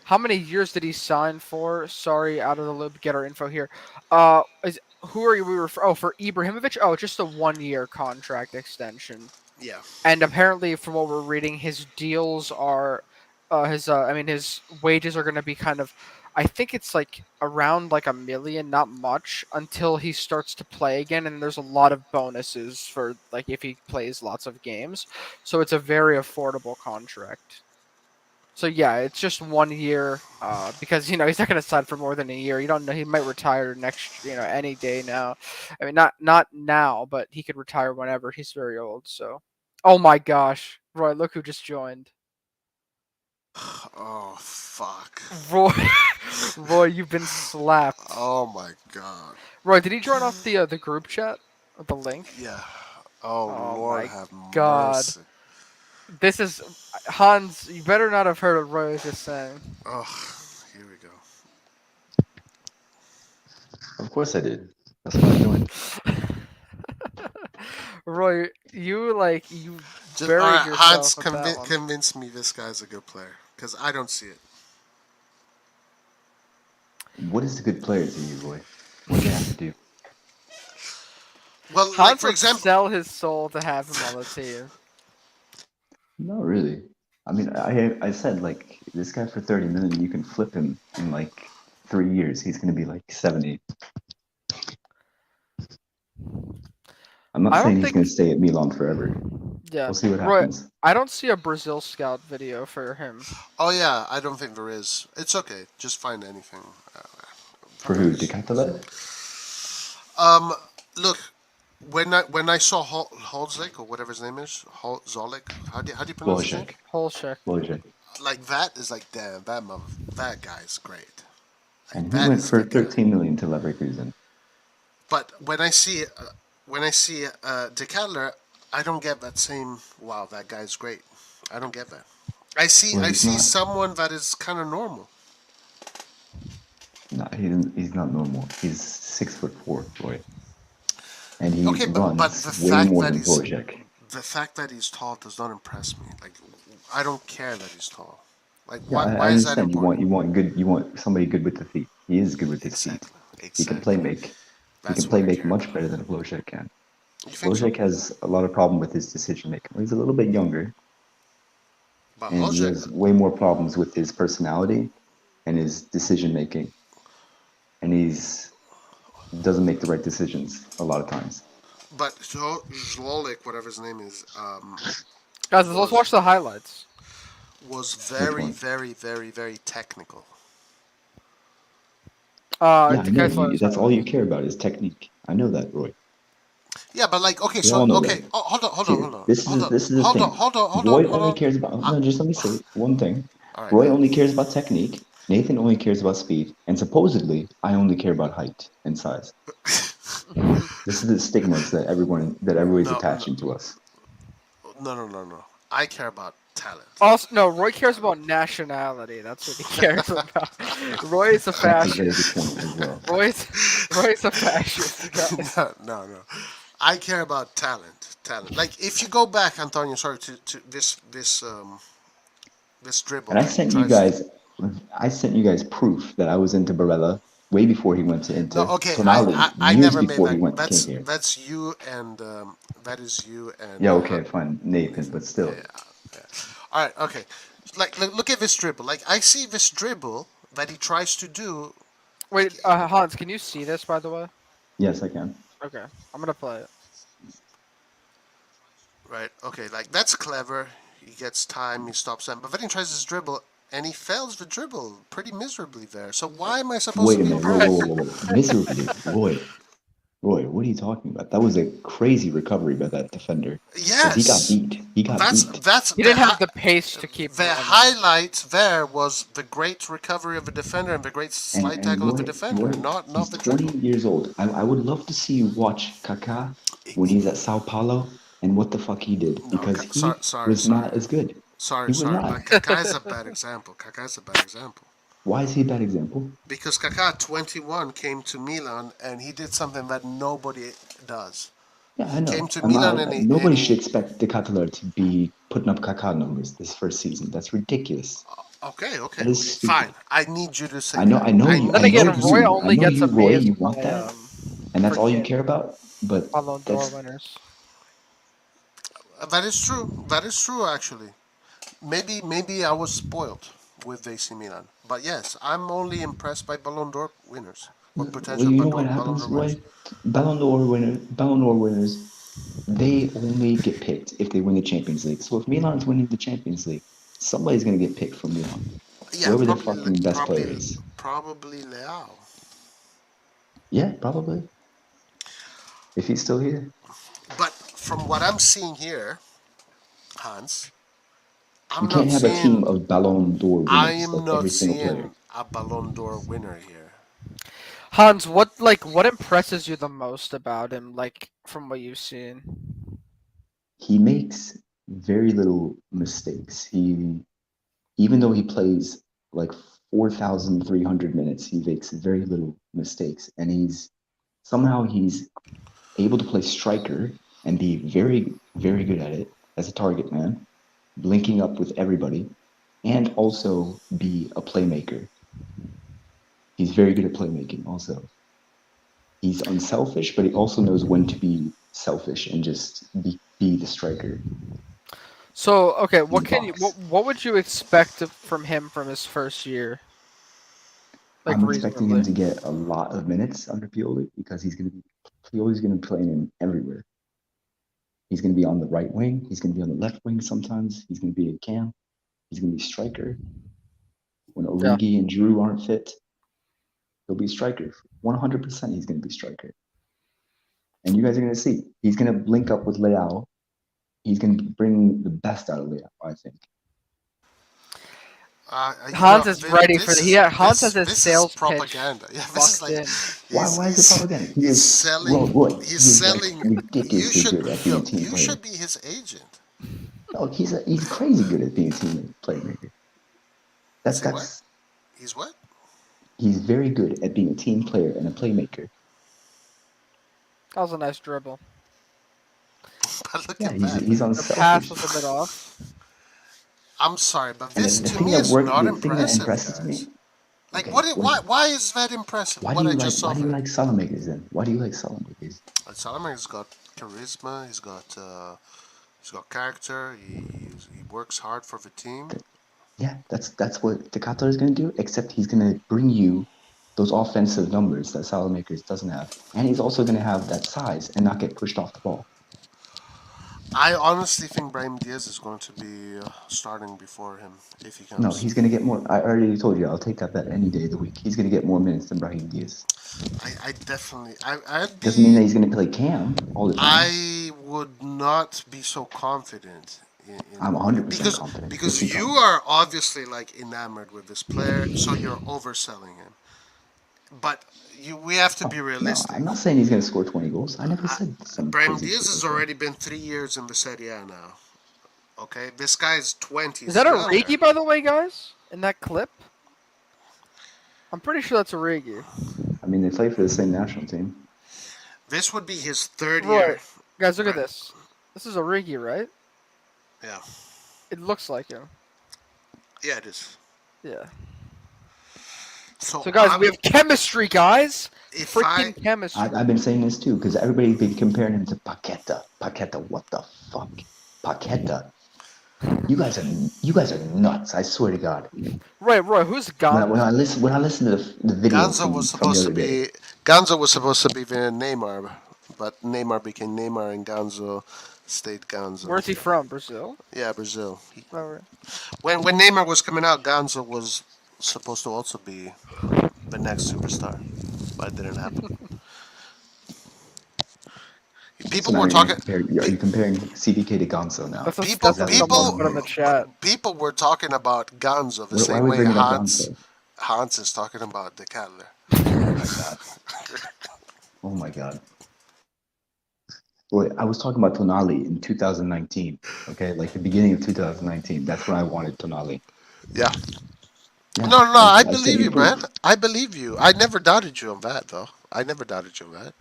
how many years did he sign for? Sorry, out of the loop. Get our info here. Who are you? For Ibrahimovic. Oh, just a 1-year contract extension. Yeah. And apparently, from what we're reading, his deals are, his wages are going to be kind of, I think it's like around like $1 million, not much, until he starts to play again. And there's a lot of bonuses for like if he plays lots of games. So it's a very affordable contract. So yeah, it's just 1 year, because he's not going to sign for more than a year. You don't know, he might retire next, any day now. I mean, not now, but he could retire whenever. He's very old. So, oh my gosh, Roy, look who just joined. Oh fuck. Roy, you've been slapped. Oh my god. Roy, did he join off the group chat? The link? Yeah. Oh Lord, my have God. mercy. This is Hans. You better not have heard what Roy was just saying. Oh, here we go. Of course I did. That's what I'm doing. Roy, you Just, buried yourself. Hans, with that one. convince me this guy's a good player because I don't see it. What is a good player to you, Roy? What do you have to do? Well, Hans like for would example, sell his soul to have him on the team. Not really. I mean, I said, like, this guy for 30 million, you can flip him in, like, 3 years. He's going to be, like, 70. I'm not saying he's going to stay at Milan forever. Yeah. We'll see what Roy, happens. I don't see a Brazil scout video for him. oh yeah, I don't think there is. It's okay. Just find anything. For who? Ketelaere? Look, when I saw Holzek or whatever his name is, Zolek, how do you pronounce his name? Holshek. Wojciech. Like that is like damn that guy's great. And he That went is for the guy. 13 million to Leverkusen. But when I see De Ketelaere, I don't get that same wow, that guy's great. I don't get that. I see Well, he's not. someone that is kind of normal. No, he's not normal. He's 6'4", Roy. And he Okay, but runs the way fact more that than he's Wojciech. the fact that he's tall does not impress me. Like I don't care that he's tall. Like Yeah, why I is that understand. important? You want somebody good with the feet. He is good with his feet. He can play make. He That's can play what I make care much about. better than Wojciech can. You think so? Wojciech has a lot of problem with his decision making. He's a little bit younger, But and he has way more problems with his personality and his decision making, and doesn't make the right decisions a lot of times. But Zlolik, whatever his name is, Guys, let's watch the highlights. was Which very, one? very, very, very technical. Yeah, I know. Ketelaere's That's all you highlights. care about is technique. I know that, Roy. Yeah, but like, okay, We so all know okay, that. oh, hold on, hold on, See, hold on, this hold is on, this is the hold on, thing. hold on, hold on, Roy hold only on. cares about. No, just let me say one thing. All right, Roy go. only cares about technique. Nathan only cares about speed, and supposedly I only care about height and size. This is the stigmas that everybody's No, attaching to us. no. I care about talent. Also, no, Roy cares about nationality. That's what he cares about. Roy is a That's a very good fascist. point as well. Roy's a fascist, guys. No. I care about talent. Talent. Like if you go back, Antonio, sorry to this dribble And I that he sent you tries. guys proof that I was into Barella way before he went to No, Inter. okay, Tonali I years never made before that. came here. That's you and that is you and. Yeah, okay, fine, Nathan, but still. Yeah. All right, okay. Like look at this dribble. Like I see this dribble that he tries to do. Wait, Hans, can you see this, by the way? Yes, I can. Okay, I'm gonna play it. Right. Okay. Like that's clever. He gets time. He stops them. But then he tries his dribble, and he fails the dribble pretty miserably there. So why am I supposed Wait to a be minute, impressed? whoa. Miserably. Roy, what are you talking about? That was a crazy recovery by that defender. Because he got Yes. beat. He got beat. That's He didn't have the pace to keep the running. highlight there was the great recovery of the defender and the great slide And tackle of the defender, Roy, not he's the 20 dribble. years old. I would love to see you watch Kaká when he's at Sao Paulo and what the fuck he did. No, Because he sorry. was not as good. He was not. But Kaká is a bad example. Kaká is a bad example. Why is he a bad example? Because Kaká, 21, came to Milan and he did something that nobody does. Yeah, I He know. came to Milan and Nobody he should expect the Ketelaere to be putting up Kaká numbers this first season. That's ridiculous. Okay. That is stupid. Fine. I need you to say I know Then I again, know Roy you. only gets Roy, amazed you want by, that, and that's all you freaking care about. But Ballon d'Or that's winners. That is true. That is true, actually. Maybe I was spoiled with AC Milan. But yes, I'm only impressed by Ballon d'Or winners. Or well, potential you know what Ballon happens, d'Or winners. Roy? Ballon d'Or winners, they only get picked if they win the Champions League. So if Milan's winning the Champions League, somebody's gonna get picked from Milan, Yeah, whoever the fucking best player is. probably Leao. Yeah, probably. If he's still here. But from what I'm seeing here, Hans, You I'm can't not have a team seeing of Ballon d'Or I winners, am like not every single player. seeing a Ballon d'Or winner here. Hans, what impresses you the most about him, like from what you've seen? He makes very little mistakes. Even though he plays like 4,300 minutes, he makes very little mistakes. And he's able to play striker and be very, very good at it as a target man, linking up with everybody, and also be a playmaker. He's very good at playmaking also. He's unselfish, but he also knows when to be selfish and just be the striker. So, okay, He's what a can you boss. what would you expect from him from his first year? Like I'm expecting him reasonably. to get a lot of minutes under Pioli because Pioli's going to be playing him everywhere. He's going to be on the right wing. He's going to be on the left wing sometimes. He's going to be a cam. He's going to be striker. When Origi and Giroud aren't fit, he'll be striker. 100% he's going to be striker. And you guys are going to see. He's going to link up with Leao. He's going to bring the best out of Leao, I think. Hans is ready for the. Hans has his sales propaganda. pitch Yeah, this is locked like in. Why is it propaganda? He he's is selling. Roy, He's he is selling. like ridiculously good at being a team You player. should be his agent. No, he's crazy good at being a team playmaker. What? He's what? He's very good at being a team player and a playmaker. That was a nice dribble. But look at he's that. he's The unselfish. pass was a bit off. I'm sorry, but And this the to thing me that is not the thing that impressive, impresses guys. me. Like, Okay, why is that impressive? What I just saw why do you there. like Salamakers then? Why do you like Salamakers? Salamaker's got charisma. He's got character. He works hard for the team. Yeah, that's what Ketelaere is going to do, except he's going to bring you those offensive numbers that Salamakers doesn't have. And he's also going to have that size and not get pushed off the ball. I honestly think Brahim Diaz is going to be starting before him if he comes. No, he's going to get more. I already told you, I'll take that bet any day of the week. He's going to get more minutes than Brahim Diaz. I definitely. I'd be, Doesn't mean that he's going to play Cam all the time. I would not be so confident. I'm 100% confident. Because you are obviously like enamored with this player, so you're overselling him. But we have to be realistic. No, I'm not saying he's going to score 20 goals. I never said something. Brahim Diaz has already been 3 years in the Serie A now. Okay, this guy's 20. Is that Origi, by the way, guys? In that clip? I'm pretty sure that's Origi. I mean, they play for the same national team. This would be his third year. Guys, look at this. This is Origi, right? Yeah. It looks like him. Yeah, it is. Yeah. So guys, we have chemistry, guys. Freaking chemistry. I've been saying this too, because everybody's been comparing him to Paqueta. Paqueta, what the fuck? Paqueta. You guys are nuts. I swear to God. Right, Roy. Who's Gonzo? When I listen to the video, Gonzo was supposed to be the Neymar, but Neymar became Neymar and Gonzo stayed Gonzo. Where's he from? Brazil? Yeah, Brazil. Right. When Neymar was coming out, Gonzo was supposed to also be the next superstar, but it didn't happen. People were talking. Are you comparing CDK to Gonzo now? People were talking about Gonzo the same way Hans is talking about the Ketelaere. Oh my God. Well, I was talking about Tonali in 2019. Okay, like the beginning of 2019. That's when I wanted Tonali. Yeah. No, I believe you, man. I believe you. I never doubted you on that, though. I never doubted you on that.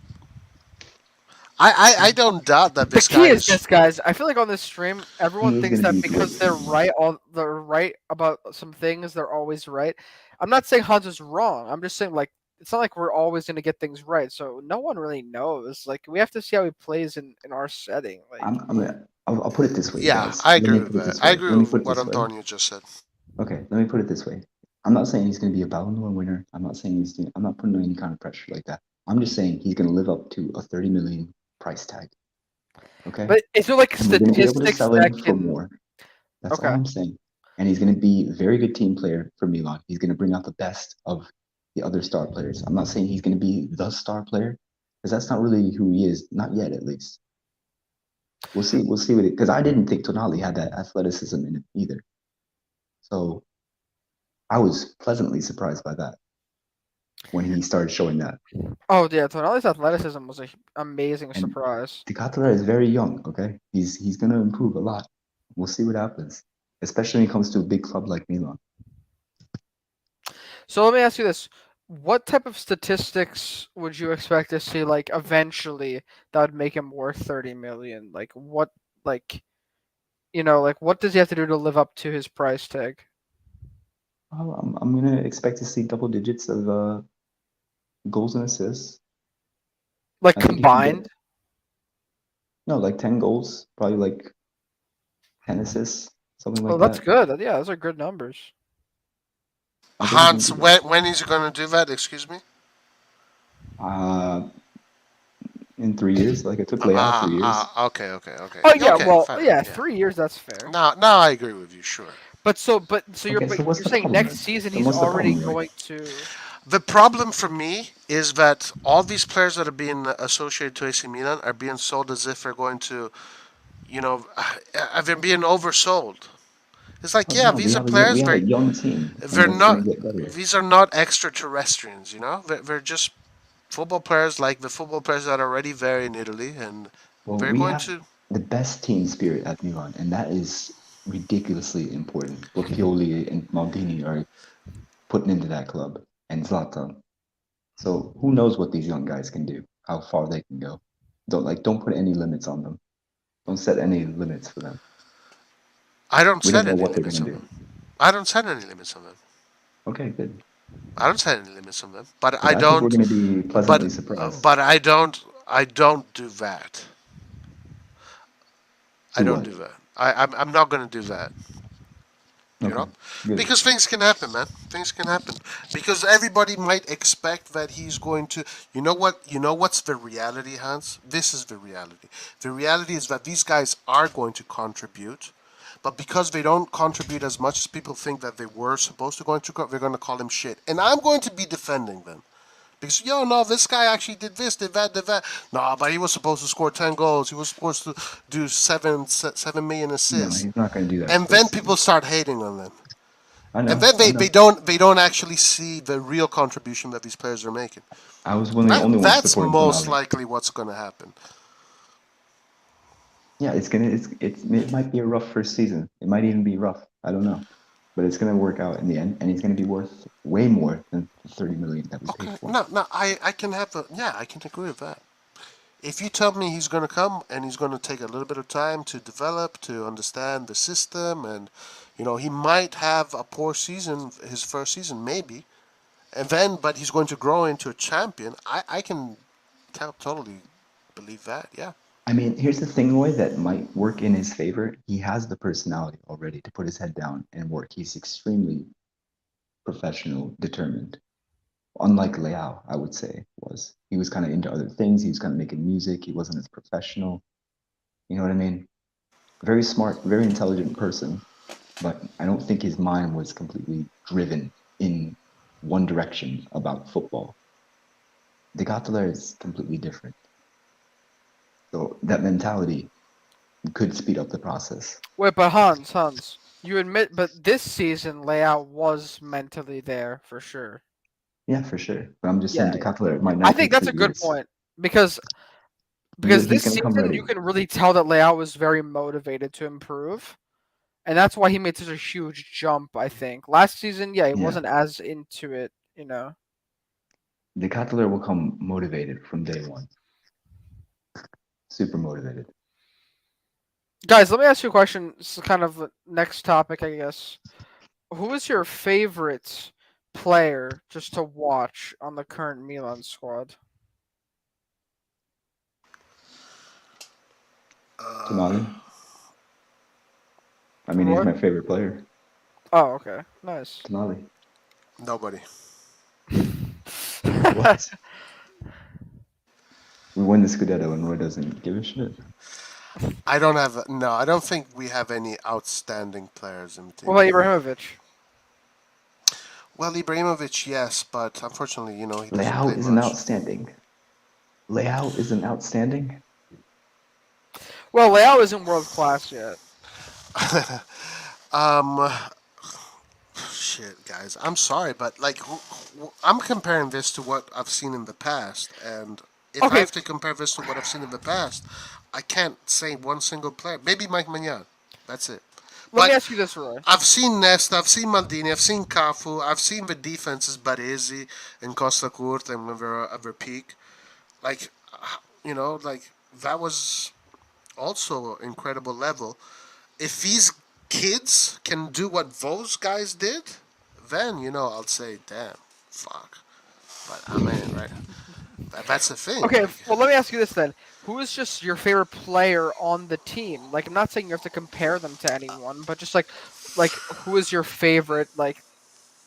I don't doubt that this guy. The key is this, guys. I feel like on this stream, everyone thinks that because they're right about some things, they're always right. I'm not saying Hans is wrong. I'm just saying, like, it's not like we're always going to get things right. So no one really knows. Like, we have to see how he plays in our setting. Like, I'll put it this way. Yeah, guys. I agree with that. I agree with what Antonio just said. Okay, let me put it this way. I'm not saying he's going to be a Ballon d'Or winner. I'm not saying I'm not putting any kind of pressure like that. I'm just saying he's going to live up to a 30 million price tag. Okay. But is there like statistics that can? For more. That's all I'm saying. And he's going to be a very good team player for Milan. He's going to bring out the best of the other star players. I'm not saying he's going to be the star player because that's not really who he is. Not yet, at least. We'll see. We'll see what it. Because I didn't think Tonali had that athleticism in it either. So I was pleasantly surprised by that when he started showing that. Oh yeah, Tonali's athleticism was an amazing surprise. Ketelaere is very young. Okay, he's going to improve a lot. We'll see what happens, especially when it comes to a big club like Milan. So let me ask you this: what type of statistics would you expect to see, like eventually, that would make him worth 30 million? Like what, like, you know, like what does he have to do to live up to his price tag? I'm going to expect to see double digits of goals and assists. Like combined? No, like 10 goals, probably like 10 assists, something like that. Oh, that's good. Yeah, those are good numbers. Hans, when is he going to do that? Excuse me? In 3 years. Like it took Weah 3 years. Okay. Oh, yeah, okay, well, fine, yeah, 3 years, that's fair. No, I agree with you, sure. But you're saying next season he's already going to... The problem for me is that all these players that are being associated to AC Milan are being sold as if they're going to, you know, they're being oversold. It's like, these are players. We have a young team. They're not. These are not extraterrestrials. You know, they're just football players like the football players that are already there in Italy, and they're going to the best team spirit at Milan, and that is ridiculously important. What Pioli and Maldini are putting into that club, and Zlatan. So who knows what these young guys can do? How far they can go? Don't put any limits on them. Don't set any limits for them. I don't set any limits on them. I don't set any limits on them. Okay, good. I don't set any limits on them, but I don't. We're going to be pleasantly surprised. But I don't do that. I don't do that. I'm not going to do that. You Okay, know, good. because things can happen, man. Things can happen because everybody might expect that he's going to. You know what? You know what's the reality, Hans? This is the reality. The reality is that these guys are going to contribute, but because they don't contribute as much as people think that they were supposed to going to, they're going to call him shit, and I'm going to be defending them. Because no, this guy actually did this, did that, did that. No, but he was supposed to score 10 goals. He was supposed to do 7 million No, assists. he's not going to do that And then first people season. start hating on them. I And know, then I they, know. they don't actually see the real contribution that these players are making. I was one of the only ones That's supporting most Tonali. likely what's going to happen. Yeah, it might be a rough first season. It might even be rough. I don't know, but it's gonna work out in the end, and he's gonna be worth way more than the 30 million that we paid Okay, for. no, I can have a yeah, I can agree with that. If you tell me he's going to come and he's going to take a little bit of time to develop, to understand the system, and he might have a poor season, his first season maybe, and then but he's going to grow into a champion. I can totally believe that. Yeah. I mean, here's the thing, Roy, that might work in his favor. He has the personality already to put his head down and work. He's extremely professional, determined. Unlike Leao, I would say, was. He was kind of into other things. He was kind of making music. He wasn't as professional. You know what I mean? Very smart, very intelligent person, but I don't think his mind was completely driven in one direction about football. The Ketelaere is completely different. So that mentality could speed up the process. Wait, but Hans, you admit, but this season layout was mentally there for sure. Yeah, for sure. But I'm just saying Yeah, the Ketelaere might I not think take that's a 3 good years. point because He's this going to come season you ready. can really tell that layout was very motivated to improve, and that's why he made such a huge jump. I think last season, yeah, he Yeah. wasn't as into it, The Ketelaere will come motivated from day one. Super motivated. Guys, let me ask you a question. It's kind of the next topic, I guess. Who is your favorite player just to watch on the current Milan squad? Tomori. I mean, he's Roy? my favorite player. Oh, okay, nice. Tonali. Nobody. What? We win the Scudetto and Roy doesn't give a shit. I don't have no. I don't think we have any outstanding players in the team. What about Ibrahimovic? Well, Ibrahimovic, yes, but unfortunately, he doesn't Leao play isn't much. outstanding. Leao isn't outstanding. Well, Leao isn't world class yet. um, shit, guys. I'm sorry, but I'm comparing this to what I've seen in the past, and if I Okay. have to compare this to what I've seen in the past, I can't say one single player. Maybe Mike Maignan. That's it. Let me But ask you this, Roy. I've seen Nesta, I've seen Maldini, I've seen Cafu, I've seen the defenses Baresi and Costa Curta and their peak. Like, like that was also incredible level. If these kids can do what those guys did, then I'll say, damn, fuck. But I mean, right? That's the thing. Okay, Like, well, let me ask you this then. Who is just your favorite player on the team? Like, I'm not saying you have to compare them to anyone, but just like who is your favorite? Like,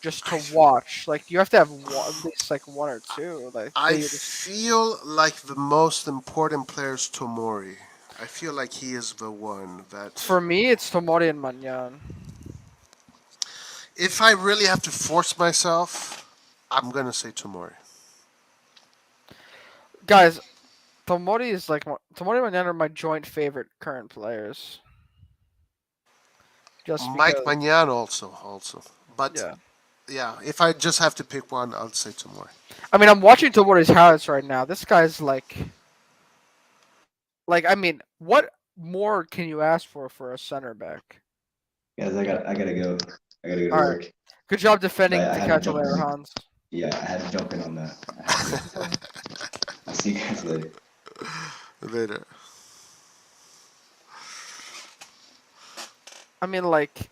just to watch. Like, you have to have at least like one or two. Like, I that you just. feel like the most important player is Tomori. I feel like he is the one that. For me, it's Tomori and Maignan. If I really have to force myself, I'm gonna say Tomori. Guys, Tomori is like Tomori and Maignan are my joint favorite current players. Just Mike because, Maignan also, but yeah. yeah, if I just have to pick one, I'll say Tomori. I mean, I'm watching Tomori's highlights right now. This guy's like, I mean, what more can you ask for a center back? Guys, I gotta go. I gotta go to All right. work. Good job defending I the had to jump Ketelaere, in. Hans. Yeah, I had to jump in on that. I'll see you guys later. Later. I mean, like,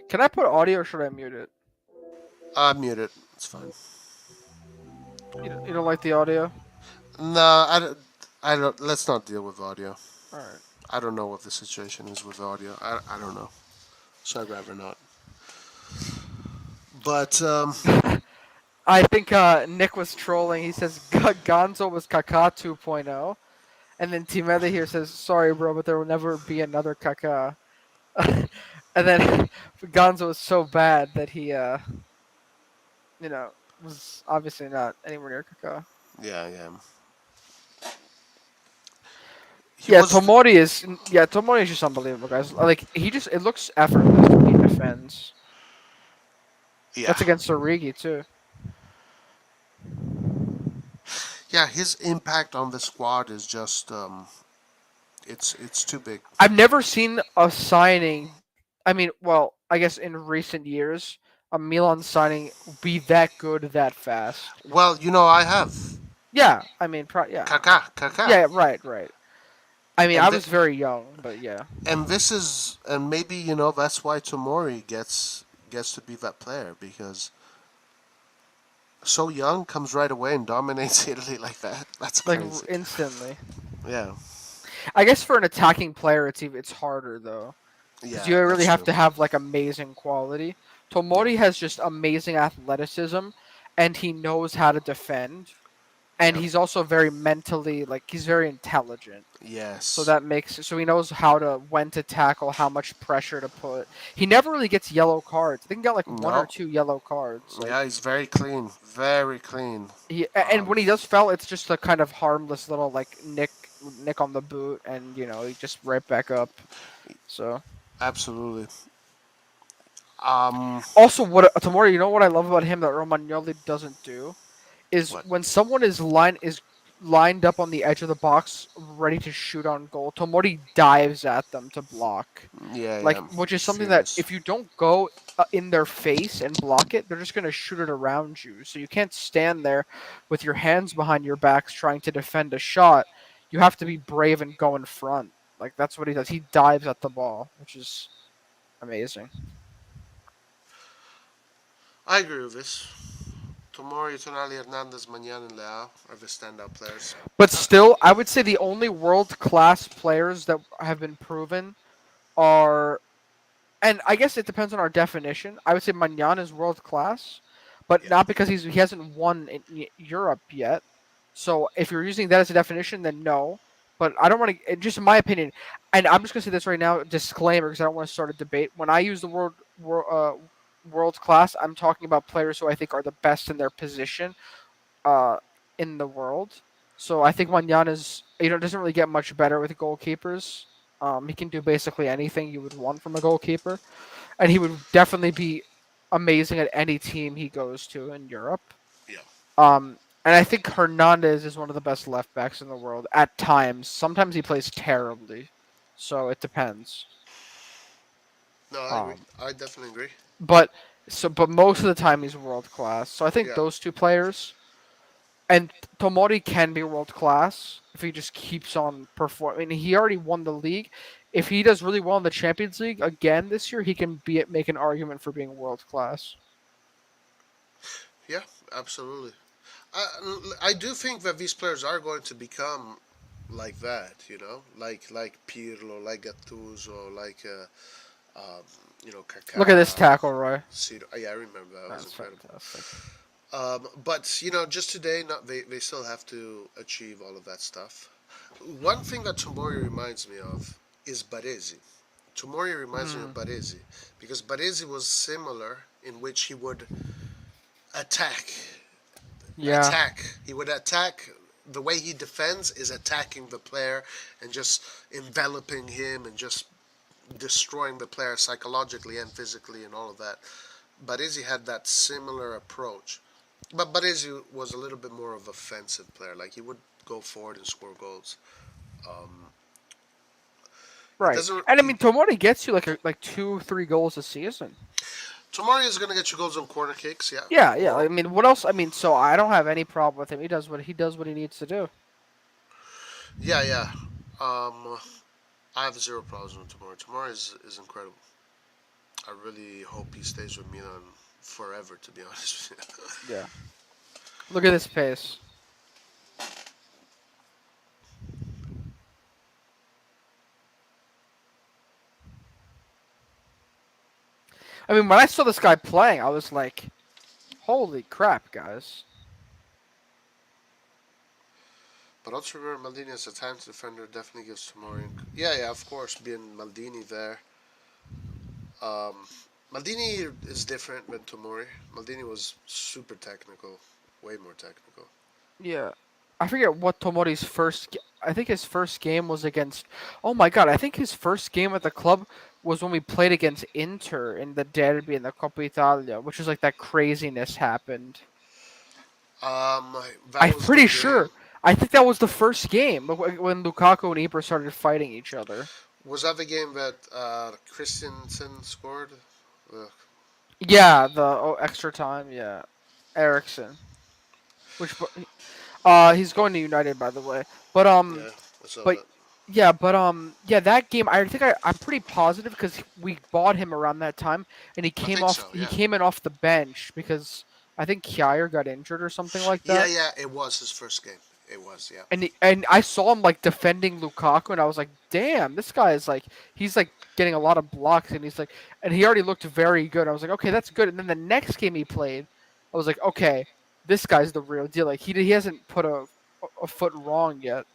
can I put audio or should I mute it? Mute it. It's fine. You don't like the audio? No, I don't. Let's not deal with audio. All right. I don't know what the situation is with audio. I don't know. So I'd rather not. But I think Nick was trolling. He says Gonzo was Kaká 2.0. And then Timeda here says, sorry, bro, but there will never be another Kaká. And then Gonzo was so bad that he, was obviously not anywhere near Kaká. yeah, yeah. Tomori is just unbelievable, guys. Like, it looks effortless when he defends. Yeah. That's against Origi, too. Yeah, his impact on the squad is just it's too big. I've never seen a signing. I mean, well, I guess in recent years, a Milan signing be that good that fast. Well, I have Yeah, I mean, yeah. Kaká. Yeah, right. I mean, And I was very young, but yeah. And maybe that's why Tomori gets to be that player, because so young, comes right away and dominates Italy like that. That's Like crazy. instantly. Yeah. I guess for an attacking player, it's harder though, because Yeah. you really that's have true. to have like amazing quality. Tomori has just amazing athleticism, and he knows how to defend, and Yeah. he's also very mentally he's very intelligent. Yes. So he knows when to tackle, how much pressure to put. He never really gets yellow cards. I think he got like one No. or two yellow cards. Yeah, he's very clean. Very clean. And when he does foul, it's just a kind of harmless little nick on the boot, and he just right back up. So Absolutely. also, what Tomori, what I love about him that Romagnoli doesn't do is What? when someone is lined up on the edge of the box, ready to shoot on goal, Tomori dives at them to block. Yeah, Which is something that Fearless. if you don't go in their face and block it, they're just gonna shoot it around you. So you can't stand there with your hands behind your backs trying to defend a shot. You have to be brave and go in front. Like that's what he does. He dives at the ball, which is amazing. I agree with this. Tomori, Tonali, Hernandez, Maignan, and Leao are the standout players. But still, I would say the only world class players that have been proven are, and I guess it depends on our definition. I would say Maignan is world class, but Yeah. not because he hasn't won in Europe yet. So if you're using that as a definition, then no. But I don't want to. Just in my opinion, and I'm just gonna say this right now, disclaimer, because I don't want to start a debate. When I use the world class, I'm talking about players who I think are the best in their position, uh, in the world. So I think Maignan is doesn't really get much better with goalkeepers. He can do basically anything you would want from a goalkeeper, and he would definitely be amazing at any team he goes to in Europe. Yeah. And I think Hernandez is one of the best left backs in the world at times. Sometimes he plays terribly, so it depends. No, I agree. I definitely agree. But most of the time he's world class. So I think Yeah. those two players. And Tomori can be world class if he just keeps on performing. I mean, he already won the league. If he does really well in the Champions League make an argument for being world class. Yeah, absolutely. I do think that these players are going to become like that, like Pirlo, like Gattuso, like Kaká. Look at this tackle, Roy. Yeah, I remember that. Was That's incredible. fantastic. But just today, they still have to achieve all of that stuff. One thing that Tomori reminds me of is Baresi. Tomori reminds me of Baresi because Baresi was similar in which he would attack. Yeah. He would attack. The way he defends is attacking the player and just enveloping him and just destroying the player psychologically and physically and all of that. Baresi had that similar approach. But Baresi was a little bit more of an offensive player. Like, he would go forward and score goals. Right. And I mean, Tomori gets you like 2-3 goals a season. Tomori is going to get you goals on corner kicks, yeah. Yeah. I mean, what else? I mean, so I don't have any problem with him. He does what he needs to do. Yeah. I have zero problems with Tomori. Tomori is incredible. I really hope he stays with Milan forever, to be honest with you. Yeah. Look at this pace. I mean, when I saw this guy playing, I was like, "Holy crap, guys!" But also remember, Maldini as a talented defender definitely gives Tomori. Yeah, of course, being Maldini there. Um, Maldini is different than Tomori. Maldini was super technical, way more technical. Yeah, I forget what Tomori's I think his first game was against. Oh my god! I think his first game at the club was when we played against Inter in the derby in the Coppa Italia, which is like that craziness happened. Um, that I'm was the pretty game. sure. I think that was the first game when Lukaku and Ibra started fighting each other. Was that the game that Christensen scored? Uh, Yeah, the extra time. Yeah, Ericsson. Which he's going to United, by the way. But yeah, I saw but that. yeah, that game. I think I'm pretty positive because we bought him around that time, and he I came think off. so. He Yeah. came in off the bench because I think Kjaer got injured or something like Yeah, that. yeah. It was his first game. It was. Yeah. And I saw him like defending Lukaku, and I was like, damn, this guy is like he's like getting a lot of blocks, and he's like, and he already looked very good. I was like, okay, that's good. And then the next game he played, I was like, okay, this guy's the real deal. Like he hasn't put a foot wrong yet.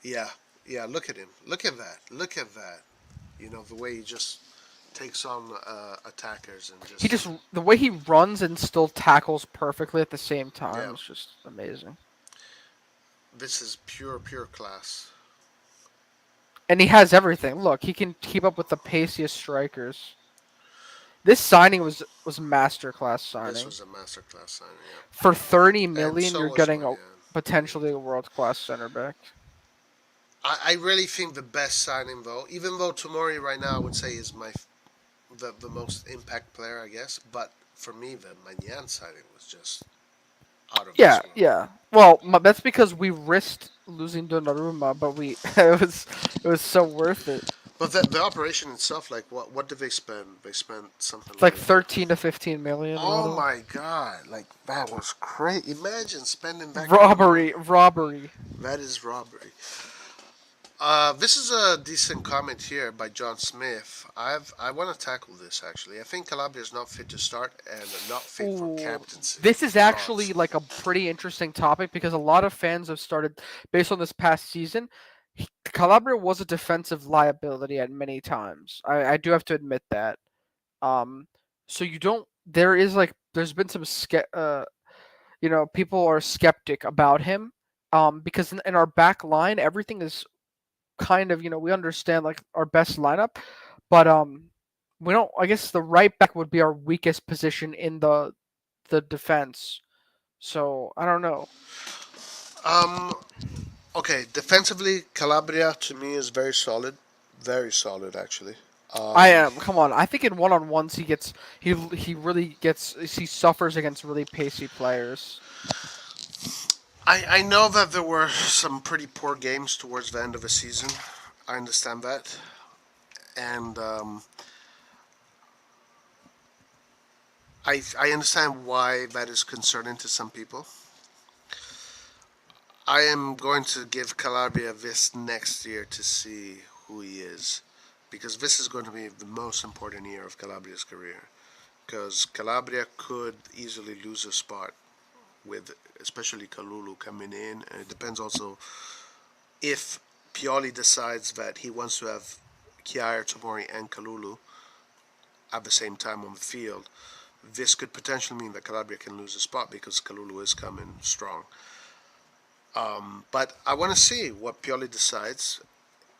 Yeah. Yeah. Look at him. Look at that. Look at that. You know the way he just takes on attackers and He just just the way he runs and still tackles perfectly at the same time yeah. is just amazing. This is pure class. And he has everything. Look, he can keep up with the paciest strikers. This signing was masterclass This signing. was a masterclass signing. For 30 Yeah. And million, so you're was getting a Maignan. potentially a world class center back. I really think the best signing though, even though Tomori right now I would say is the most impact player I guess, but for me the Maignan signing was just out of this Yeah, world. yeah. Well, that's because we risked losing Donnarumma, but we it was so worth it. But the operation itself, like what did they spend? They spent something It's like like 13 to 15 million. oh Whatever. my god, like that was crazy. Imagine spending that kind of money. Robbery. That is robbery. This is a decent comment here by John Smith. I want to tackle this actually. I think Calabria is not fit to start and not fit for Ooh, captaincy. this is actually Thoughts? like a pretty interesting topic because a lot of fans have started based on this past season. Calabria was a defensive liability at many times. I do have to admit that. Um, so you don't. There is like there's been some people are skeptic about him. Because in our back line everything is kind of we understand like our best lineup, but we don't. I guess the right back would be our weakest position in the defense. So I don't know. Um. Okay. Defensively, Calabria to me is very solid actually. I Um. am. Come on. I think in one-on-ones he really gets he suffers against really pacey players. I know that there were some pretty poor games towards the end of the season. I understand that, and I understand why that is concerning to some people. I am going to give Calabria this next year to see who he is, because this is going to be the most important year of Calabria's career. Because Calabria could easily lose a spot with, especially Kalulu coming in, and it depends also if Pioli decides that he wants to have Kjaer, Tomori, and Kalulu at the same time on the field. This could potentially mean that Calabria can lose a spot because Kalulu is coming strong. But I want to see what Pioli decides.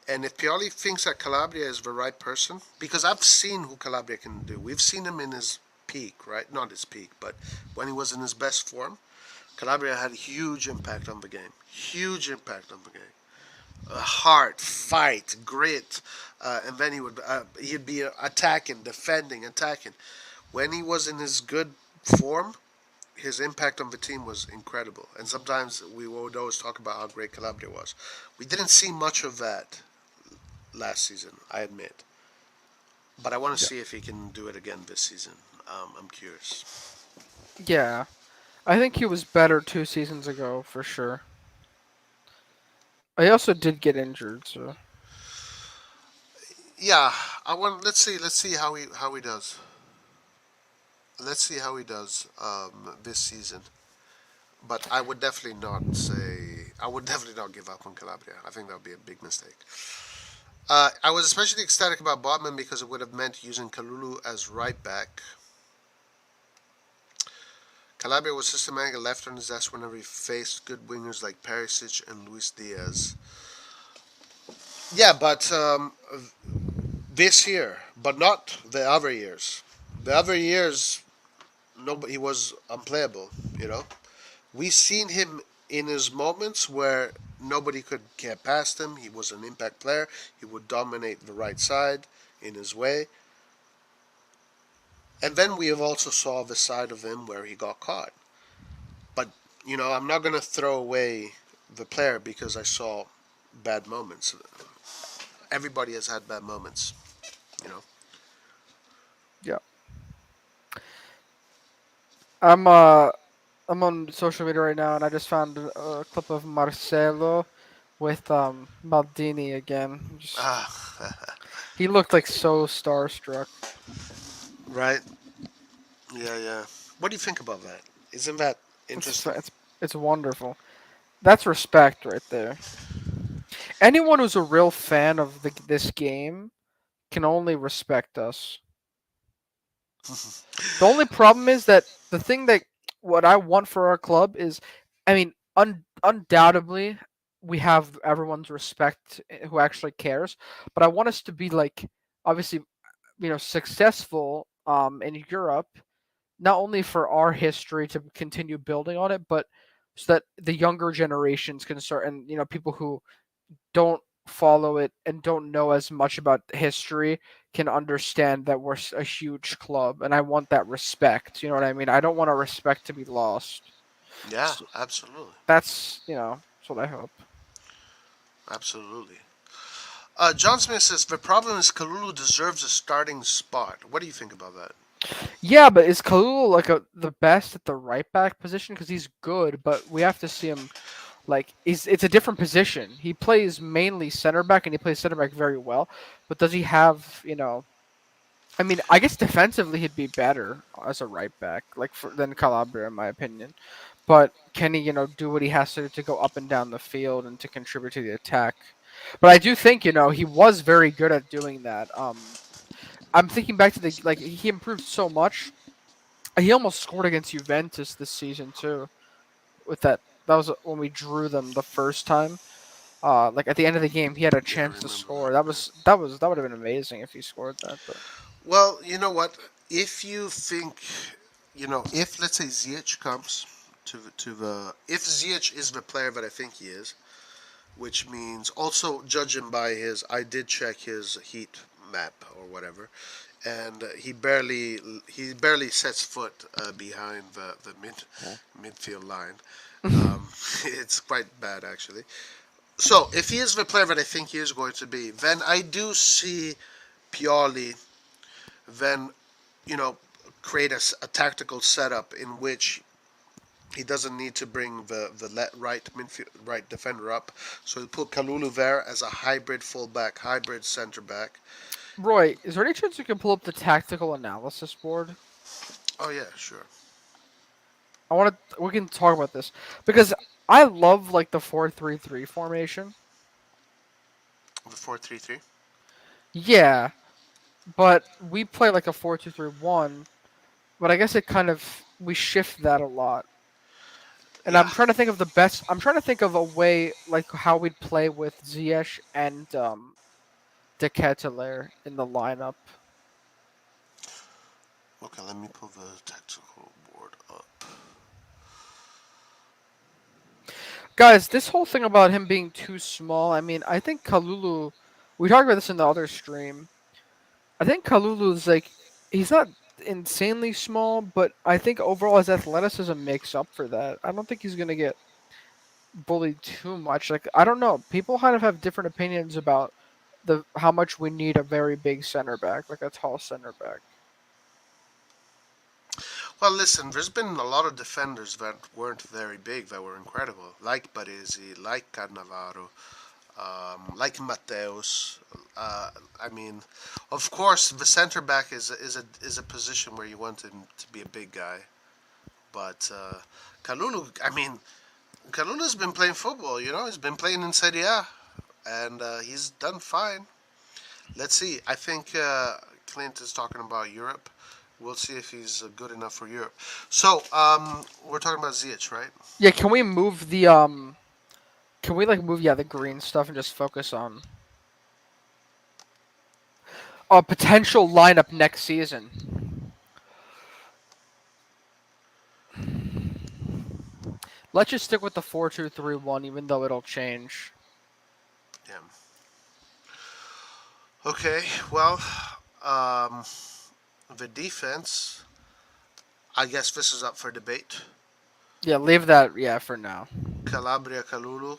And if Pioli thinks that Calabria is the right person, because I've seen who Calabria can do. We've seen him in his peak, right? Not his peak, but when he was in his best form, Calabria had a huge impact on the game. Huge impact on the game. Heart, fight, grit, and then he'd be attacking, defending, attacking. When he was in his good form, his impact on the team was incredible. And sometimes we would always talk about how great Calabria was. We didn't see much of that last season, I admit. But I want to see if he can do it again this season. I'm curious. Yeah, I think he was better 2 seasons ago for sure. I also did get injured, so Yeah, I want. Let's see. Let's see how he does. let's see how he does this season. But I would definitely not say I would definitely not give up on Calabria. I think that would be a big mistake. I was especially ecstatic about Botman because it would have meant using Kalulu as right back. Calabria was systematic and left on his desk whenever he faced good wingers like Perisic and Luis Diaz. Yeah, but this year, but not the other years. The other years, nobody he was unplayable. You know, we seen him in his moments where nobody could get past him. He was an impact player. He would dominate the right side in his way. And then we have also saw the side of him where he got caught. But I'm not gonna throw away the player because I saw bad moments. Everybody has had bad moments. You know. Yeah. I'm I'm on social media right now, and I just found a clip of Marcelo with Maldini again. Just Ah, he looked like so starstruck. right. Yeah, yeah. What do you think about that? Isn't that It's interesting? it's it's wonderful. That's respect right there. Anyone who's a real fan of this game can only respect us. The only problem is that the thing that what I want for our club is, I mean, undoubtedly we have everyone's respect who actually cares, but I want us to be like obviously successful in Europe, not only for our history to continue building on it, but so that the younger generations can start and people who don't follow it and don't know as much about history can understand that we're a huge club, and I want that respect. You know what I mean? I don't want our respect to be lost. Yeah, So absolutely, that's what I hope. absolutely. John Smith says the problem is Kalulu deserves a starting spot. What do you think about that? Yeah, but is Kalulu like the best at the right back position? Because he's good, but we have to see him like it's a different position. He plays mainly center back, and he plays center back very well. But does he have I mean, I guess defensively he'd be better as a right back, than Calabria, in my opinion. But can he, do what he has to go up and down the field and to contribute to the attack? But I do think, he was very good at doing that. I'm thinking back to he improved so much. He almost scored against Juventus this season too. With that was when we drew them the first time. Like at the end of the game, he had a Yeah, I chance to remember score. that. That would have been amazing if he scored that. But Well, you know what? If you think, if let's say Ziyech comes if Ziyech is the player that I think he is, which means also judging by I did check his heat map or whatever, and he barely sets foot behind the midfield line. It's quite bad actually. So if he is the player that I think he is going to be, then I do see Pioli then you know create a tactical setup in which he doesn't need to bring the right defender up. So he put Kalulu there as a hybrid fullback, hybrid center back. Roy, is there any chance you can pull up the tactical analysis board? Oh yeah, sure. We can talk about this because I love like the 4-3-3 formation. The 4-3-3. Yeah, but we play like a 4-2-3-1. But I guess it kind of we shift that a lot. And Yeah. I'm trying to think of the best. I'm trying to think of a way like how we'd play with Ziyech and De Ketelaere in the lineup. Okay, let me pull the tactical board up. Guys, this whole thing about him being too small. I mean, I think Kalulu. We talked about this in the other stream. I think Kalulu's like he's not insanely small, but I think overall his athleticism makes up for that. I don't think he's gonna get bullied too much. Like I don't know. People kind of have different opinions about the how much we need a very big center back, like a tall center back. Well, listen, there's been a lot of defenders that weren't very big that were incredible, like Baresi, like Cannavaro. like Mateos. I mean, of course, the center back is a position where you want him to be a big guy, but Kalulu. I mean, Kalulu's been playing football. You know, he's been playing in Serie A, and he's done fine. Let's see. I think Clint is talking about Europe. We'll see if he's good enough for Europe. So, we're talking about Ziyech, right? Yeah, can we move the Can we like move the green stuff and just focus on a potential lineup next season? Let's just stick with the 4-2-3-1, even though it'll change. Yeah. Okay. Well, the defense. I guess this is up for debate. Yeah, leave that. Yeah, for now. Calabria, Kalulu,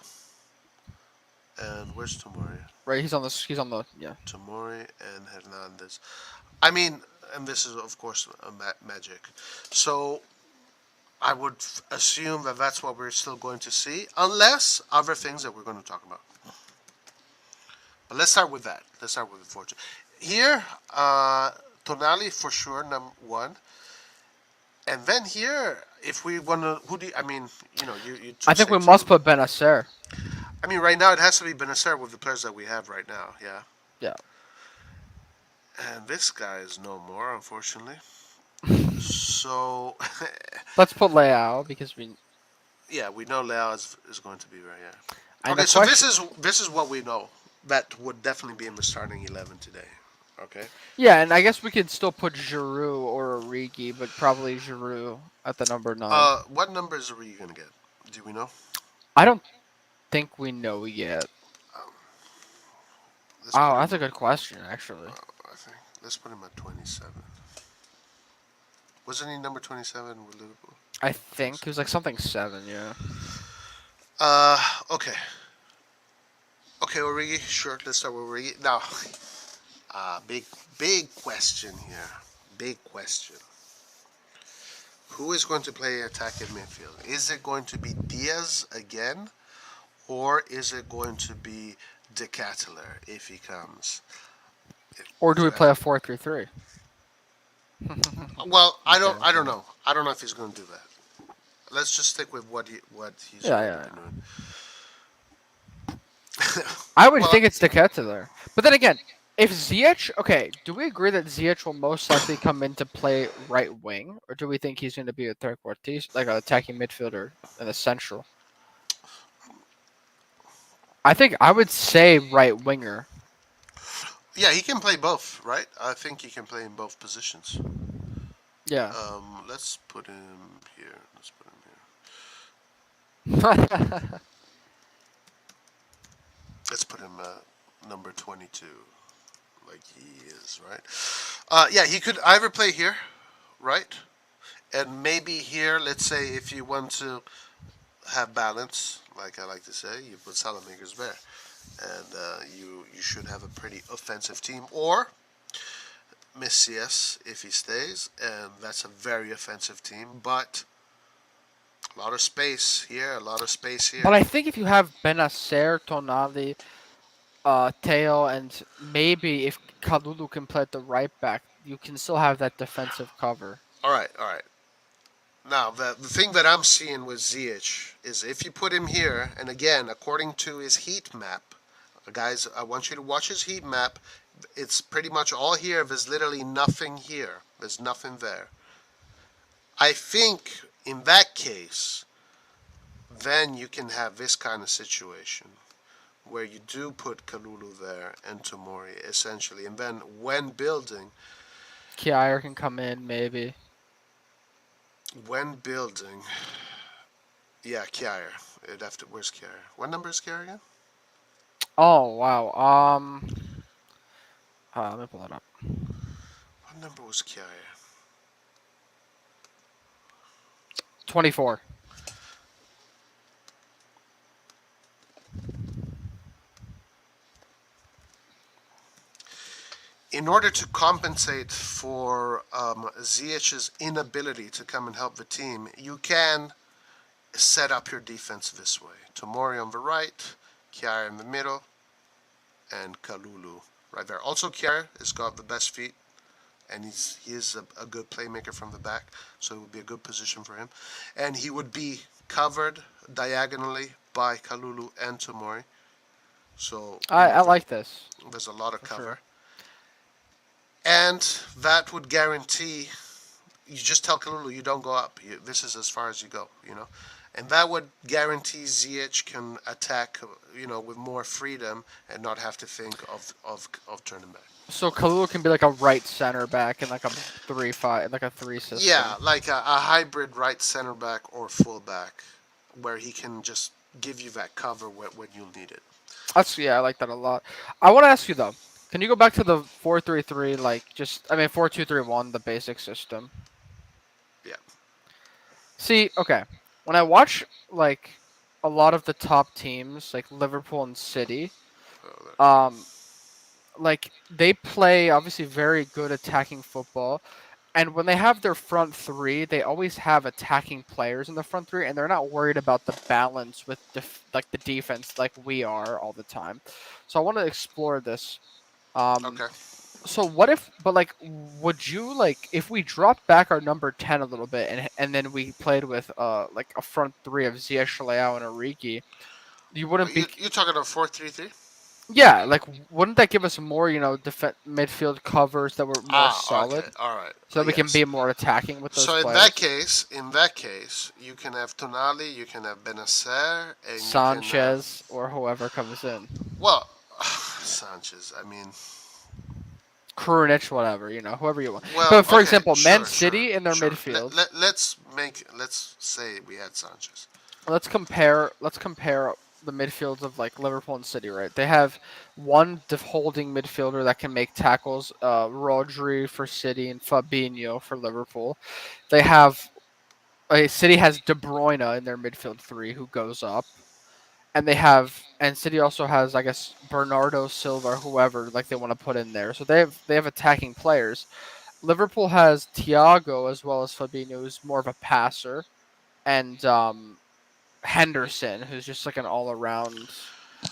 and where's Tomori? Right, he's on the. Yeah. Tomori and Hernandez. I mean, and this is of course a magic. So I would assume that that's what we're still going to see, unless other things that we're going to talk about. But let's start with that. Let's start with the fortune. Here, Tonali for sure, number one. And then here, if we want to, who do you, I mean, you know, you. I think we say must two. put Benacer. I mean, right now it has to be Benacer with the players that we have right now. Yeah. Yeah. And this guy is no more, unfortunately. So, Let's put Leao because we. yeah, we know Leao is going to be right here. And Okay, the so question- this is what we know that would definitely be in the starting 11 today. Okay. Yeah, and I guess we could still put Giroud or Origi, but probably Giroud at the number 9. What numbers are you gonna get? Do we know? I don't think we know yet. Let's Oh, put that's a him, good question, actually. I think let's put him at 27. Wasn't he number 27 with Liverpool? I think it was like something 7, yeah. Okay. Okay, Origi, sure. Let's start with Origi. Now, big question here. Big question. Who is going to play attack in midfield? Is it going to be Diaz again, or is it going to be the Ketelaere if he comes? Or do we play a 4-3-3? Well, I don't Okay. know. I don't know if he's going to do that. Let's just stick with what he's Yeah, going yeah, to be doing. I would Well, think it's the Ketelaere. But then again, if Ziyech, okay, do we agree that Ziyech will most likely come in to play right wing, or do we think he's going to be a third quartist, like an attacking midfielder in the central? I think I would say right winger. Yeah, he can play both, right? I think he can play in both positions. Yeah. Let's put him here. Let's put him here. Let's put him number 22, like he is, right? Yeah, he could either play here, right? And maybe here, let's say if you want to have balance, like I like to say, you put Salamakers there. And you should have a pretty offensive team. Or Messias, if he stays, and that's a very offensive team. But a lot of space here, a lot of space here. But I think if you have Benacer, Tonali, Theo, and maybe if Kalulu can play at the right back, you can still have that defensive cover. All right. Now, the thing that I'm seeing with Ziyech is if you put him here, and again, according to his heat map, guys, I want you to watch his heat map. It's pretty much all here. There's literally nothing here. There's nothing there. I think in that case, then you can have this kind of situation where you do put Kalulu there and Tomori, essentially. And then when building, Kier can come in, maybe. Yeah, Kier. Where's Kier? What number is Kier again? Oh, wow. Let me pull that up. What number was Kier? 24. In order to compensate for Ziyech's inability to come and help the team, you can set up your defense this way. Tomori on the right, Ketelaere in the middle, and Kalulu right there. Also, Ketelaere has got the best feet, and he is a good playmaker from the back, so it would be a good position for him. And he would be covered diagonally by Kalulu and Tomori. So I like this there's a lot of for cover. sure. And that would guarantee, you just tell Kalulu, you don't go up. This is as far as you go, And that would guarantee Ziyech can attack, with more freedom and not have to think of turning back. So Kalulu can be like a right center back in like a 3-5, like a 3 system. Yeah, like a hybrid right center back or full back, where he can just give you that cover when you need it. I like that a lot. I want to ask you though, can you go back to the 4-3-3, 4-2-3-1, the basic system? Yeah. See, okay, when I watch like a lot of the top teams, like Liverpool and City, like they play obviously very good attacking football. And when they have their front three, they always have attacking players in the front three, and they're not worried about the balance with the defense like we are all the time. So I want to explore this. Okay. So what if, but like, would you like if we dropped back our number 10 a little bit, and then we played with like a front three of Ziyech, Leao, and Origi, you wouldn't be. You're talking about 4-3-3? Yeah, like wouldn't that give us more, midfield covers that were more solid, Okay. All right. so that we can Yes. be more attacking with those So players? in that case, you can have Tonali, you can have Benacer, and Sanchez or whoever comes in, well, Sanchez. I mean, Krunic, whatever, whoever you want. well, But for okay, example, sure, Man City in their sure. midfield. Let's say we had Sanchez. Let's compare the midfields of like Liverpool and City, right? They have one holding midfielder that can make tackles, Rodri for City and Fabinho for Liverpool. They have City has De Bruyne in their midfield three who goes up. And City also has, I guess, Bernardo Silva, whoever like they want to put in there. So they have attacking players. Liverpool has Thiago as well as Fabinho, who's more of a passer, and Henderson, who's just like an all-around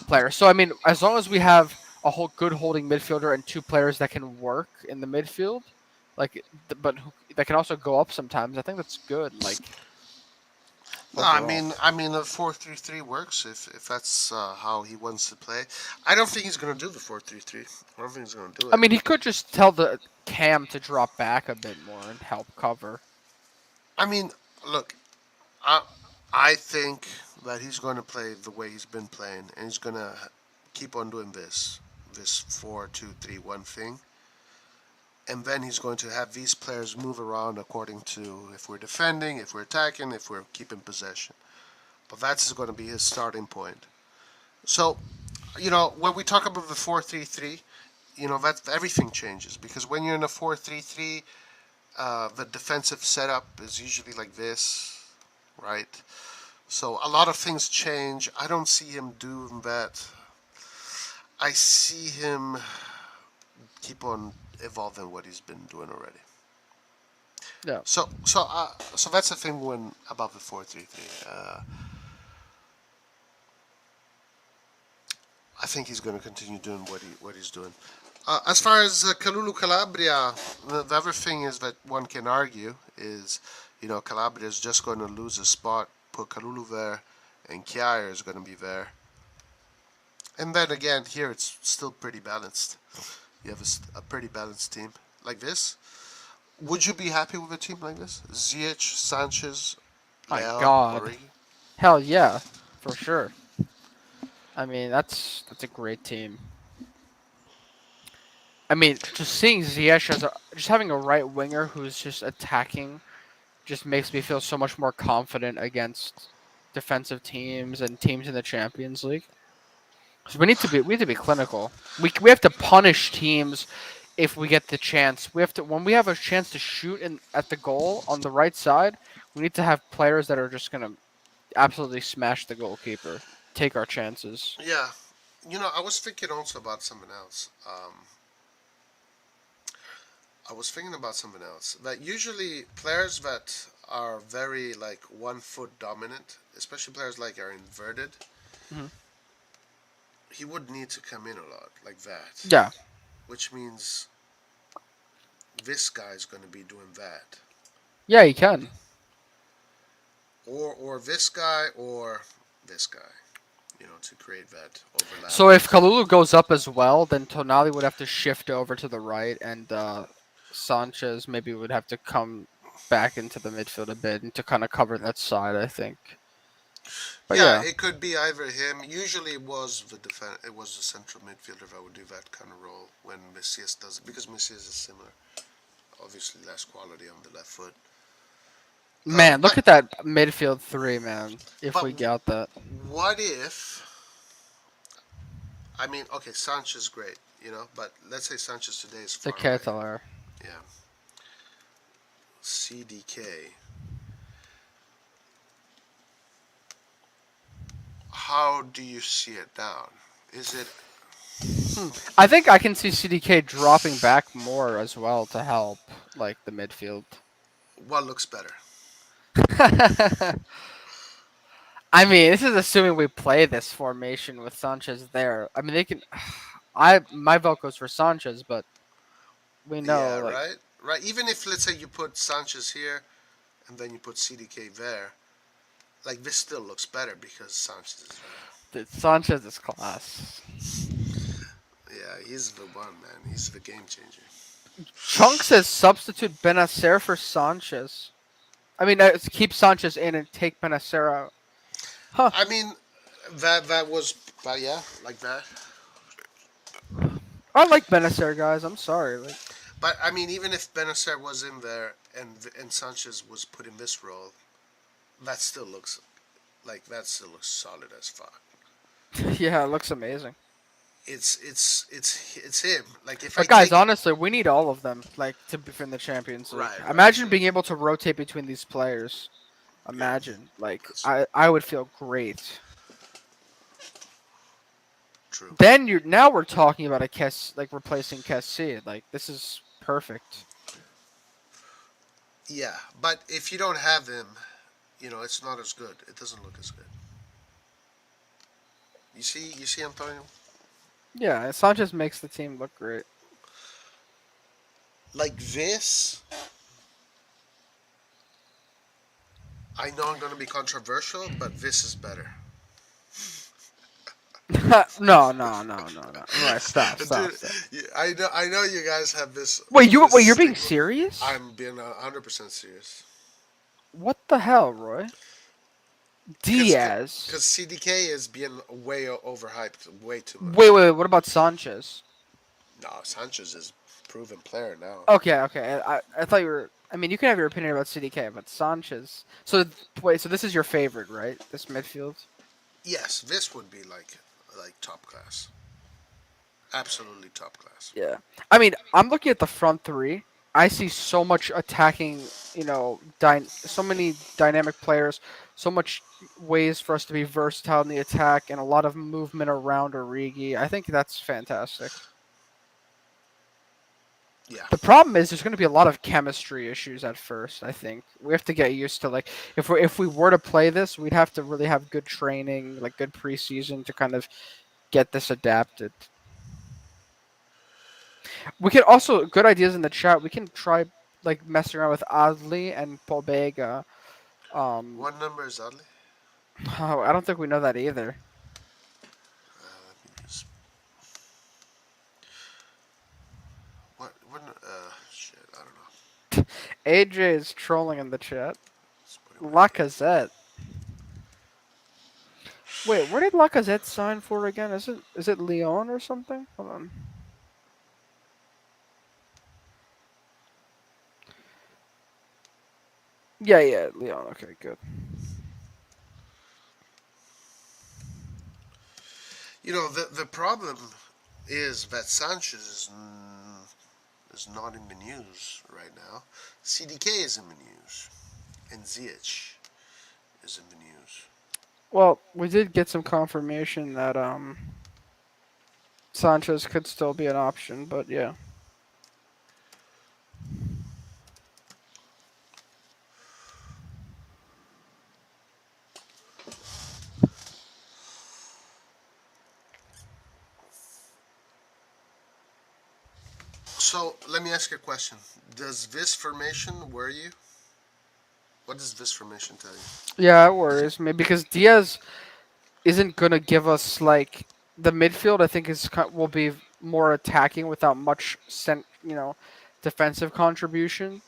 player. So I mean, as long as we have a whole good holding midfielder and two players that can work in the midfield, that can also go up sometimes, I think that's good. Like, No, overall. I mean, the 4-3-3 works if that's how he wants to play. I don't think he's gonna do the 4-3-3. I don't think he's gonna do it. I mean, he could just tell the Cam to drop back a bit more and help cover. I mean, look, I think that he's going to play the way he's been playing, and he's going to keep on doing this 4-2-3-1 thing. And then he's going to have these players move around according to if we're defending, if we're attacking, if we're keeping possession. But that's going to be his starting point. So, when we talk about the 4-3-3, that everything changes, because when you're in a 4-3-3, the defensive setup is usually like this, right? So a lot of things change. I don't see him doing that. I see him keep on evolving what he's been doing already. Yeah. So that's the thing about the 4-3-3. I think he's going to continue doing what he's doing. As far as Kalulu Calabria, the other thing is that one can argue is, Calabria is just going to lose a spot, put Kalulu there, and Ketelaere is going to be there. And then again, here it's still pretty balanced. You have a pretty balanced team like this. Would you be happy with a team like this? Ziyech, Sanchez, My Leao, God. Origi? Hell yeah, for sure. I mean, that's a great team. I mean, just seeing Ziyech just having a right winger who's just attacking, just makes me feel so much more confident against defensive teams and teams in the Champions League. So we need to be clinical. We have to punish teams if we get the chance. When we have a chance to shoot at the goal on the right side, we need to have players that are just gonna absolutely smash the goalkeeper, take our chances. Yeah. I was thinking also about something else. That usually players that are very like 1 foot dominant, especially players like are inverted, Mhm. he would need to come in a lot like that, Yeah. which means this guy's going to be doing that, Yeah, he can. or this guy or this guy, to create that overlap. So if Kalulu goes up as well, then Tonali would have to shift over to the right, and Sanchez maybe would have to come back into the midfield a bit and to kind of cover that side, I think. But Yeah, yeah, it could be either him. Usually, it was It was the central midfielder that would do that kind of role when Messias does it, because Messias is similar. Obviously, less quality on the left foot. man, look But at that midfield three, man. If but we got that, what if? I mean, okay, Sanchez great, but let's say Sanchez today is the far right. Ketelaere. Yeah. CDK. How do you see it down? Is it I think I can see CDK dropping back more as well to help, like the midfield. what looks better? I mean, this is assuming we play this formation with Sanchez there. I mean, they can. My vote goes for Sanchez, but we know Yeah, like right? Right. Even if, let's say, you put Sanchez here and then you put CDK there, like this still looks better because Sanchez is there. Sanchez is class. Yeah, he's the one, man. He's the game changer. Chunk says substitute Benacer for Sanchez. I mean, keep Sanchez in and take Benacer out. Huh? I mean, that was, but yeah, like that. I like Benacer, guys. I'm sorry. Like, But I mean, even if Benacer was in there and Sanchez was put in this role, that still looks solid as fuck. yeah, it looks amazing. It's him. Like if I But guys, take honestly, we need all of them, like, to defend the Champions League. Right, Imagine true. being able to rotate between these players. Imagine, like, That's I would feel great. true. Then now we're talking about like replacing Kessie. Like, this is perfect. Yeah, but if you don't have him, it's not as good. It doesn't look as good. You see, Antonio. Yeah, Sanchez makes the team look great. Like this, I know I'm going to be controversial, but this is better. No. Right, stop. Dude, I know you guys have this. Wait, you're this being stigma. serious? I'm being 100% serious. What the hell, Roy? Diaz. Because CDK is being way overhyped, way too much. Wait. What about Sanchez? No, Sanchez is a proven player now. Okay. I thought you were. I mean, you can have your opinion about CDK, but Sanchez. So wait, so this is your favorite, right? This midfield. Yes, this would be like top class. Absolutely top class. Yeah. I mean, I'm looking at the front three. I see so much attacking, so many dynamic players, so much ways for us to be versatile in the attack, and a lot of movement around Origi. I think that's fantastic. Yeah. The problem is there's going to be a lot of chemistry issues at first. I think we have to get used to, like, if we were to play this, we'd have to really have good training, like good preseason to kind of get this adapted. We can also, good ideas in the chat. We can try like messing around with Adli and Pobega. What number is Adley? Oh, I don't think we know that either. Let me just. What? Shit, I don't know. AJ is trolling in the chat. Let's put it right here. Lacazette. Wait, where did Lacazette sign for again? Is it Lyon or something? Hold on. Yeah, Lyon. Okay, good. The problem is that Sanchez is not in the news right now. CDK is in the news, and Ziyech is in the news. Well, we did get some confirmation that Sanchez could still be an option, but yeah. So let me ask you a question. Does this formation worry you? What does this formation tell you? Yeah, it worries me because Diaz isn't gonna give us like the midfield. I think will be more attacking without much defensive contribution.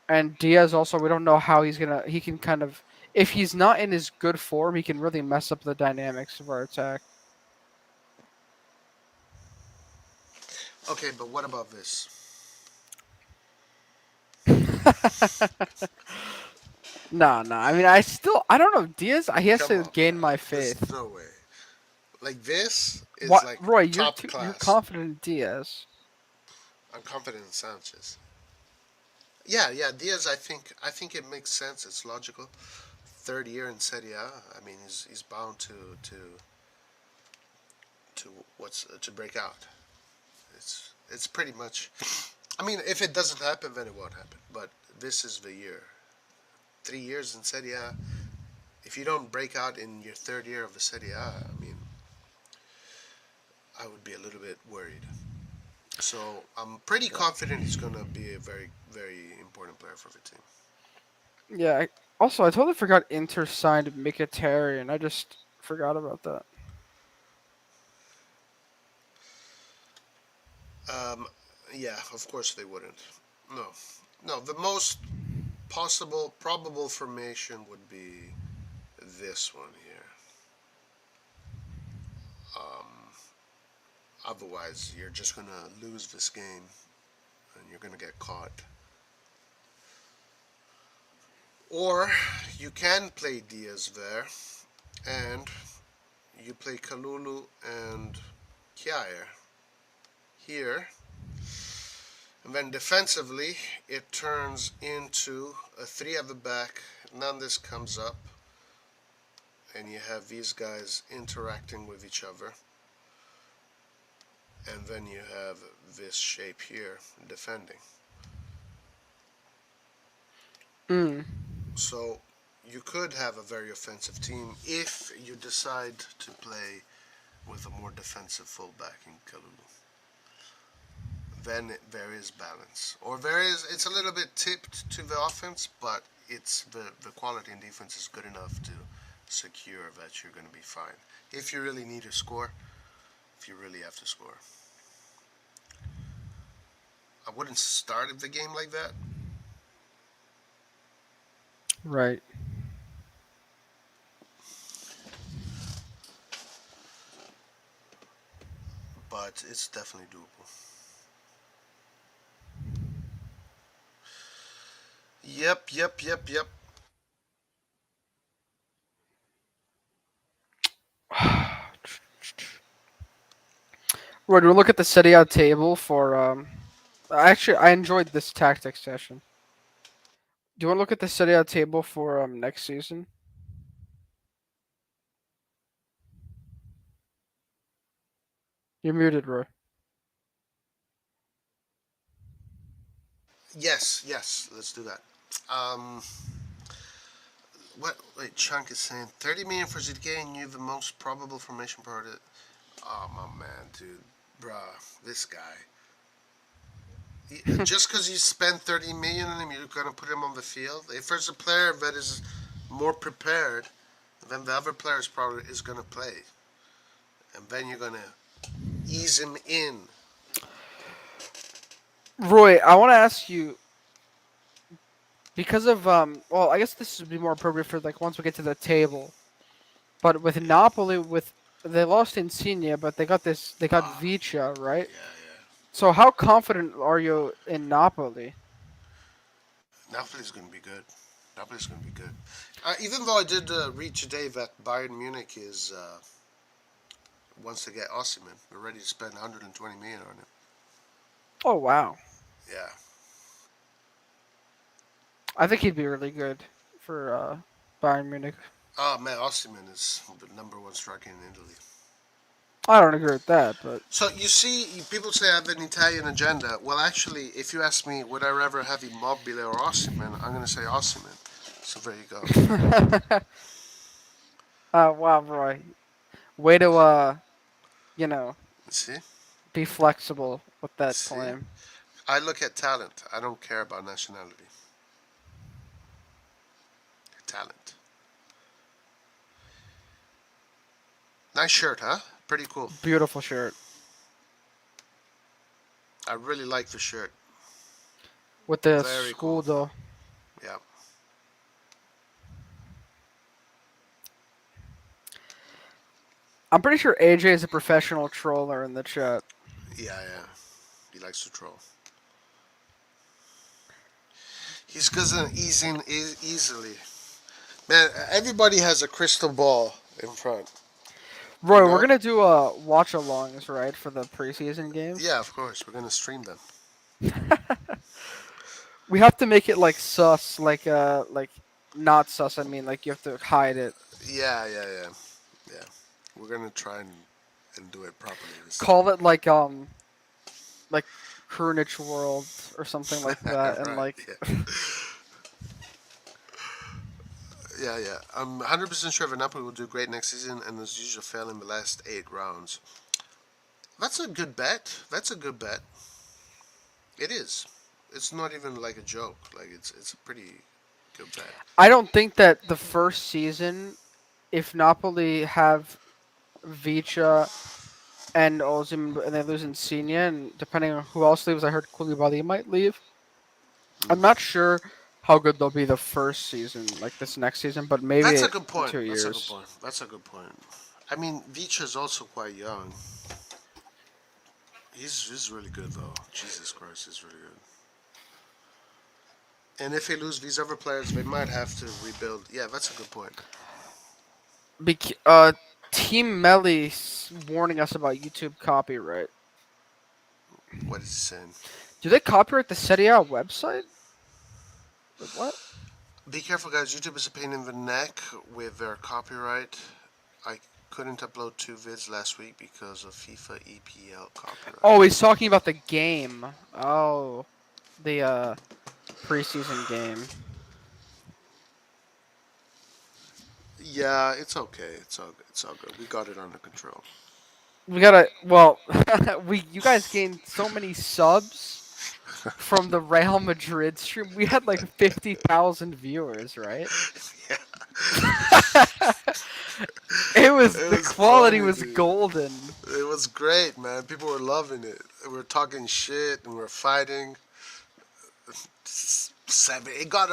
And Diaz also, we don't know how he's gonna. He can kind of, if he's not in his good form, he can really mess up the dynamics of our attack. Okay, but what about this? Nah. I mean, I don't know. Diaz, he has Come to on, gain man. my There's faith. no way. Like this is What, like Roy? top You're class. confident in Diaz. I'm confident in Sanchez. Yeah. Diaz. I think it makes sense. It's logical. Third year in Serie A. I mean, he's bound to to break out. It's pretty much. I mean, if it doesn't happen, then it won't happen. But this is the year. 3 years in Serie A. If you don't break out in your third year of the Serie A, I mean, I would be a little bit worried. So I'm pretty confident he's gonna be a very, very important player for the team. Yeah. Also, I totally forgot Inter signed Mkhitaryan. I just forgot about that. Um, yeah, of course they wouldn't. No, no. The most possible, probable formation would be this one here. Otherwise, you're just gonna lose this game, and you're gonna get caught. Or you can play Diaz there, and you play Kalulu and Kiaer here. And then defensively, it turns into a three at the back. None this comes up, and you have these guys interacting with each other. And then you have this shape here defending. Mm. So you could have a very offensive team if you decide to play with a more defensive fullback in Kalulu. Then there is balance, or it's a little bit tipped to the offense, but it's the quality in defense is good enough to secure that you're going to be fine. If you really need to score, if you really have to score, I wouldn't start the game like that. Right. But it's definitely doable. Yep. Roy, do we look at the Serie A table for Actually, I enjoyed this tactics session. Do you want to look at the Serie A table for next season? You're muted, Roy. Yes. Let's do that. Um, what? Wait, Chunk is saying 30 million for ZK and you the most probable formation part. Oh my man, dude, bruh, this guy. Just because you spend 30 million on him, you're gonna put him on the field. If there's a player that is more prepared, then the other player is probably is gonna play, and then you're gonna ease him in. Roy, I want to ask you because of well, I guess this would be more appropriate for like once we get to the table. But with Napoli, they lost Insigne, but they got Ah, Vicha, right? yeah. So how confident are you in Napoli? Napoli's gonna be good. Napoli's gonna be good. Even though I did read today that Bayern Munich is wants to get Osimhen, they're ready to spend 120 million on him. Oh wow, Yeah. I think he'd be really good for Bayern Munich. Oh man, Osimhen is the number one striker in Italy. I don't agree with that, but So you see, people say I have an Italian agenda. Well, actually, if you ask me, would I rather have Immobile or Osimhen? I'm gonna say Osimhen. So there you go. wow, Roy, way to you know, See, be flexible with that see. claim. I look at talent. I don't care about nationality. Talent. Nice shirt, huh? Pretty cool. Beautiful shirt I really like the shirt. with the Very cool. scudo. Yeah. I'm pretty sure AJ is a professional troller in the chat. Yeah. He likes to troll. He's good at easing easily. Man, everybody has a crystal ball in front. Roy, You know? we're gonna do watch-alongs, right, for the preseason games? Yeah, of course. We're gonna stream them. We have to make it like sus, like not sus. I mean, like you have to hide it. Yeah. We're gonna try and do it properly. Call it like Krunich World or something like that, and Right, like yeah. I'm 100% sure Napoli will do great next season and as usual fail in the last 8 rounds. That's a good bet. It is. It's not even like a joke. Like it's a pretty good bet. I don't think that the first season, if Napoli have Vicha and Ozim and they lose Insigne, and depending on who else leaves, I heard Koulibaly might leave. I'm not sure how good they'll be the first season, like this next season, but maybe That's a good point. 2 years. That's a good point. I mean, Vicha is also quite young. He's really good though. Jesus Christ, he's really good. And if they lose these other players, they might have to rebuild. Yeah, that's a good point. Team Melly's warning us about YouTube copyright. What is he saying? Do they copyright the Serie A website? Like what? Be careful, guys. YouTube is a pain in the neck with their copyright. I couldn't upload 2 vids last week because of FIFA EPL copyright. Oh, he's talking about the game. Oh, the preseason game. Yeah, it's okay. It's all good. We got it under control. We gotta. Well, you guys gained so many subs from the Real Madrid stream. We had like 50,000 viewers, right? Yeah. The quality funny, was dude. golden. It was great, man. People were loving it. We were talking shit and we were fighting. It got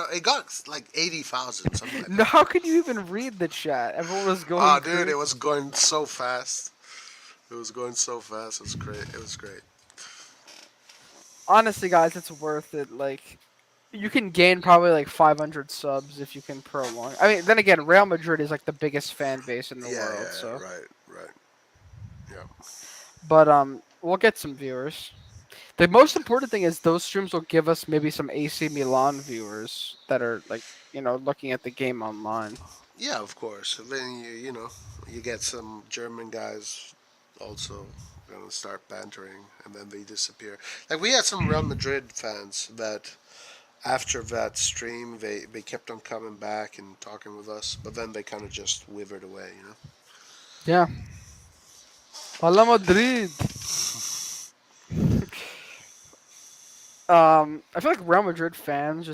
like 80,000 something like that. No, how could you even read the chat? Everyone was going. Oh, dude, crazy. it was going so fast. It was great. It was great. Honestly, guys, it's worth it. Like, you can gain probably like 500 subs if you can prolong. I mean, then again, Real Madrid is like the biggest fan base in the world. Yeah, So, right. Yeah. but we'll get some viewers. The most important thing is those streams will give us maybe some AC Milan viewers that are like, looking at the game online. Yeah, of course. Then you get some German guys also gonna start bantering, and then they disappear. Like we had some Real Madrid fans that after that stream they kept on coming back and talking with us, but then they kind of just withered away, Yeah. Hola Madrid. I feel like Real Madrid fans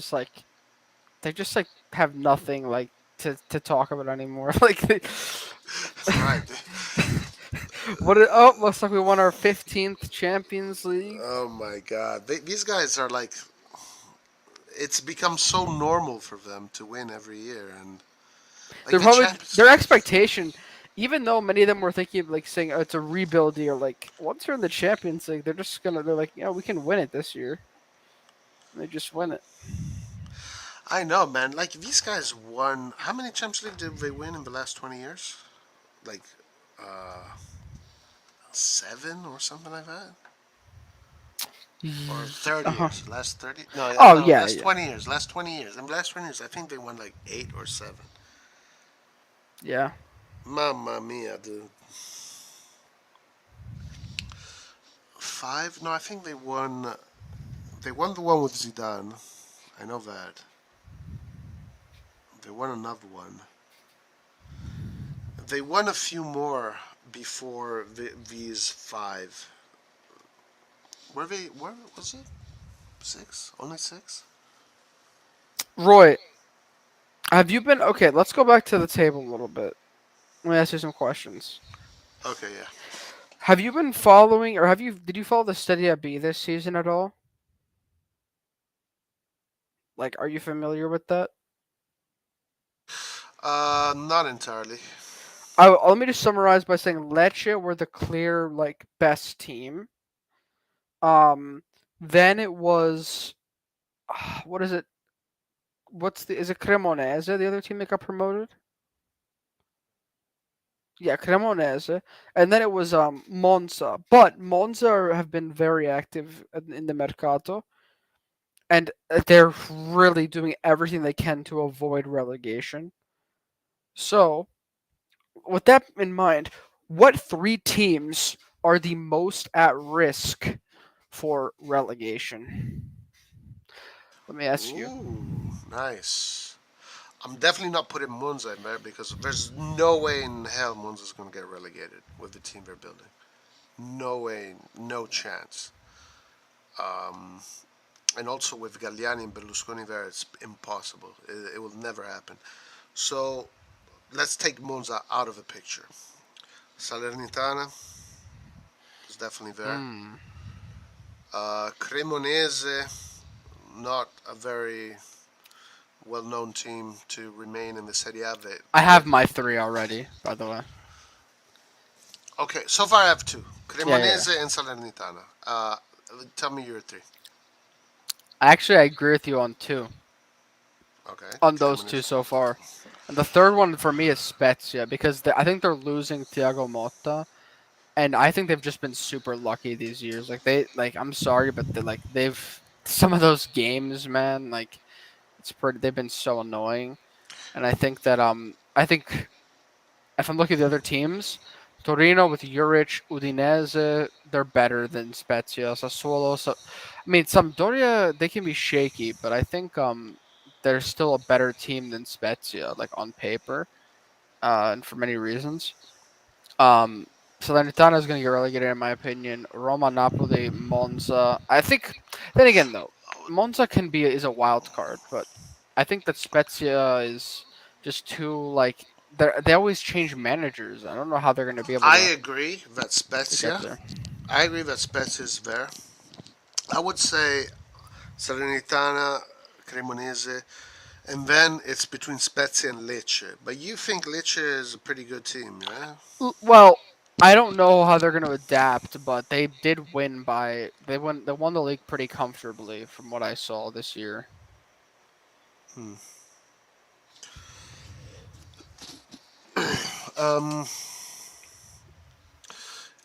they just have nothing like to talk about anymore. Like Right. Looks like we won our 15th Champions League. Oh my God, these guys are like, it's become so normal for them to win every year, and They're probably their expectation, even though many of them were thinking of saying it's a rebuild year. Like once they're in the Champions League, they're like, we can win it this year. And they just win it. I know, man. Like these guys won. How many Champions League did they win in the last 20 years? Like, 7 or something like that. Or 30 years. Last 30? No, last 20 years. Last 20 years. In the last 20 years, I think they won like 8 or 7. Yeah. Mamma mia, dude. 5? No, I think they won. They won the one with Zidane. I know that. They won another one. They won a few more before these 5. Where was it? 6? Only 6? Roy, have you been okay? Let's go back to the table a little bit. Let me ask you some questions. Okay, yeah. Have you been following, or did you follow the Serie B this season at all? Like, are you familiar with that? Not entirely. Let me just summarize by saying Lecce were the clear like best team. Then it was, what is it? Is it Cremonese, the other team that got promoted? Yeah, Cremonese, and then it was Monza. But Monza have been very active in the mercato, and they're really doing everything they can to avoid relegation. So, with that in mind, what three teams are the most at risk for relegation? Let me ask you. Ooh, nice. I'm definitely not putting Monza in there because there's no way in hell Monza's going to get relegated with the team they're building. No way, no chance. And also with Galliani and Berlusconi there, it's impossible. It will never happen. So let's take Monza out of the picture. Salernitana is definitely there. Cremonese, not a very well-known team to remain in the Serie A. I have my three already, by the way. Okay, so far I have two: Yeah. Cremonese and Salernitana. Tell me your three. Actually, I agree with you on two. Okay. On those two so far. And the third one for me is Spezia because I think they're losing Thiago Motta, and I think they've just been super lucky these years. I'm sorry, but they've some of those games, man, like they've been so annoying. And I think that I think if I'm looking at the other teams, Torino with Juric, Udinese, they're better than Spezia. Sassuolo, so I mean Sampdoria, they can be shaky, but I think they're still a better team than Spezia, like on paper, and for many reasons. Um, Salernitana is going to get relegated, in my opinion. Roma, Napoli, Monza. I think. Then again, though, Monza is a wild card, but I think that Spezia is just too like they always change managers. I don't know how they're going to be able I to agree that get Spezia. there. I agree that Spezia is there. I would say Salernitana, Cremonese, and then it's between Spezia and Lecce. But you think Lecce is a pretty good team, yeah? Well, I don't know how they're going to adapt, but they did win they won the league pretty comfortably from what I saw this year. Um.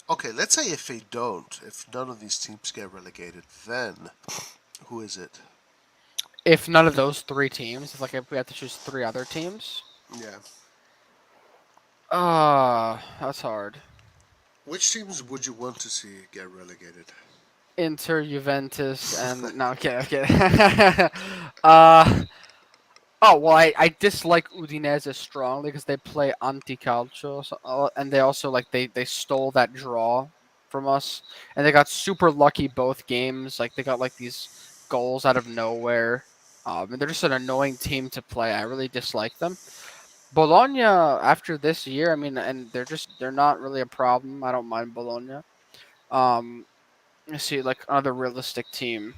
Okay, let's say if they don't, if none of these teams get relegated, then who is it? If none of those three teams, if we had to choose three other teams, Yeah. that's hard. Which teams would you want to see get relegated? Inter, Juventus, and no, okay. uh, I dislike Udinese strongly because they play anti-calcio, and they also they stole that draw from us, and they got super lucky both games. Like they got like these goals out of nowhere. And they're just an annoying team to play. I really dislike them. Bologna after this year, I mean, and they're not really a problem. I don't mind Bologna. Um, let's see, like another realistic team.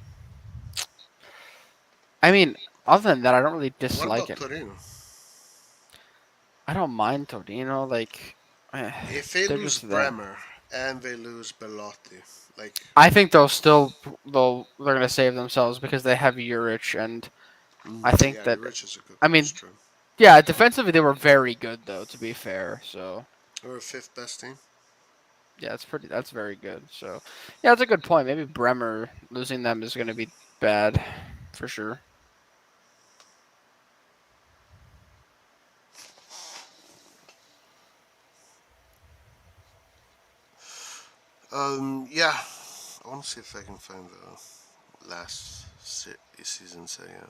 I mean, other than that, I don't really What dislike about it. Torino? I don't mind Torino. If they They're lose just there. Bremer and they lose Belotti, like, I think they're gonna save themselves because they have Juric, and I think yeah, that Rich is a good I coach, mean, true. yeah, defensively they were very good though. To be fair, so We're a fifth best team. yeah, that's very good. So yeah, that's a good point. Maybe Bremer losing them is gonna be bad for sure. Yeah, I want to see if I can find the last season. So yeah.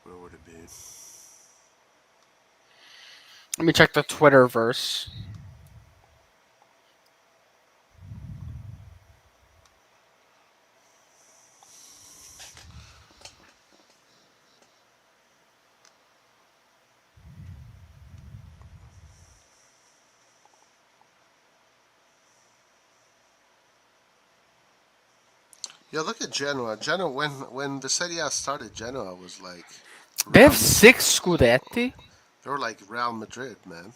Where would it be? Let me check the Twitterverse. Yeah, look at Genoa. Genoa, when the Serie A started, Genoa was like They have Real, 6 Scudetti? they were like Real Madrid, man.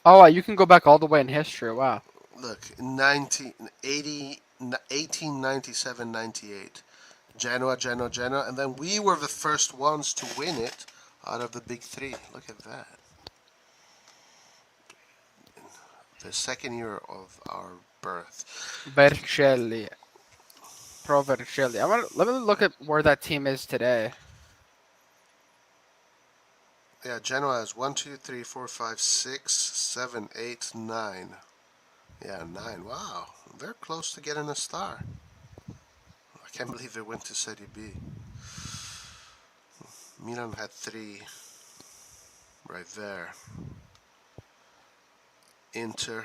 Oh, wow, you can go back all the way in history. Wow. Look, in 1980, 1897, 98, Genoa, Genoa, Genoa, and then we were the first ones to win it out of the big three. Look at that. The second year of our birth. Vercelli. Pro Vercelli. Let me look at where that team is today. Yeah, Genoa has 1, 2, 3, 4, 5, 6, 7, 8, 9. Yeah, 9. Wow, they're close to getting a star. I can't believe they went to Serie B. Milan had 3 right there. Inter.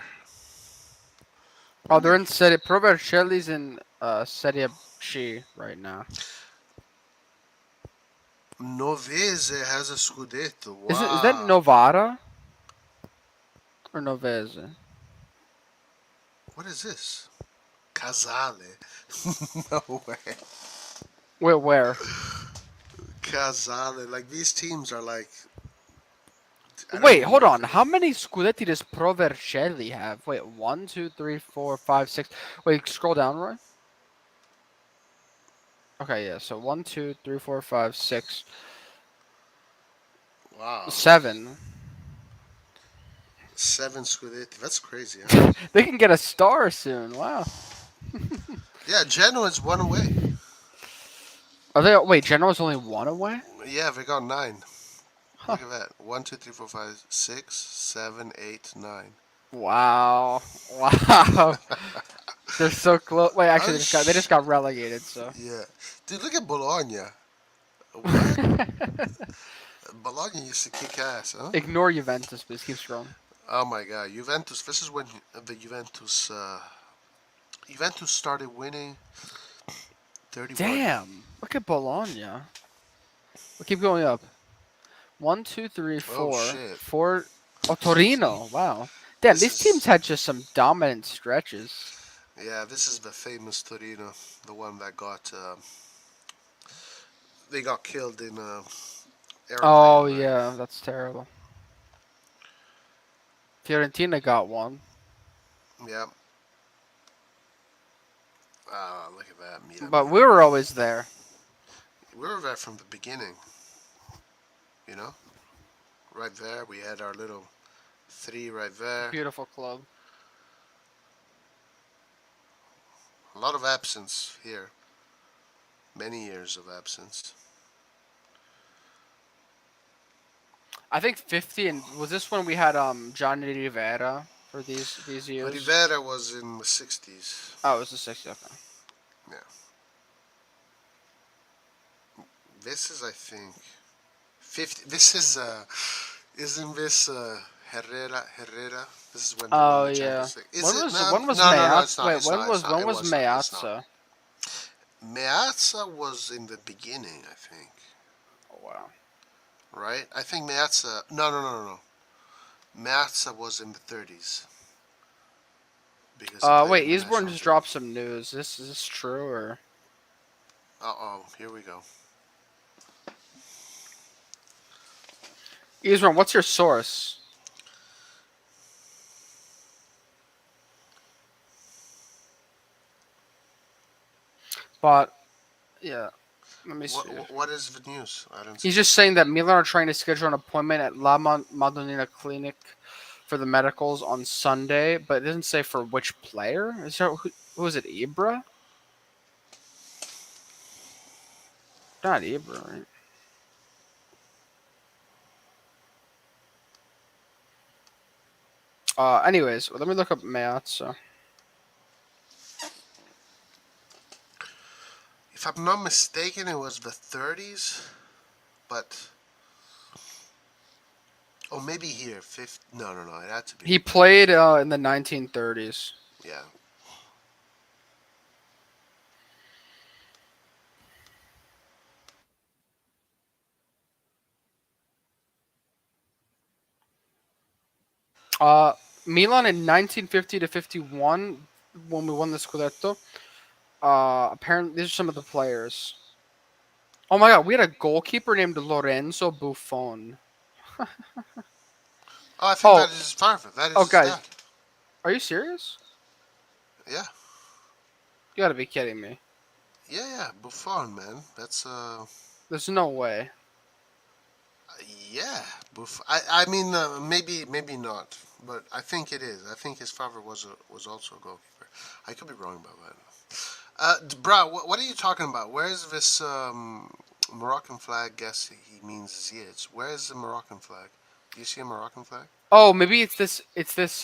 Oh, they're in Serie. Pro Vercelli's in Serie C right now. Novese has a Scudetto. Wow. Is that Novara or Novese? What is this? Casale. No way. Wait, where? Casale. Like, these teams are like... I don't Wait, even hold know on. if How many Scudetti does Pro Vercelli have? Wait, 1, 2, 3, 4, 5, 6. Wait, scroll down, Roy. Okay, yeah. So 1, 2, 3, 4, 5, 6, Wow. 7. 7 Scudetti. That's crazy, huh? They can get a star soon. Wow. Yeah, Genoa's 1 away. Are they? Wait, Genoa's only 1 away. Yeah, they got 9. Huh. Look at that. 1, 2, 3, 4, 5, 6, 7, 8, 9. Wow. Wow. They're so close. Wait, actually, Oh, they just got relegated. So. Yeah. Dude, look at Bologna. What? Bologna used to kick ass, huh? Ignore Juventus, please. Keep scrolling. Oh my god, Juventus. This is when the Juventus started winning 31. Damn. Look at Bologna. We'll keep going up. 1, 2, 3, 4. Oh shit. 4. Oh, Torino. Wow. Damn, This these teams is- had just some dominant stretches. Yeah, this is the famous Torino, the one that got they got killed in airplane. Oh, right? yeah. That's terrible. Fiorentina got one. Yeah. Ah, look at that. Milan, But Milan. we were always there. We were there from the beginning. You know? Right there, we had our little 3 right there. Beautiful club. A lot of absence here. Many years of absence. I think 50 and was this when we had Johnny Rivera for these years? Rivera was in the 60s. Oh, it was the 60s. Okay. This is, I think, 50. This is, isn't this Herrera? This is when. They Oh won the yeah. Champions League. Is When it? was No, when was no, no, no, Meazza? it's not, Wait, it's when not, was it's not, when it was was not, it's not. Meazza? Meazza was in the beginning, I think. Oh wow. Right? I think Meazza. No. Meazza was in the 30s. Because he played Wait, in the Eastbourne national just team. dropped some news. Is this true or? Uh-oh, here we go. Eastbourne, what's your source? But yeah, let me see. What is the news? I don't see. He's just saying that Milan are trying to schedule an appointment at La Madonnina Clinic for the medicals on Sunday, but it doesn't say for which player. Is there, who is it? Ibra? Not Ibra, right? Anyways, let me look up Meazza. If I'm not mistaken, it was the 30s, but Oh, maybe here. Fifth? No, no, no. It had to be. He played in the 1930s. Yeah. Milan in 1950 to 51 when we won the Scudetto. Apparently, these are some of the players. Oh my God, we had a goalkeeper named Lorenzo Buffon. Oh, I think Oh, that is his father. That is oh, his guys, dad. are you serious? Yeah. You gotta be kidding me. Yeah, yeah. Buffon, man. That's There's no way. yeah. I mean, maybe not, but I think it is. I think his father was also a goalkeeper. I could be wrong about that. Bro, what are you talking about? Where is this Moroccan flag? Guess he means Ziyech. Where is the Moroccan flag? Do you see a Moroccan flag? Oh, maybe it's this. It's this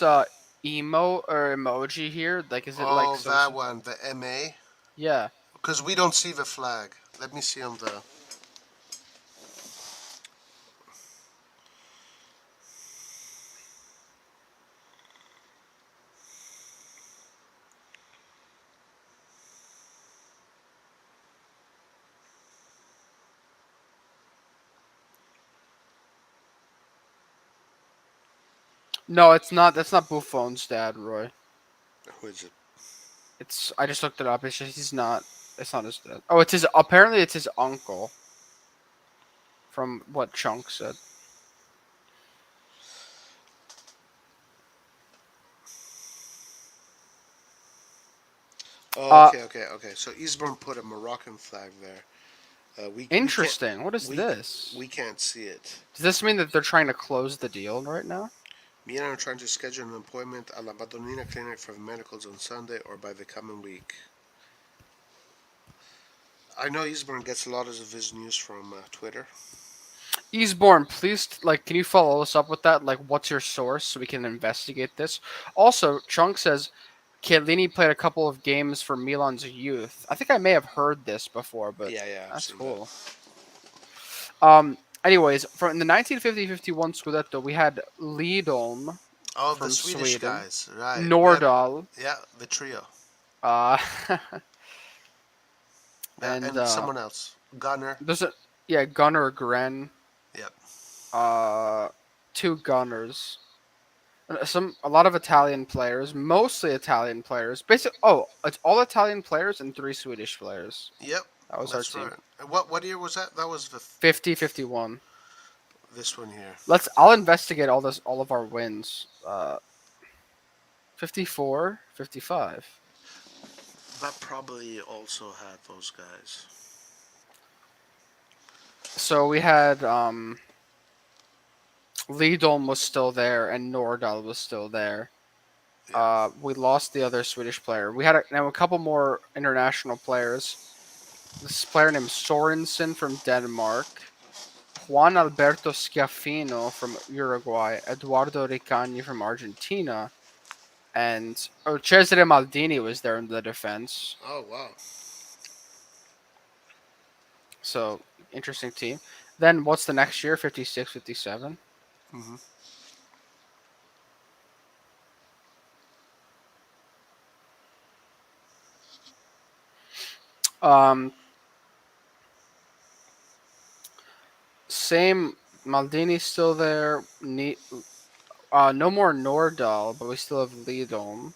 emo or emoji here. Like, is it like Oh, so? that one, the MA. Yeah. Because we don't see the flag. Let me see on the. No, it's not. That's not Buffon's dad, Roy. Who is it? It's. I just looked it up. It's just he's not. It's not his dad. Oh, it's his. Apparently, it's his uncle. From what Chunk said. Oh, okay. So Eastbourne put a Moroccan flag there. Interesting. What is we this? we can't see it. Does this mean that they're trying to close the deal right now? Milan are trying to schedule an appointment at La Madonnina Clinic for medicals on Sunday or by the coming week. I know Eastbourne gets a lot of his news from Twitter. Eastbourne, please, can you follow us up with that? Like, what's your source so we can investigate this? Also, Chunk says Chiellini played a couple of games for Milan's youth. I think I may have heard this before, but Yeah, I've that's seen cool. that. Anyways, from the 1950-51 Scudetto, we had Lidolm Oh, from the Swedish Sweden, guys, right? Nordahl, Yeah, the trio. uh, Yeah, and and someone else, Gunner. there's Gunnar Gren, Yep. two Gunners. A lot of Italian players, mostly Italian players. It's all Italian players and three Swedish players. Yep. That was That's our team. right. And what year was that? That was 50-51. this one here. I'll investigate all of our wins. 54, 55. That probably also had those guys. So we had Lidolm was still there and Nordahl was still there. Yeah. We lost the other Swedish player. We had a couple more international players. This player named Sorensen from Denmark, Juan Alberto Schiaffino from Uruguay, Eduardo Ricagni from Argentina, and Cesare Maldini was there in the defense. Oh wow. So, interesting team. Then what's the next year? 56, 57? Mhm. Same. Maldini's still there. No more Nordahl, but we still have Lidolm.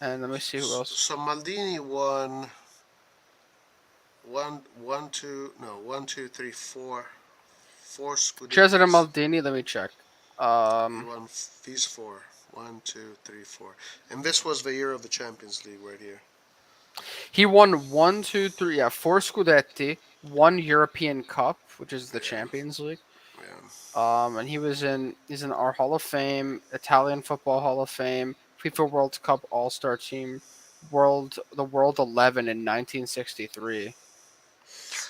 And let me see who else. So Maldini won one, two, three, four Scudettis. Cesare Maldini, let me check. He won these four. One, two, three, four. And this was the year of the Champions League right here. He won 1, 2, 3, 4 Scudetti, one European Cup, which is the Champions League. Yeah. And he's in our Hall of Fame, Italian Football Hall of Fame, FIFA World Cup All-Star Team, the World 11 in 1963. He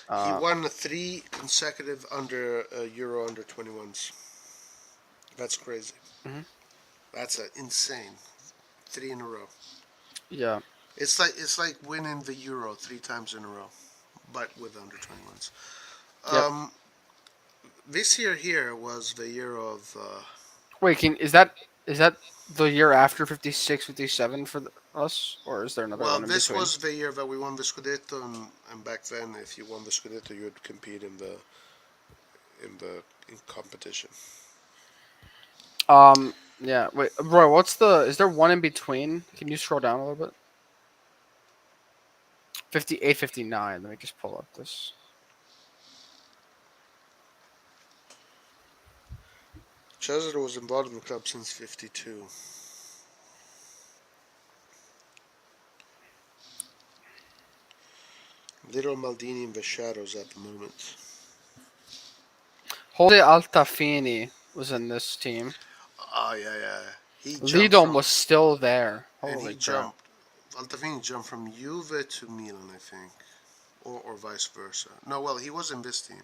won 3 consecutive Euro under 21s. That's crazy. Mhm. That's insane. 3 in a row. Yeah. It's like winning the Euro 3 times in a row. but with under 21s. Yep. This year here was the year of. Wait, is that the year after 56, 57 for us, or is there another Well, one in this between? was the year that we won the Scudetto, and back then, if you won the Scudetto, you would compete in competition. Yeah. Wait, Roy, what's the? Is there one in between? Can you scroll down a little bit? 58, 59. Let me just pull up this. Cesare was involved in the club since '52. Little Maldini in the shadows at the moment. Jose Altafini was in this team. Oh yeah. He jumped Lidom from, was still there. and Holy he crap. jumped. Altafini jumped from Juve to Milan, I think, or vice versa. No, well, he was in this team,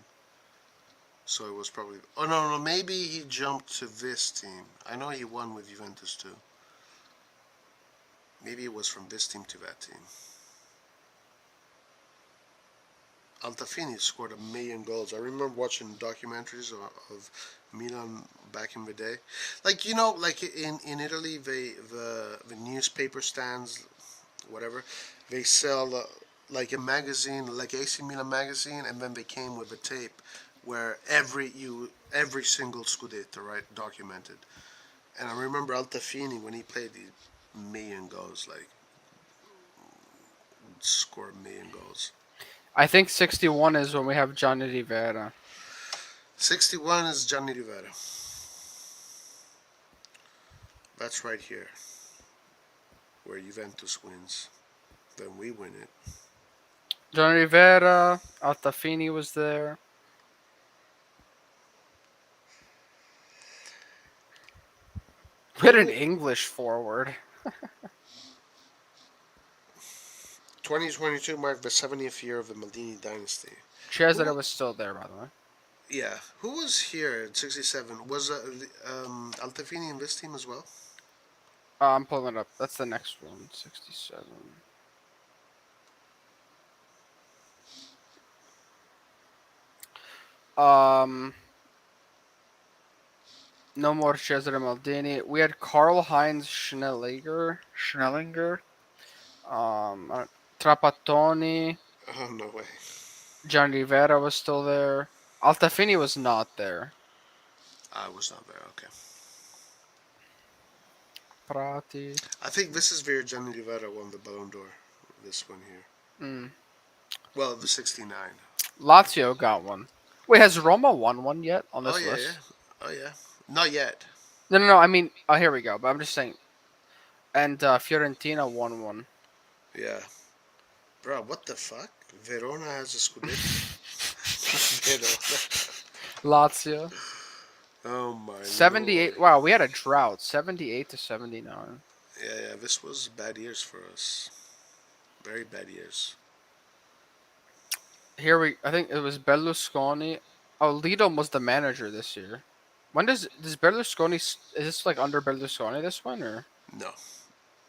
so it was probably. Oh no, maybe he jumped to this team. I know he won with Juventus too. Maybe it was from this team to that team. Altafini scored 1,000,000 goals. I remember watching documentaries of Milan back in the day. Like like in Italy, the newspaper stands, whatever, they sell like a magazine, like AC Milan magazine, and then they came with a tape where every single Scudetto, right, documented. And I remember Altafini when he played these 1,000,000 goals, like score 1,000,000 goals. I think 61 is when we have Johnny Rivera. 61 is Gianni Rivera. That's right here, where Juventus wins. Then we win it. Johnny Rivera, Altafini was there. We had an English forward. 2022 marked the 70th year of the Maldini dynasty. Cesare was still there, by the way. Yeah. Who was here in 67? Was Altafini in this team as well? I'm pulling it up. That's the next one. 67. No more Cesare Maldini. We had Karl-Heinz Schnellinger. Trapattoni. Oh, no way. John Rivera was still there. Altafini was not there. I was not there, okay. Prati. I think this is where Gianni Rivera won the Ballon d'Or. This one here. Mm. Well, the 69. Lazio got one. Wait, has Roma won one yet on this Oh, yeah, list? yeah. Oh, yeah. Not yet. No. I mean, here we go. But I'm just saying. And Fiorentina won one. Yeah. Bro, what the fuck? Verona has a Scudetto. Verona. Lazio. Oh my 78. Lord. Wow, we had a drought. 78 to 79. Yeah, this was bad years for us. Very bad years. I think it was Berlusconi. Oh, Lidom was the manager this year. When does Berlusconi? Is this like under Berlusconi? This one or? No.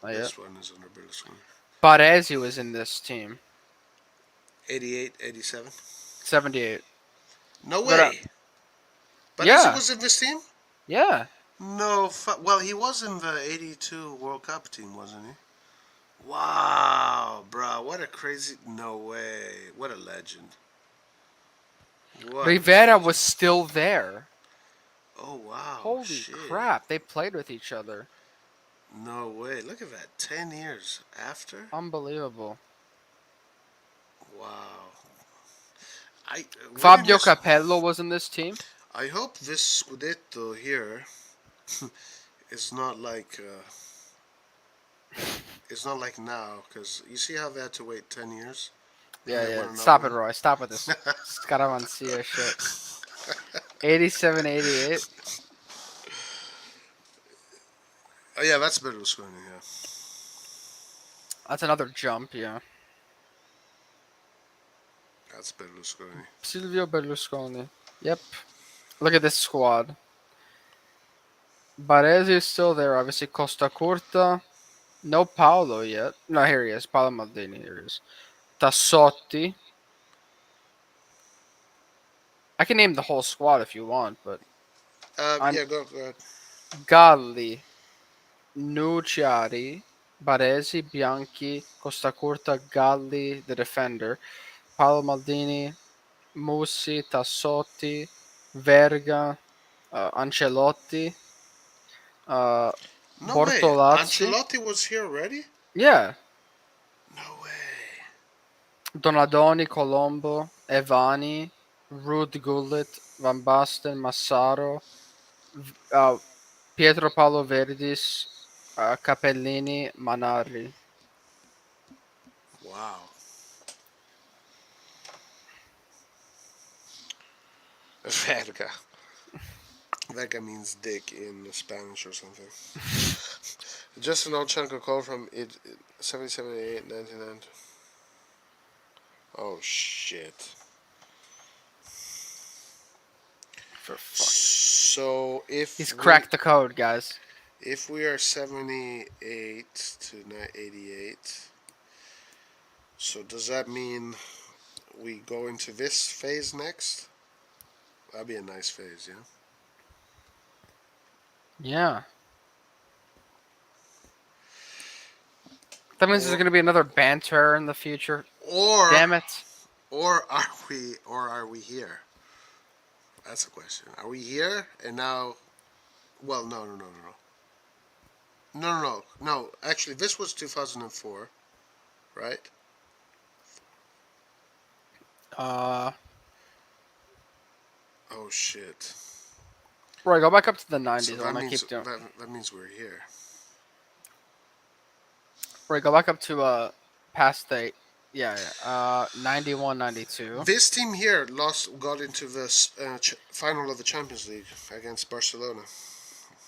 Not This yet. one is under Berlusconi. Baresi was in this team. 88, 87. 78. No But, way. But yeah. he was in this team? Yeah. No. Well, he was in the 82 World Cup team, wasn't he? Wow, bro. What a crazy. No way. What a legend. What Rivera was still there. Oh, wow. Holy shit. crap! They played with each other. No way. Look at that. 10 years after? Unbelievable. Wow. Fabio this, Capello was in this team. I hope this Scudetto here is not like it's not like now, because you see how they had to wait 10 years. Yeah. Stop it, Roy. Stop with this Scaramanzia shit. 87, 88. Oh yeah, that's Berlusconi. Yeah. That's another jump. Yeah. That's Berlusconi. Silvio Berlusconi. Yep. Look at this squad. Baresi is still there, obviously. Costa Curta. No Paolo yet. No, here he is. Paolo Maldini. Here he is. Tassotti. I can name the whole squad if you want, but Yeah, go ahead. Galli, Nucciari, Baresi, Bianchi, Costa Curta, Galli, the defender, Paolo Maldini, Musi, Tassotti, Verga, Ancelotti, uh, No way. Bortolazzi. Ancelotti was here already? Yeah, No way. Donadoni, Colombo, Evani, Ruud Gullit, Van Basten, Massaro, Pietro Paolo Verdis, Capellini, Manarri. Wow. Verga. Verga means dick in Spanish or something. Just an old chunk of code from it 77, 99. Oh shit. For fuck. So He's cracked the code, guys. if we are 78 to 88, so does that mean we go into this phase next? That'd be a nice phase, yeah. Yeah. That means Or- there's gonna be another banter in the future. Or Damn it. or are we here? That's a question. Are we here and now? Well, no. Actually, this was 2004, right? Uh, Oh shit. Roy, go back up to the So 90s. I that want to means keep doing. that means we're here. Roy, go back up to past the. Yeah, yeah. 91, 92. This team here got into the final of the Champions League against Barcelona.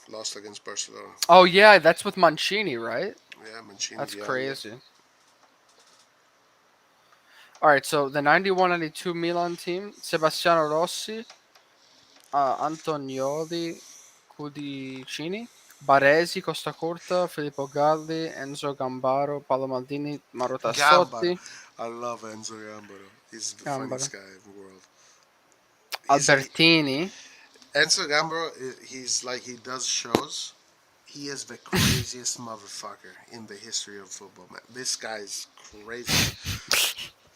Lost against Barcelona. Oh yeah, that's with Mancini, right? Yeah, Mancini. That's Diallo. crazy. All right, so the 91-92 Milan team: Sebastiano Rossi, Antonioli, Cudicini, Baresi, Costa Curta, Filippo Galli, Enzo Gambaro, Paolo Maldini, Mauro Gambaro. Tassotti, I love Enzo Gambaro. He's the Gambaro, funniest guy in the world. Albertini. Enzo Gambaro, he's like, he does shows. He is the craziest motherfucker in the history of football, man. This guy's crazy.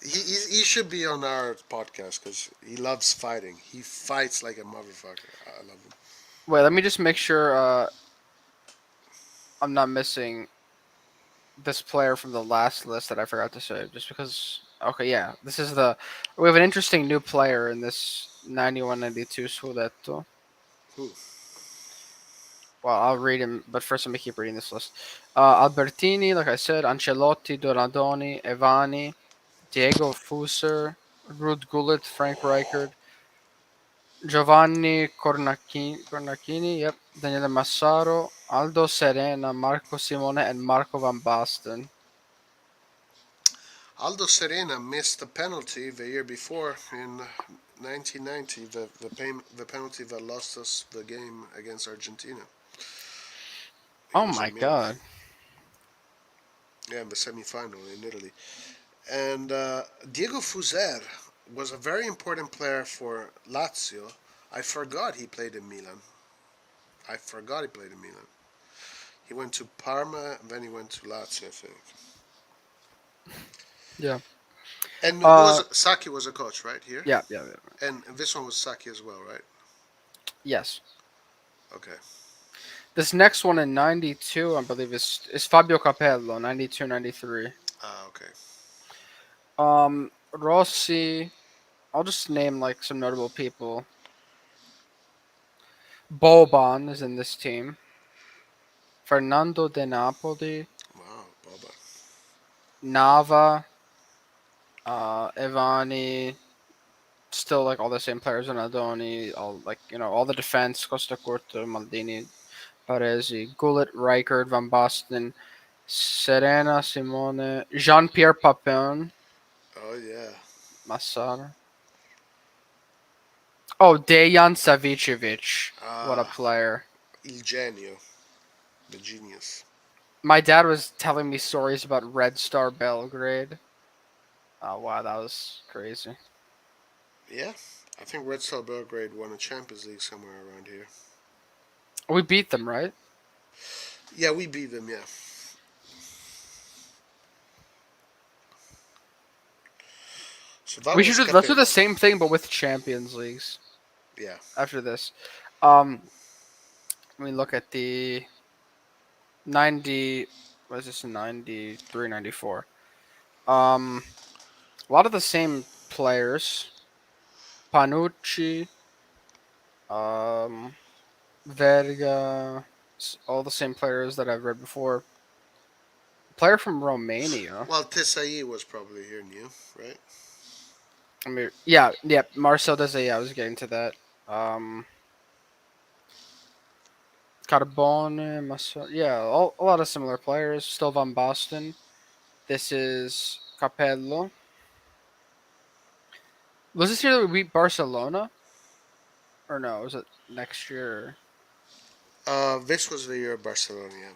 He should be on our podcast because he loves fighting. He fights like a motherfucker. I love him. Wait, let me just make sure I'm not missing this player from the last list that I forgot to say. Just because. Okay, yeah, this is the. We have an interesting new player in this 91-92 Scudetto. Who? Well, I'll read him, but first let me keep reading this list. Albertini, like I said, Ancelotti, Donadoni, Evani, Diego Fuser, Ruud Gullit, Frank Rijkaard, Giovanni Cornacchini, yep, Daniele Massaro, Aldo Serena, Marco Simone, and Marco Van Basten. Aldo Serena missed the penalty the year before in 1990, the penalty that lost us the game against Argentina. He Oh was my in Milan. god. Yeah, in the semi-final in Italy. And Diego Fuser was a very important player for Lazio. I forgot he played in Milan. He went to Parma, and then he went to Lazio, I think. Yeah. And Saki was a coach, right, here? Yeah. And this one was Saki as well, right? Yes. Okay. This next one in 92, I believe, is Fabio Capello, 92-93. Okay. Rossi. I'll just name like some notable people. Boban is in this team. Fernando De Napoli, Wow, Boba. Nava, Evani, still like all the same players. Donadoni, all like all the defense. Costa Curta, Maldini, Paresi, Gullit, Rijkaard, Van Basten, Serena, Simone, Jean-Pierre Papin, Oh yeah. Massara. Oh, Dejan Savicevic. What a Ah, player. Il Genio, the genius. My dad was telling me stories about Red Star Belgrade. Oh, wow, that was crazy. Yeah. I think Red Star Belgrade won a Champions League somewhere around here. We beat them, right? Yeah, we beat them. Yeah. So that We was should do, let's do the Capello. same thing, but with Champions Leagues Yeah. after this. Let me look at the 90. What is this? 93, 94. A lot of the same players. Panucci, um, Verga, all the same players that I've read before. Player from Romania. Well, Tesai was probably here new, right? I mean, yeah, Marcel Desailly. I was getting to that. Um, Carbone, yeah, a lot of similar players. Still Van Basten. This is Capello. Was this year that we beat Barcelona? Or no, was it next year? This was the year of Barcelona. Yeah.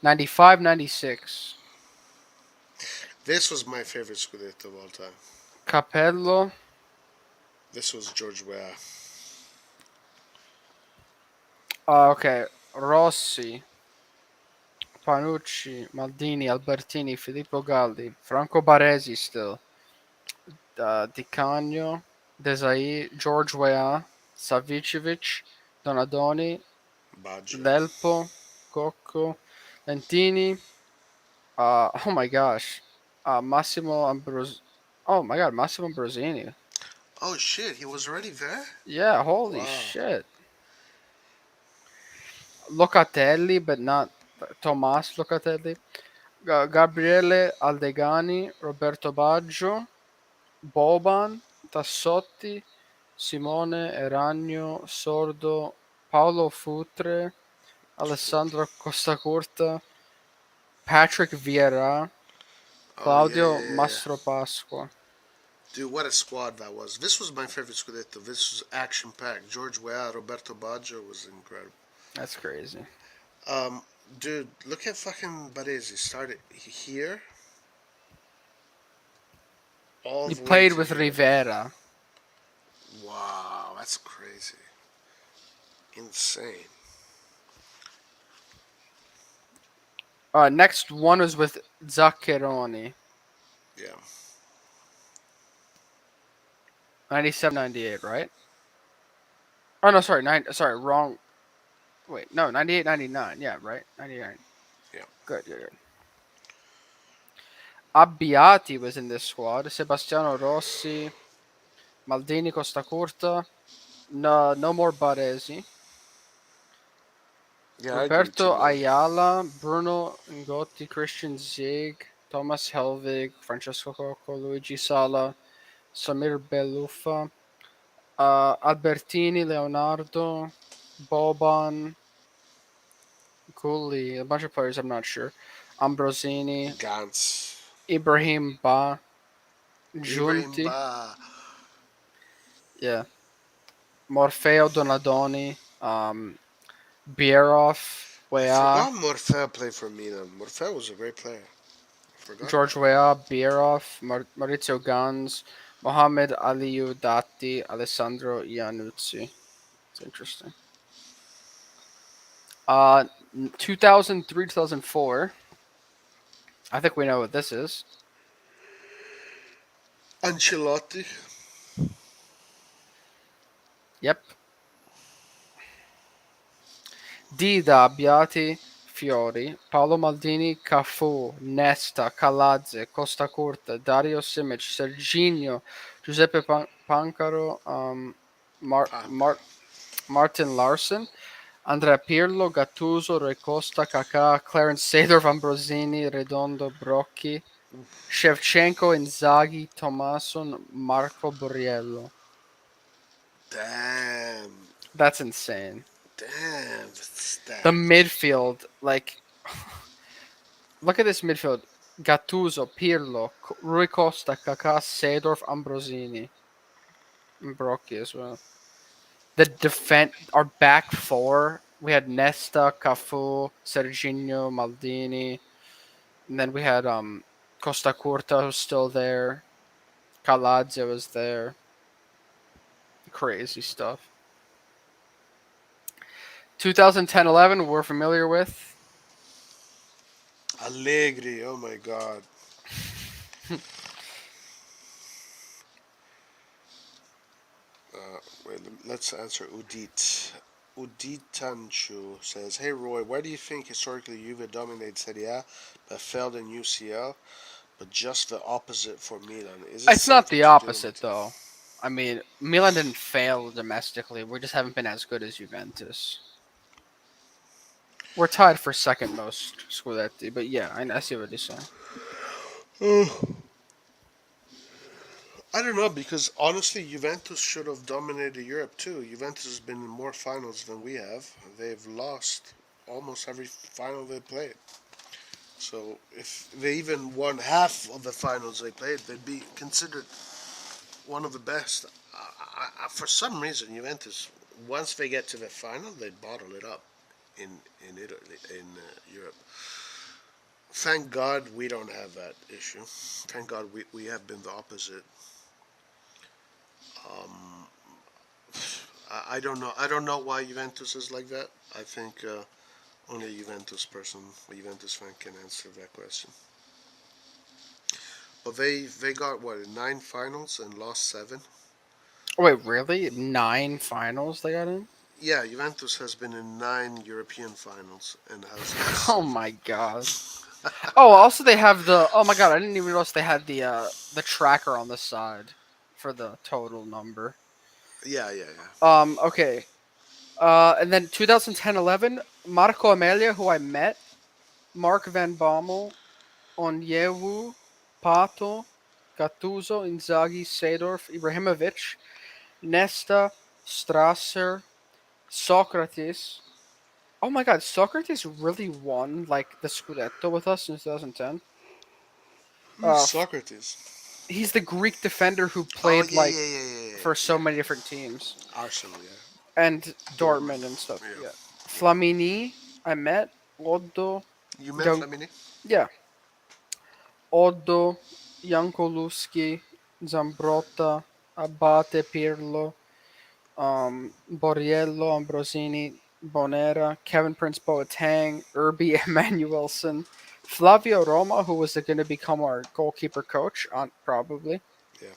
95, 96. This was my favorite Scudetto of all time. Capello. This was George Weah. Okay. Rossi. Panucci. Maldini. Albertini. Filippo Galli. Franco Baresi still. Di Canio. Desai. George Weah. Savicevic. Donadoni. Baggio. Lelpo. Cocco. Lentini. Oh my gosh. Massimo Ambros. Oh my god, Massimo Ambrosini. Oh shit, he was already there? Yeah, holy Wow. shit. Locatelli, but not Tomas Locatelli. Gabriele Aldegani, Roberto Baggio, Boban, Tassotti, Simone Eragno, Sordo, Paolo Futre, Alessandro Costacurta, Patrick Vieira, Oh yeah, Claudio yeah, yeah. Mastropasqua. Dude, what a squad that was. This was my favorite Scudetto. This was action packed. George Weah, Roberto Baggio was incredible. That's crazy. Um, dude, look at fucking Baresi. Started here, all He the way played to with here. Rivera. Wow, that's crazy. Insane. Next one was with Zaccheroni. Yeah. 97, 98, right? Oh no, sorry, wrong. Wait, no, 98, 99. Yeah, right, 99. Yeah. Good. Abbiati was in this squad. Sebastiano Rossi, Maldini, Costacurta. No more Baresi. Yeah, I agree Roberto too, man. Ayala, Bruno Ngotti, Christian Zieg, Thomas Helvig, Francesco Cocco, Luigi Sala, Samir Beluffa, Albertini, Leonardo, Boban, Gulli, a bunch of players I'm not sure. Ambrosini, Gantz. Ibrahim Ba, Ibrahim Giunti, Ba. yeah, Morfeo Donadoni, Bierhoff, I Weah, forgot Morfeo played for Milan. Morfeo was a great player. I forgot George that. Weah, Bierhoff, Maurizio Gans, Mohamed Aliou Datti, Alessandro Iannuzzi. It's interesting. 2003, 2004. I think we know what this is. Ancelotti. Yep. Dida, Abbiati, Fiori, Paolo Maldini, Cafu, Nesta, Calazze, Costa Curta, Dario Simic, Serginho, Giuseppe Pancaro, Martin Larson, Andrea Pirlo, Gattuso, Rui Costa, Kaká, Clarence Seedorf, Ambrosini, Redondo, Brocchi, Shevchenko, Inzaghi, Tommaso, Marco Borriello. Damn. That's insane. Damn. The midfield, like, look at this midfield. Gattuso, Pirlo, Rui Costa, Kaká, Seedorf, Ambrosini, and Brocchi as well. The defense, our back four, we had Nesta, Cafu, Serginho, Maldini, and then we had Costa Curta who's still there, Calazio was there. Crazy stuff. 2010-11, we're familiar with. Allegri, oh my god. Wait, let's answer Udit. Udit Tanchu says, "Hey Roy, why do you think historically Juve dominated Serie A but failed in UCL, but just the opposite for Milan? Is it It's not something the to do opposite, with?" though. I mean, Milan didn't fail domestically. We just haven't been as good as Juventus. We're tied for second most Scudetti, but yeah, I see what you're saying. I don't know because honestly, Juventus should have dominated Europe too. Juventus has been in more finals than we have. They've lost almost every final they played. So if they even won half of the finals they played, they'd be considered one of the best. For some reason, Juventus, once they get to the final, they bottle it up in Italy, in Europe. Thank God we don't have that issue. Thank God we have been the opposite. I don't know. I don't know why Juventus is like that. I think only a Juventus fan can answer that question. But they got what 9 finals and lost 7. Wait, really? 9 finals they got in? Yeah, Juventus has been in 9 European finals and has lost Oh 7. my god. Oh, also they have the. Oh my god, I didn't even notice they had the tracker on the side for the total number. Yeah, yeah, yeah. Okay. And then 2010-11, Marco Amelia, who I met, Mark Van Bommel, Onyewu, Pato, Gattuso, Inzaghi, Seedorf, Ibrahimovic, Nesta, Strasser, Socrates. Oh my god, Socrates really won like the Scudetto with us in 2010. Who's F- Socrates? he's the Greek defender who Oh played yeah, like yeah, yeah, yeah, yeah. for so Yeah. many different teams Arsenal, yeah. and Dortmund, Dortmund and stuff. yeah. Yeah, Flamini, I met Oddo, You met Young, Flamini? yeah, Oddo, Jankoluski, Zambrotta, Abate, Pirlo, Borriello, Ambrosini, Bonera, Kevin Prince Boateng, Irby Emanuelson, Flavio Roma, who was going to become our goalkeeper coach, on probably. Yeah.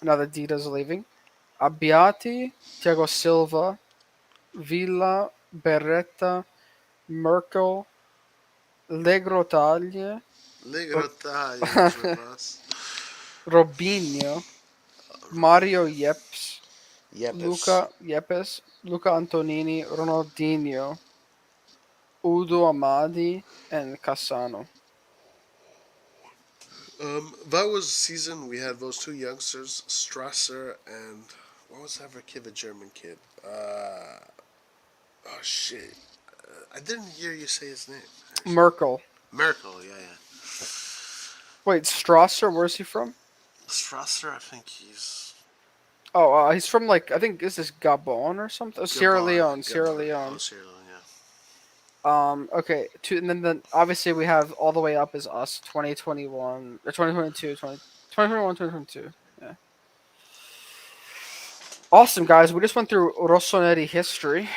Now that Dita's leaving. Abbiati, Thiago Silva, Villa, Berretta, Merkel, Legrotaglie, Le Ro- Grottaglie, Gervas. Robinho, Mario Yeps, Yepes. Luca Yepes, Luca Antonini, Ronaldinho, Udo Amadi, and Cassano. That was season we had those 2 youngsters, Strasser and what was that kid, the German kid? Oh shit. I didn't hear you say his name. Actually. Merkel. Merkel, yeah, yeah. Wait, Strasser, where's he from? Strasser, I think he's Oh, he's from like I think this is Gabon or something. Oh, Sierra Leone, Sierra Gabon. Leone. Oh, Sierra Leone, yeah. Okay. And then obviously we have all the way up is us 2021 or 2022, 2021, 2022. Yeah. Awesome, guys. We just went through Rossoneri history.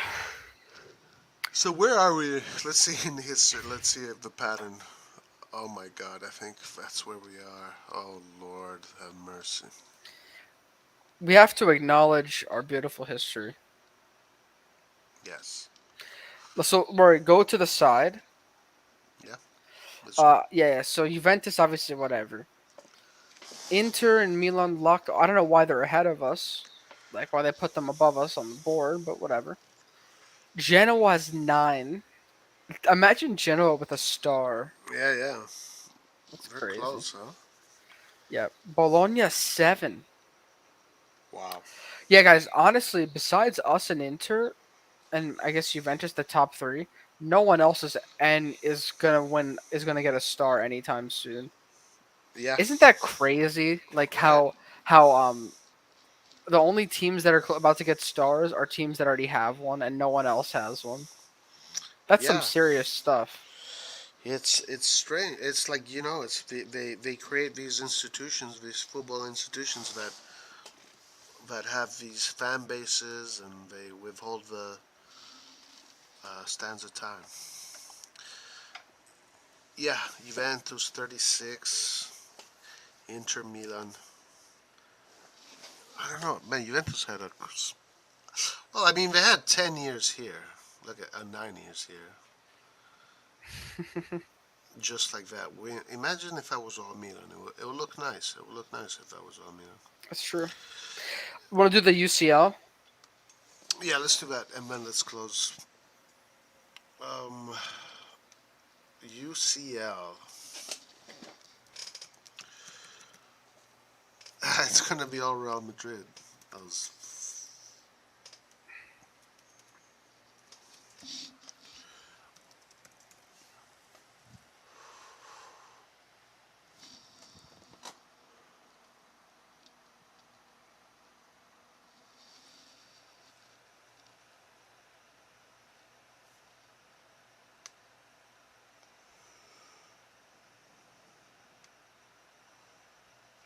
So where are we? Let's see in history. Let's see if the pattern. Oh my God! I think that's where we are. Oh Lord, have mercy. We have to acknowledge our beautiful history. Yes. So, Rory, go to the side. Yeah. Yeah. Yeah. So Juventus, obviously, whatever. Inter and Milan luck. I don't know why they're ahead of us, like why they put them above us on the board, but whatever. Genoa has 9. Imagine Genoa with a star. Yeah, yeah. That's They're crazy. close, huh? Yeah, Bologna 7. Wow. Yeah, guys. Honestly, besides us and Inter, and I guess Juventus, the top 3, no one else is gonna win. Is gonna get a star anytime soon. Yeah. Isn't that crazy? Like Yeah. how the only teams that are about to get stars are teams that already have one, and no one else has one. That's some Yeah. serious stuff. It's strange. It's like it's they create these institutions, these football institutions that have these fan bases, and they withhold the stands of time. Yeah, Juventus 36, Inter Milan. I don't know, man. Juventus had a well. I mean, they had 10 years here. Look at 9 years here, just like that. Imagine if that was all Milan. It would look nice. It would look nice if that was all Milan. That's true. Want to do the UCL? Yeah, let's do that, and then let's close. Um, UCL. It's gonna be all Real Madrid. Those.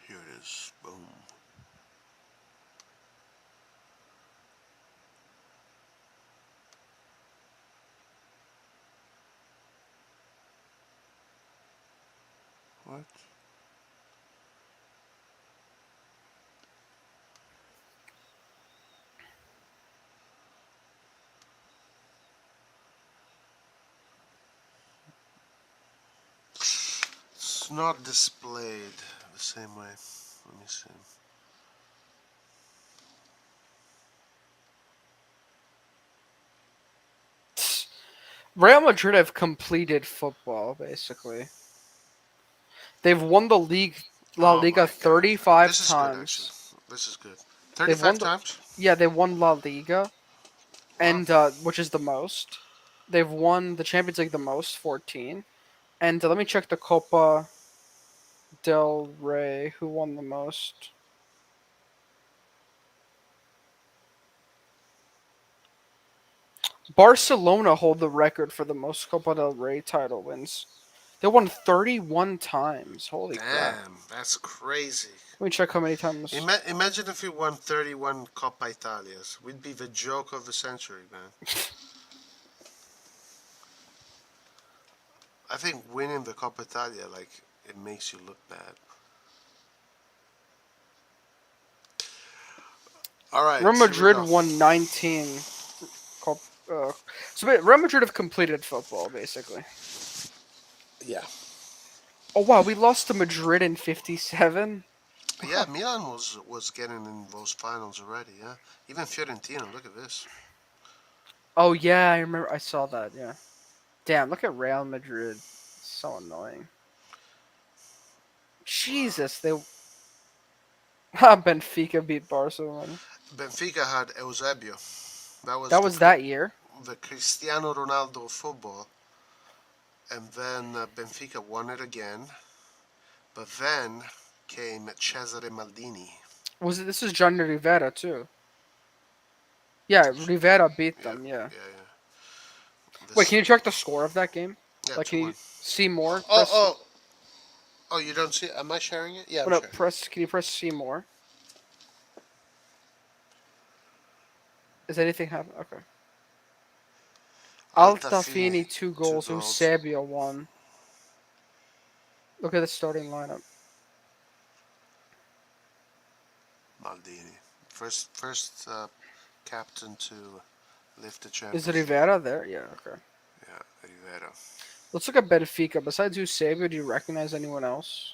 Here it is. Boom. What? It's not displayed the same way. Let me see. Real Madrid have completed football, basically. They've won the league, La Oh Liga my God. 35 This is good, actually. times. This is good. They've won 35 times? Yeah, they won La Liga, Wow. and which is the most. They've won the Champions League the most, 14. And let me check the Copa del Rey, who won the most. Barcelona hold the record for the most Copa del Rey title wins. They won 31 times. Holy crap. Damn, that's crazy. Let me check how many times. Imagine if we won 31 Coppa Italias. We'd be the joke of the century, man. I think winning the Coppa Italia, like, it makes you look bad. All right. Real here we Madrid go. won 19. So Real Madrid have completed football, basically. Yeah. Oh wow, we lost to Madrid in 57. Yeah, Milan was getting in those finals already, yeah. Even Fiorentina, look at this. Oh yeah, I remember. I saw that. Yeah. Damn, look at Real Madrid. It's so annoying. Jesus, they. Benfica beat Barcelona. Benfica had Eusebio. That was that year. The Cristiano Ronaldo of football. And then Benfica won it again. But then came Cesare Maldini. Was it? This is Johnny Rivera too. Yeah, Rivera beat them. Yeah. This, Wait, can you check the score of that game? yeah, Like, can 2-1. you see more? Oh, you don't see it? Am I sharing it? Yeah, I'm No, sharing. press. Can you press see more? Is anything happening? Okay. Altafini 2 goals. 2 goals. Eusebio 1. Look at the starting lineup. Maldini. First captain to lift the Is Champions Rivera there? Yeah, okay. Yeah, Rivera. Let's look at Benfica. Besides Eusebio, do you recognize anyone else?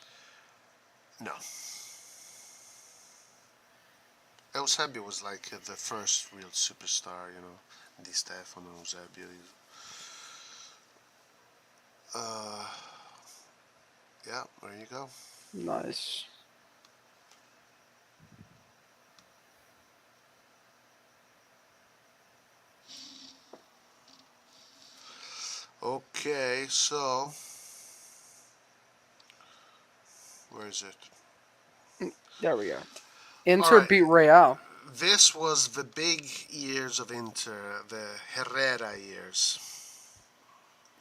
No. Eusebio was like the first real superstar, Di Stefano, Eusebio. Yeah, there you go. Nice. Okay, so where is it? There we go. Inter right. beat Real. This was the big years of Inter, the Herrera years.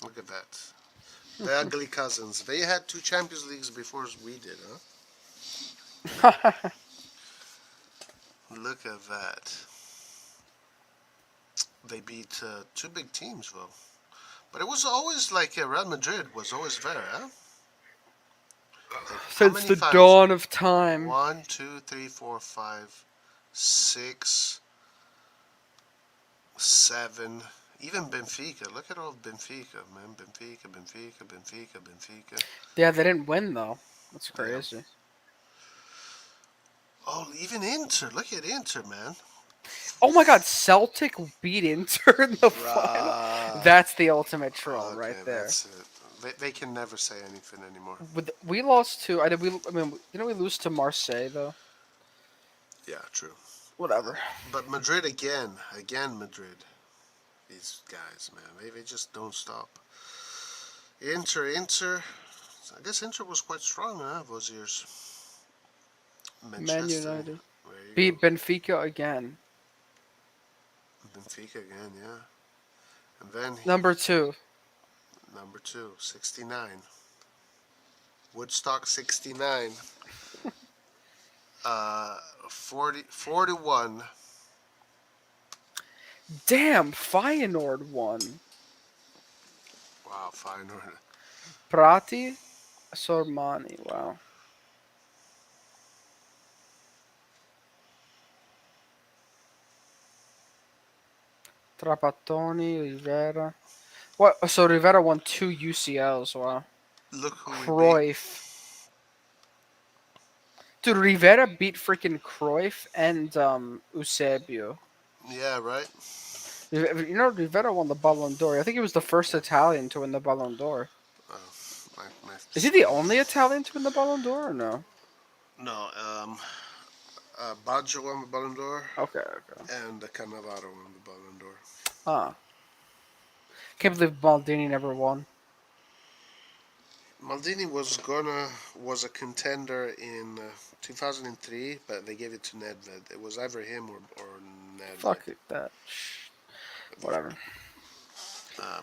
Look at that. The ugly cousins. They had 2 Champions Leagues before we did, huh? Look at that. They beat 2 big teams, though. But it was always like Real Madrid was always there, huh? Like, how Since many the times? dawn of time. 1, 2, 3, 4, 5, 6, 7. Even Benfica. Look at all Benfica, man. Benfica. Yeah, they didn't win though. That's Yeah. crazy. Oh, even Inter. Look at Inter, man. Oh my God, Celtic beat Inter in the final. Bruh. That's the ultimate troll Okay, right there. that's it. They can never say anything anymore. We lost to. I mean, didn't we lose to Marseille though? Yeah, true. Whatever. But Madrid again. Madrid. These guys, man, they just don't stop. Inter. I guess Inter was quite strong, huh? Those years. Man Manchester. United There you beat go. Benfica again. Benfica again, yeah. And then Number 2. number 2, 69. Woodstock 69. 41. Damn, Feyenoord won. Wow, Feyenoord. Prati Sormani. Wow. Trapattoni, Rivera. What? So Rivera won 2 UCLs. Wow. Look who we beat. Cruyff. Dude, Rivera beat freaking Cruyff and Eusebio. Yeah, right? You know, Rivera won the Ballon d'Or. I think he was the first Italian to win the Ballon d'Or. Oh, my Is he the only Italian to win the Ballon d'Or or no? No, Baggio won the Ballon d'Or, Okay. and Cannavaro won the Ballon d'Or. Ah. Can't believe Maldini never won. Maldini was a contender in 2003, but they gave it to Nedved. It was either him or Nedved. Fuck it, that. Whatever.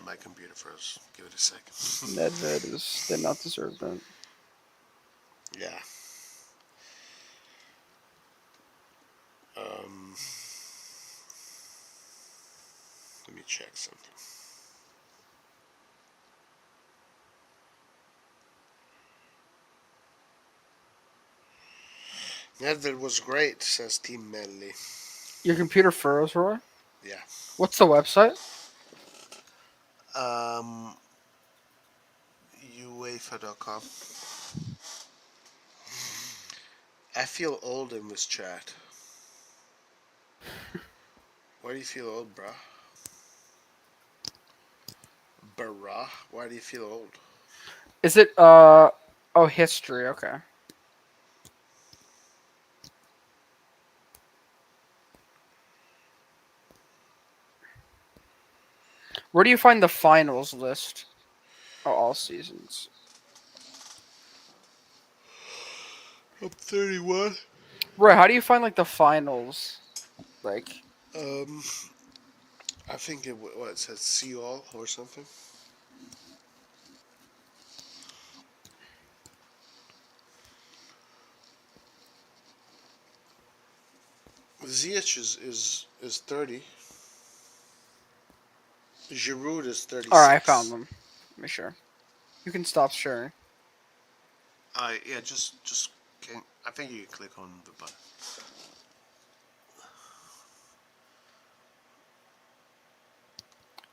My computer first. Give it a second. Nedved did not deserve that. Yeah. Let me check something. Nedved was great, says Team Melli. Your computer froze, Roy? Yeah. What's the website? UEFA.com. I feel old in this chat. Why do you feel old, bruh? Bruh? Why do you feel old? Is it, oh, history, okay. Where do you find the finals list? Oh, all seasons. I'm 31. Roy, how do you find, like, the finals? Like, I think it says see all or something. Ziyech is 30. Giroud is 36. alright, I found them. Let me sure. You can stop sharing. Yeah, just can. I think you can click on the button.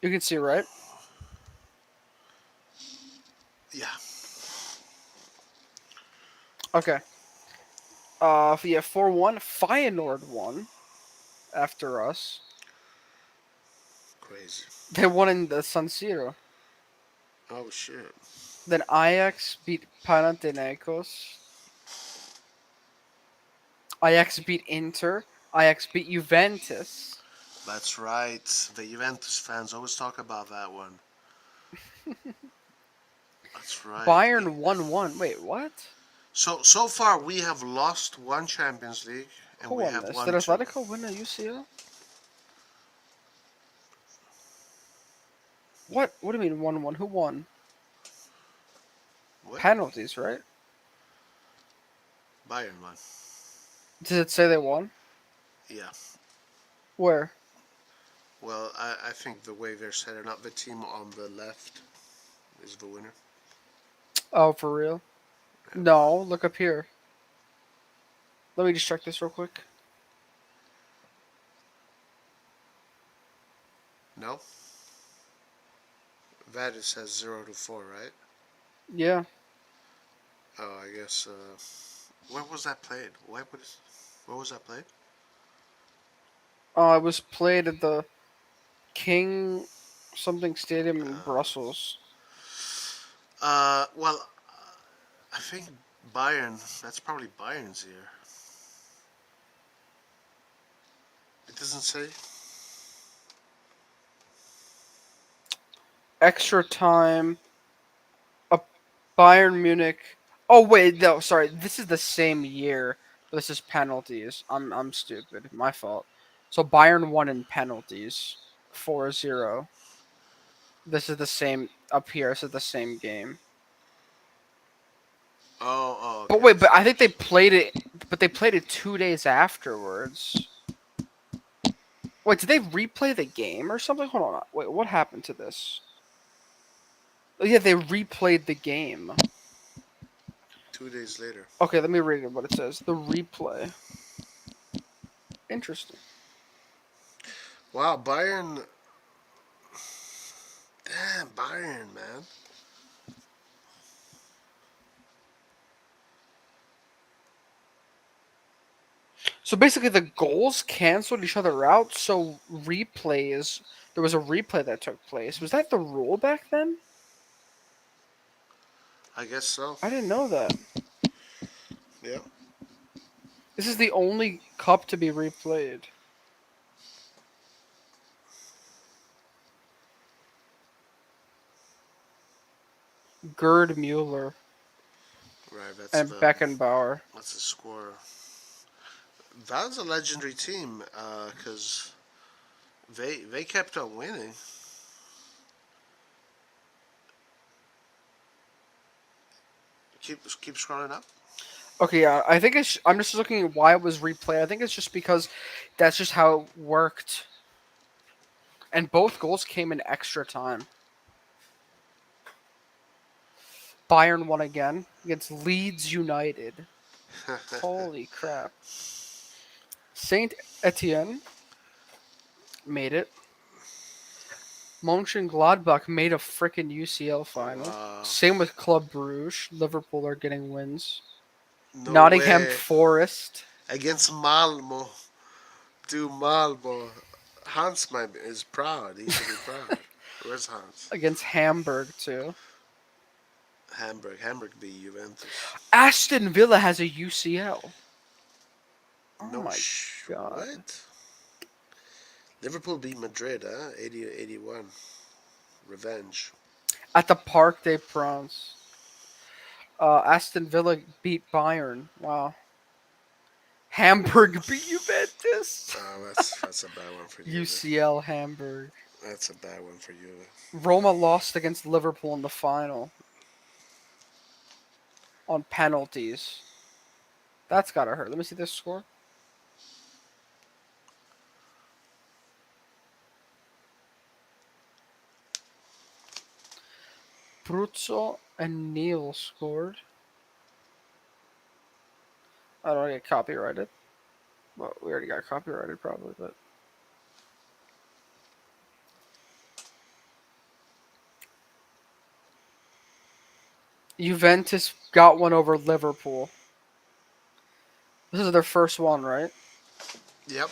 You can see, right? Yeah. Okay. Yeah, 4-1. Feyenoord won after us. Crazy. They won in the San Siro. Oh shit. Then Ajax beat Panathinaikos. Ajax beat Inter. Ajax beat Juventus. That's right. The Juventus fans always talk about that one. That's right. Bayern 1-1. Wait, what? So far we have lost 1 Champions League and Who we won have this? won Did 2. Atletico win a UCL? What? What do you mean 1-1? Who won? What? Penalties, right? Bayern won. Does it say they won? Yeah. Where? Well, I think the way they're setting up the team on the left is the winner. Oh, for real? No, look up here. Let me just check this real quick. No? That it says 0-4, right? Yeah. Oh, I guess. Where was that played? Where was that played? It was played at the King something stadium in Brussels. Well, I think Bayern. That's probably Bayern's year. It doesn't say. Extra time. Bayern Munich. Oh wait, no, sorry. This is the same year. But this is penalties. I'm stupid. My fault. So Bayern won in penalties, 4-0. This is the same up here. This is the same game. Oh, But okay. wait, but I think they played it. But they played it 2 days afterwards. Wait, did they replay the game or something? Hold on. Wait, what happened to this? Oh, yeah, they replayed the game. 2 days later. Okay, let me read what it says. The replay. Interesting. Wow, Bayern. Damn, Bayern, man. So basically, the goals canceled each other out. So replays. There was a replay that took place. Was that the rule back then? I guess so. I didn't know that. Yeah. This is the only cup to be replayed. Gerd Mueller Right, and Beckenbauer. that's the score. That was a legendary team, because they kept on winning. Keep scrolling up. Okay, yeah, I think I'm just looking at why it was replayed. I think it's just because that's just how it worked. And both goals came in extra time. Bayern won again against Leeds United. Holy crap. Saint Etienne made it. Mönchengladbach made a freaking UCL final. Same with Club Brugge. Liverpool are getting wins. No Nottingham way. Forest. Against Malmo. Dude, Malmo. Hans is proud. He should be proud. Where's Hans? Against Hamburg, too. Hamburg beat Juventus. Aston Villa has a UCL. Oh No my god. What? Liverpool beat Madrid, huh? 80-81. Revenge. At the Parc des Princes. Aston Villa beat Bayern. Wow. Hamburg beat Juventus. Oh, that's a bad one for you. UCL Hamburg. That's a bad one for you. Roma lost against Liverpool in the final. On penalties. That's gotta hurt. Let me see this score. Bruzzo and Neil scored. I don't get copyrighted. Well, we already got copyrighted probably, but Juventus got one over Liverpool. This is their first one, right? Yep.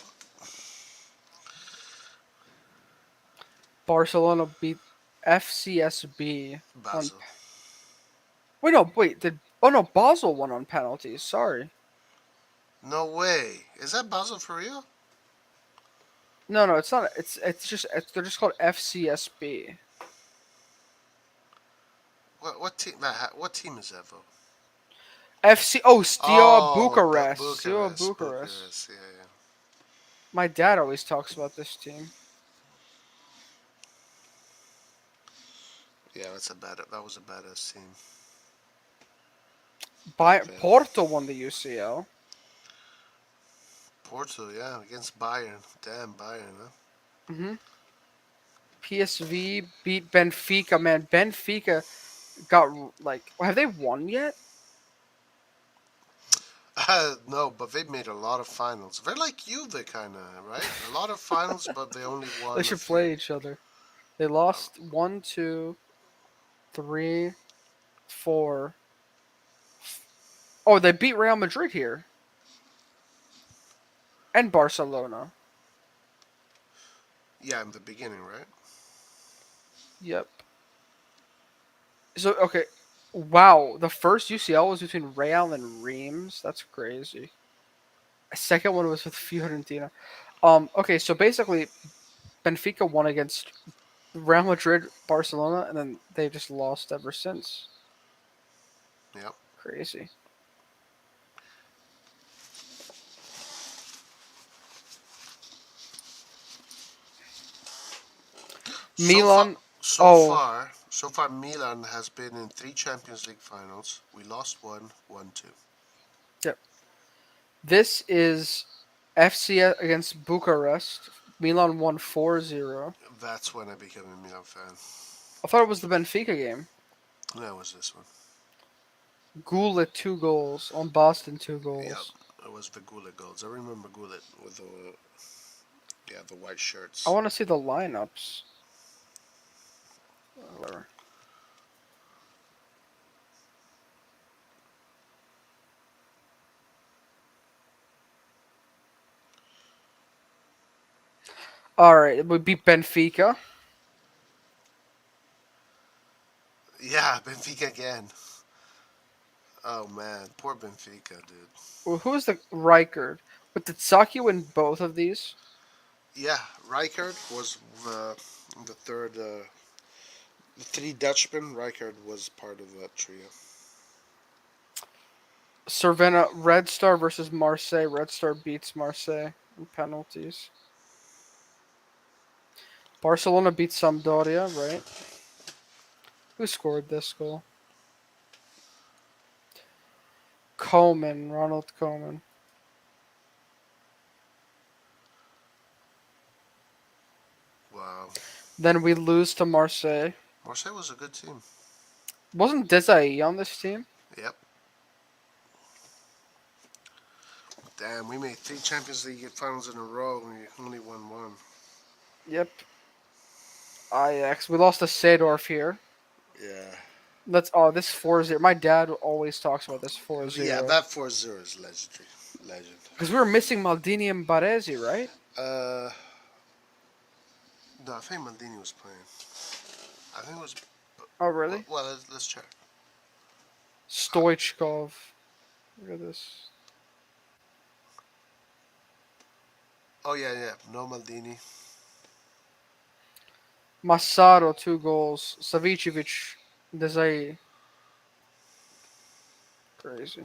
Barcelona beat FCSB on. Basel. No, Basel won on penalties. Sorry. No way. Is that Basel for real? No, it's not. They're just called FCSB. What team? What team is that, though? Steaua Bucharest. Steaua Bucharest. Yeah. My dad always talks about this team. Yeah, that was a badass team. Porto won the UCL. Porto, yeah, against Bayern. Damn, Bayern, huh? Hmm PSV beat Benfica. Man, Benfica got like. Have they won yet? No, but they made a lot of finals. They're like Juve, kind of, right? A lot of finals, but they only They won a should few. play each other. They lost 1, 2, 3, 4. Oh, they beat Real Madrid here and Barcelona. Yeah, in the beginning, right? Yep. So okay, wow. The first UCL was between Real and Reims. That's crazy. The second one was with Fiorentina. Okay, so basically, Benfica won against Real Madrid, Barcelona, and then they just lost ever since. Yep. Crazy. So far, Milan. so Oh, far, so far, Milan has been in 3 Champions League finals. We lost one, won two. yep. This is FC against Bucharest. Milan won 4-0. That's when I became a Milan fan. I thought it was the Benfica game. That was this one. Goulet 2 goals on Boston 2 Yeah, goals. it was the Gullit goals. I remember Gullit with the white shirts. I want to see the lineups. Whatever. All right, we beat Benfica. Yeah, Benfica again. Oh man, poor Benfica, dude. Who was the Rijkaard? But did Saki win both of these? Yeah, Rijkaard was the third. The 3 Dutchmen. Rijkaard was part of that trio. Cervena, Red Star versus Marseille. Red Star beats Marseille in penalties. Barcelona beats Sampdoria, right? Who scored this goal? Ronald Koeman. Wow, Then we lose to Marseille. Marseille was a good team. Wasn't Desailly on this team? Yep. Damn, we made 3 Champions League finals in a row and we only won one. Yep. Ajax. We lost to Seedorf here. Yeah. This 4-0. My dad always talks about this 4-0. Yeah, that 4-0 is legendary. Legend. Because we were missing Maldini and Baresi, right? No, I think Maldini was playing. I think it was. Oh, really? Well, let's check. Stoichkov. Look at this. Oh yeah. No Maldini. Massaro, 2 goals. Savicevic, Desailly. Crazy.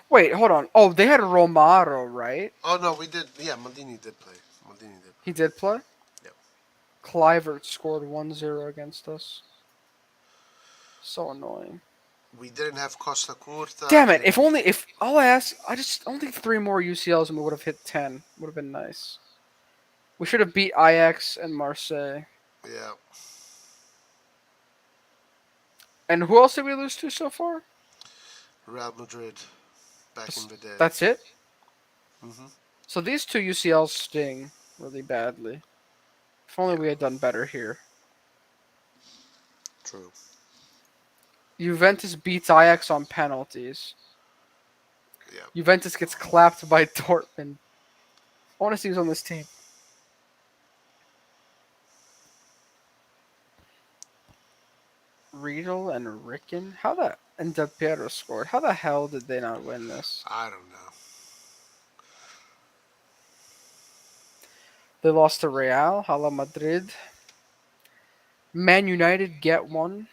Wait, hold on. Oh, they had Romaro, right? Oh no, we did. Yeah, Maldini did play. Maldini did. He did play? Yep. Clivert scored 1-0 against us. So annoying. We didn't have Costa Curta. Damn it! If all I don't think 3 more UCLs and we would have hit 10. Would have been nice. We should have beat Ajax and Marseille. Yeah. And who else did we lose to so far? Real Madrid. Back in the day. That's it? Mhm. So these 2 UCLs sting really badly. If only we had done better here. True. Juventus beats Ajax on penalties. Yeah. Juventus gets clapped by Dortmund. I want to see who's on this team. Riedel and Ricken? And Del Piero scored. How the hell did they not win this? I don't know. They lost to Real, Hala Madrid. Man United get one.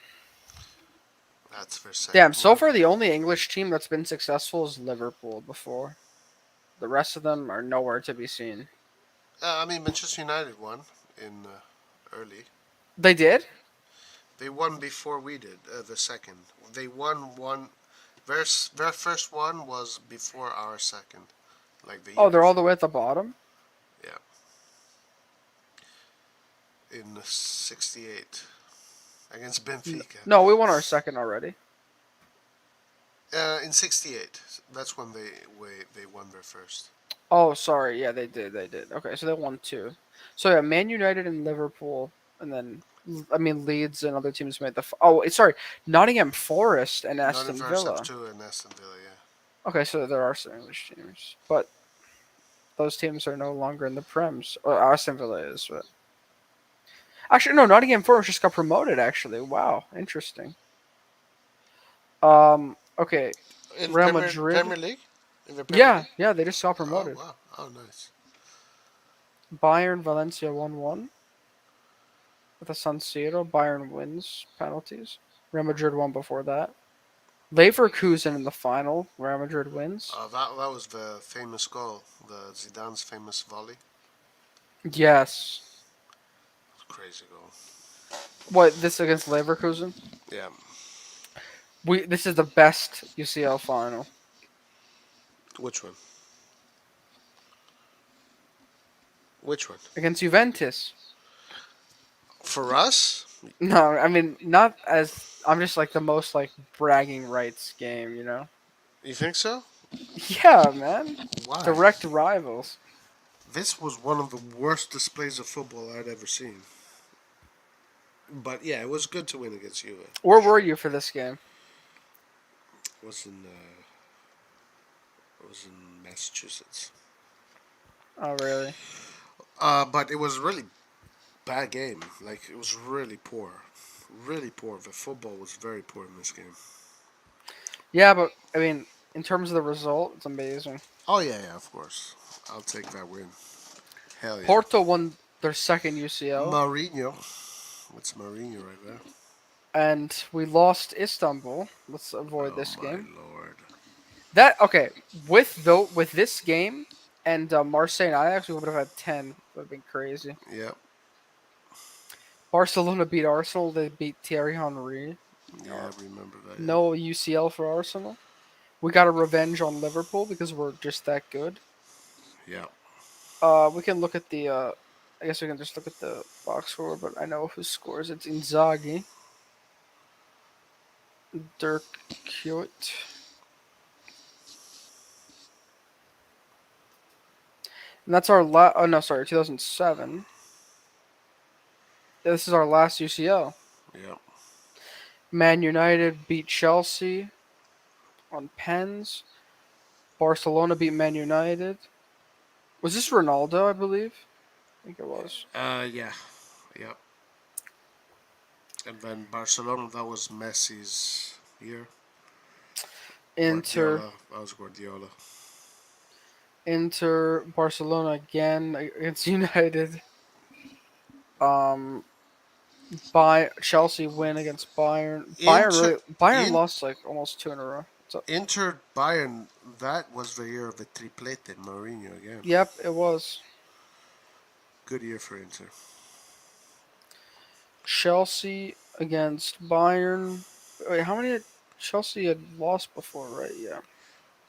That's for second. Damn, so far the only English team that's been successful is Liverpool before. The rest of them are nowhere to be seen. I mean, Manchester United won in early. They did? They won before we did. The second. They won one. Their first one was before our second. Like the Oh, year they're all the before. way at the bottom. Yeah. In '68 against Benfica. No, we won our second already. In '68, that's when they won their first. Oh, sorry. Yeah, they did. They did. Okay, so they won two. So yeah, Man United and Liverpool, and then I mean Leeds and other teams made the. Sorry, Nottingham Forest and Not in Aston first have Villa. two in Aston Villa. Yeah. Okay, so there are some English teams, but those teams are no longer in the Prems. Or Aston Villa is, but actually no, Nottingham Forest just got promoted. Actually, wow, interesting. Okay, In Real Premier Madrid. Premier League. In the Premier Yeah, League? yeah, they just got Oh promoted. wow! Oh nice. Bayern Valencia 1-1 with a San Siro. Bayern wins penalties. Real Madrid won before that. Leverkusen in the final. Real Madrid wins. That was the famous goal, the Zidane's famous volley. Yes. Crazy goal. What, this against Leverkusen? Yeah. This is the best UCL final. Which one? Which one? Against Juventus. For us? No, I mean not as I'm just like the most like bragging rights game, you know? You think so? Yeah, man. Why? Direct rivals. This was one of the worst displays of football I'd ever seen. But yeah, it was good to win against Juve. Where were you for this game? It was in Massachusetts. Oh, really? But it was really bad game. Like it was really poor, really poor. The football was very poor in this game. Yeah, but I mean, in terms of the result, it's amazing. Oh yeah, of course. I'll take that win. Hell yeah. Porto won their second UCL, Mourinho. What's Mourinho right there? and we lost Istanbul. Let's avoid this My game. lord. With this game and Marseille and Ajax, we would have had 10. Would have been crazy. Yep. Barcelona beat Arsenal. They beat Thierry Henry. Yeah, I remember that. Yeah. No UCL for Arsenal. We got a revenge on Liverpool because we're just that good. Yeah. We can look at the. I guess we can just look at the box score, but I know who scores. It's Inzaghi. Dirk Kuyt. And that's our last. Oh no, sorry, 2007. This is our last UCL. Yep. Man United beat Chelsea on pens. Barcelona beat Man United. Was this Ronaldo, I believe? I think it was. Yeah. Yep. And then Barcelona, that was Messi's year. Inter. Guardiola, that was Guardiola. Inter, Barcelona again against United. Chelsea win against Bayern. Bayern lost like almost 2 in a row. So, Inter Bayern, that was the year of the triplete, Mourinho again. yep, it was. Good year for Inter. Chelsea against Bayern. Wait, how many had Chelsea had lost before, right? Yeah.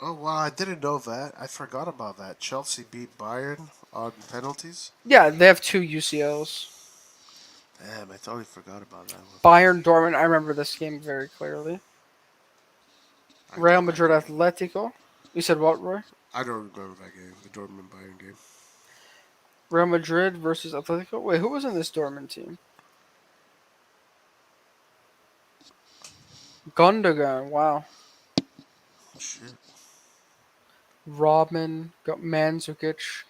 Oh wow, I didn't know that. I forgot about that. Chelsea beat Bayern on penalties. Yeah, they have 2 UCLs. Damn, I totally forgot about that one. Bayern Dortmund, I remember this game very clearly. Real Madrid Atletico. You said what, Roy? I don't remember that game, the Dortmund Bayern game. Real Madrid versus Atletico. Wait, who was in this Dortmund team? Gundogan, wow. Shit. Robin, got Mandzukic.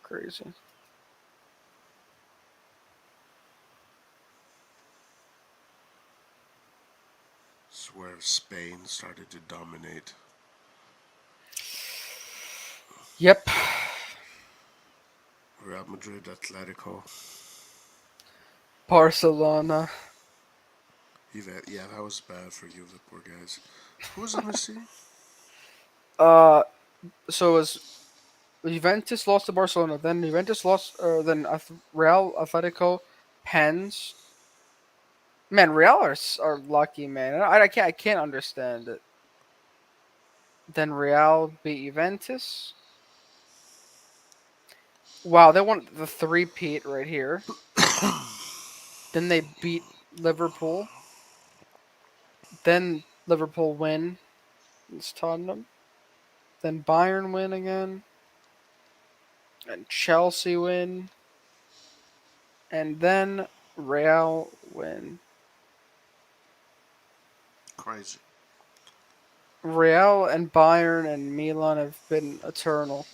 Crazy. This is where Spain started to dominate. Yep. Real Madrid, Atletico. Barcelona. Yeah, that was bad for you, the poor guys. Who was on this team? So it was Juventus lost to Barcelona, then Juventus lost, Real Atletico, pens, Man, Real are lucky, man. I can't understand it. Then Real beat Juventus. Wow, they won the three-peat right here. Then they beat Liverpool. Then Liverpool win. It's Tottenham. Then Bayern win again. And Chelsea win. And then Real win. Crazy. Real and Bayern and Milan have been eternal.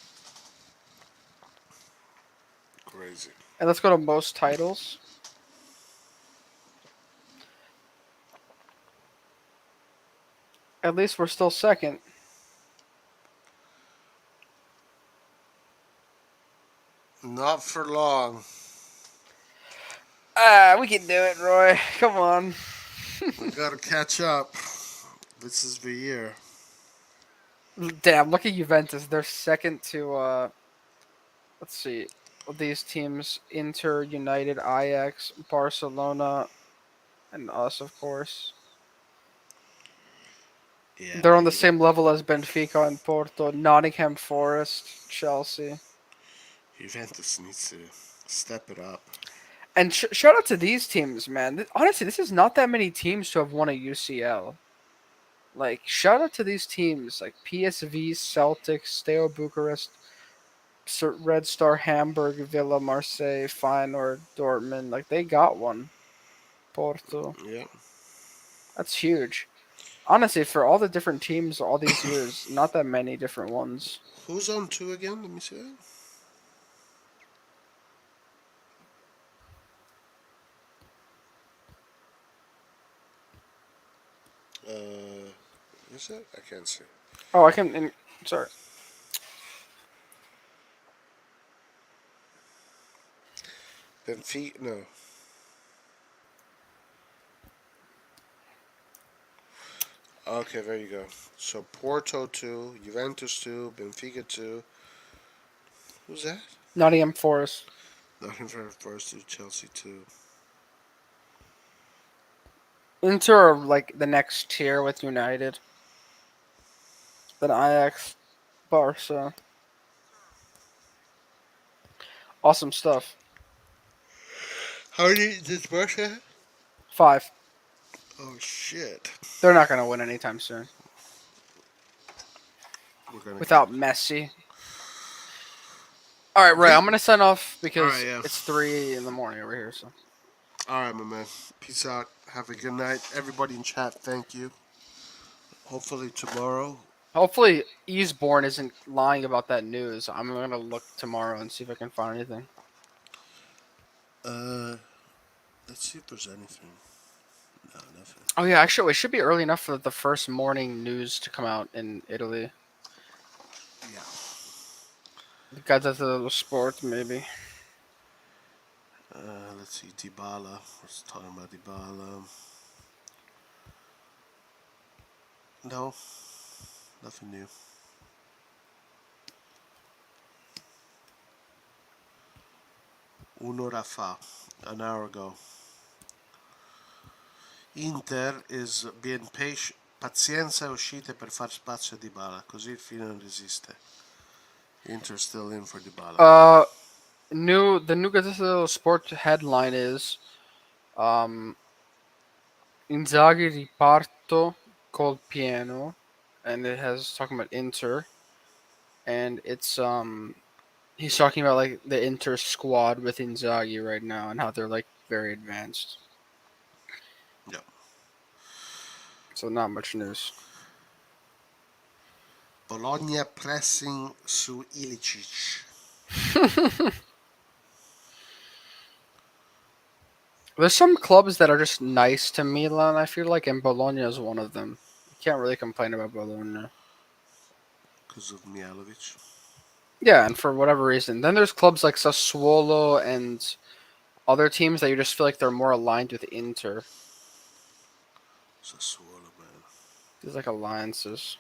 Crazy. And let's go to most titles. At least we're still second. Not for long. We can do it, Roy. Come on. We gotta catch up. This is the year. Damn, look at Juventus. They're second to let's see. These teams: Inter, United, Ajax, Barcelona, and us, of course. Yeah. They're on the same level as Benfica and Porto, Nottingham Forest, Chelsea. Juventus needs to step it up. And shout out to these teams, man. Honestly, this is not that many teams to have won a UCL. Like, shout out to these teams like PSV, Celtic, Steaua Bucharest, Red Star Hamburg, Villa, Marseille, Feyenoord, Dortmund. Like, they got one. Porto. Yeah. That's huge. Honestly, for all the different teams all these years, not that many different ones. Who's on two again? Let me see that. Is it? I can't see. Oh, I can. Sorry. Benfica, no. Okay, there you go. So Porto 2, Juventus 2, Benfica 2. Who's that? Nottingham Forest. Nottingham Forest 2, Chelsea 2. Inter are like the next tier with United. Then Ajax, Barca. Awesome stuff. How many did Barca have? 5. Oh shit. They're not gonna win anytime soon. We're gonna Without Messi. Alright, Ray, I'm gonna sign off because Alright, yeah. it's 3 in the morning over here, so. Alright, my man. Peace out. Have a good night. Everybody in chat, thank you. Hopefully tomorrow. Hopefully Easeborn isn't lying about that news. I'm gonna look tomorrow and see if I can find anything. Let's see if there's anything. No, nothing. Oh yeah, actually it should be early enough for the first morning news to come out in Italy. Yeah. The guys at the sport, maybe. Let's see. Dybala. We're talking about Dybala. No. Nothing new. Un'ora fa. An hour ago. Inter is being patient. Pazienza e uscite per far spazio a Dybala. Così il fine non resiste. Inter still in for Dybala. The new Gazzetta dello Sport headline is Inzaghi riparto col pieno, and it has talking about Inter, and it's he's talking about like the Inter squad with Inzaghi right now and how they're like very advanced. Yeah. So not much news. Bologna pressing su Ilicic. There's some clubs that are just nice to Milan, I feel like, and Bologna is one of them. You can't really complain about Bologna. Because of Mihailovic. Yeah, and for whatever reason. Then there's clubs like Sassuolo and other teams that you just feel like they're more aligned with Inter. Sassuolo, man. There's like alliances.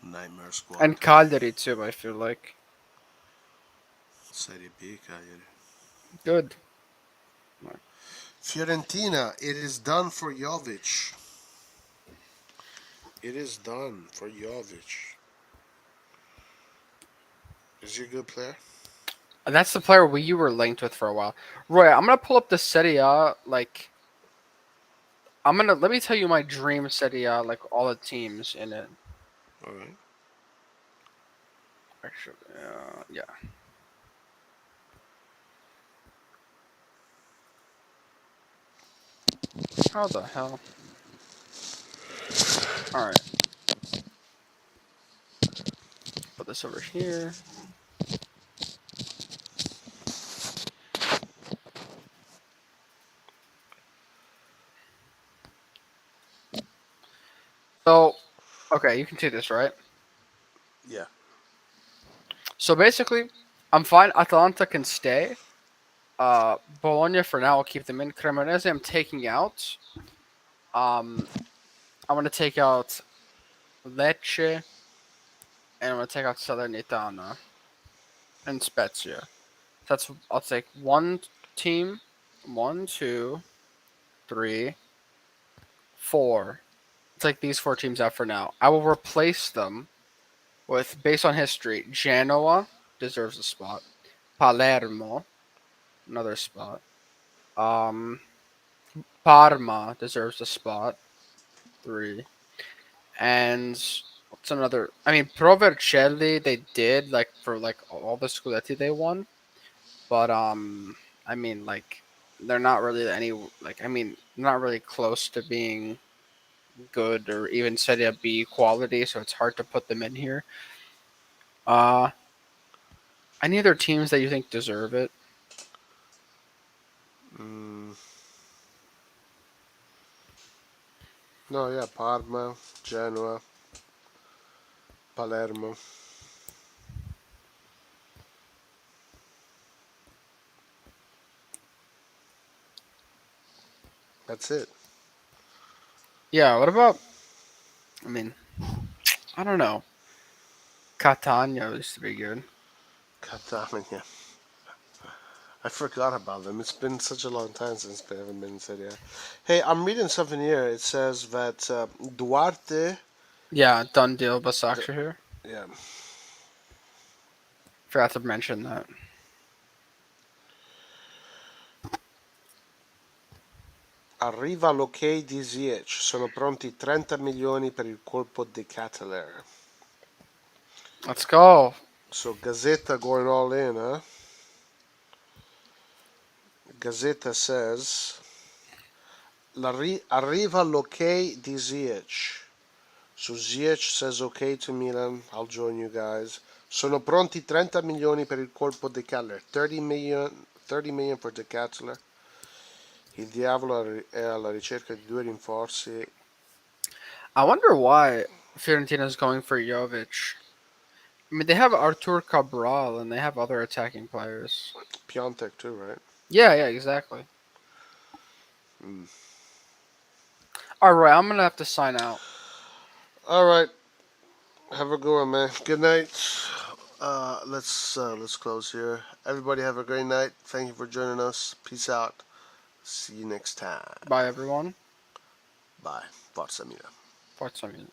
Nightmare squad. And Cagliari too, I feel like. Serie B, Cagliari. Good. Fiorentina, it is done for Jovic. It is done for Jovic. Is he a good player? That's the player you were linked with for a while. Roy, I'm gonna pull up the Serie A. Let me tell you my dream Serie A, like all the teams in it. All right. Actually, yeah. How the hell? All right. Put this over here. So, okay, you can see this, right? Yeah. So basically, I'm fine. Atalanta can stay. Bologna for now. I'll keep them in. Cremonese, I'm taking out. I'm gonna take out Lecce, and I'm gonna take out Salernitana and Spezia. I'll take one team. One, two, three, four. Take these four teams out for now. I will replace them with, based on history, Genoa deserves a spot. Palermo, another spot. Um, Parma deserves a spot. 3. And what's another? I mean, Provercelli, they did like for like all the Scudetti they won, but I mean like they're not really not really close to being good or even Serie B quality, so it's hard to put them in here. Uh, any other teams that you think deserve it? Mm. No, yeah, Parma, Genoa, Palermo. That's it. Yeah. What about? I mean, I don't know. Catania used to be good. Catania. I forgot about them. It's been such a long time since they haven't been in Serie A. Hey, I'm reading something here. It says that Duarte. Yeah, done deal. Basaksehir here. Yeah. Forgot to mention that. Arriva l'ok di Ziyech. Sono pronti 30 milioni per il colpo di Ketelaere. Let's go. So Gazzetta going all in, huh? Gazzetta says arriva l'ok di Ziyech. So Ziyech says okay to Milan. I'll join you guys. Sono pronti 30 milioni per il colpo di Ketelaere. 30 million for the Ketelaere. Il diavolo è alla ricerca di 2 rinforzi. I wonder why Fiorentina is going for Jovic. I mean, they have Artur Cabral and they have other attacking players. Piontek too, right? Yeah, exactly. Mm. All right, I'm gonna have to sign out. All right. Have a good one, man. Good night. Let's close here. Everybody have a great night. Thank you for joining us. Peace out. See you next time. Bye, everyone. Bye. Forza Milan. Forza Milan.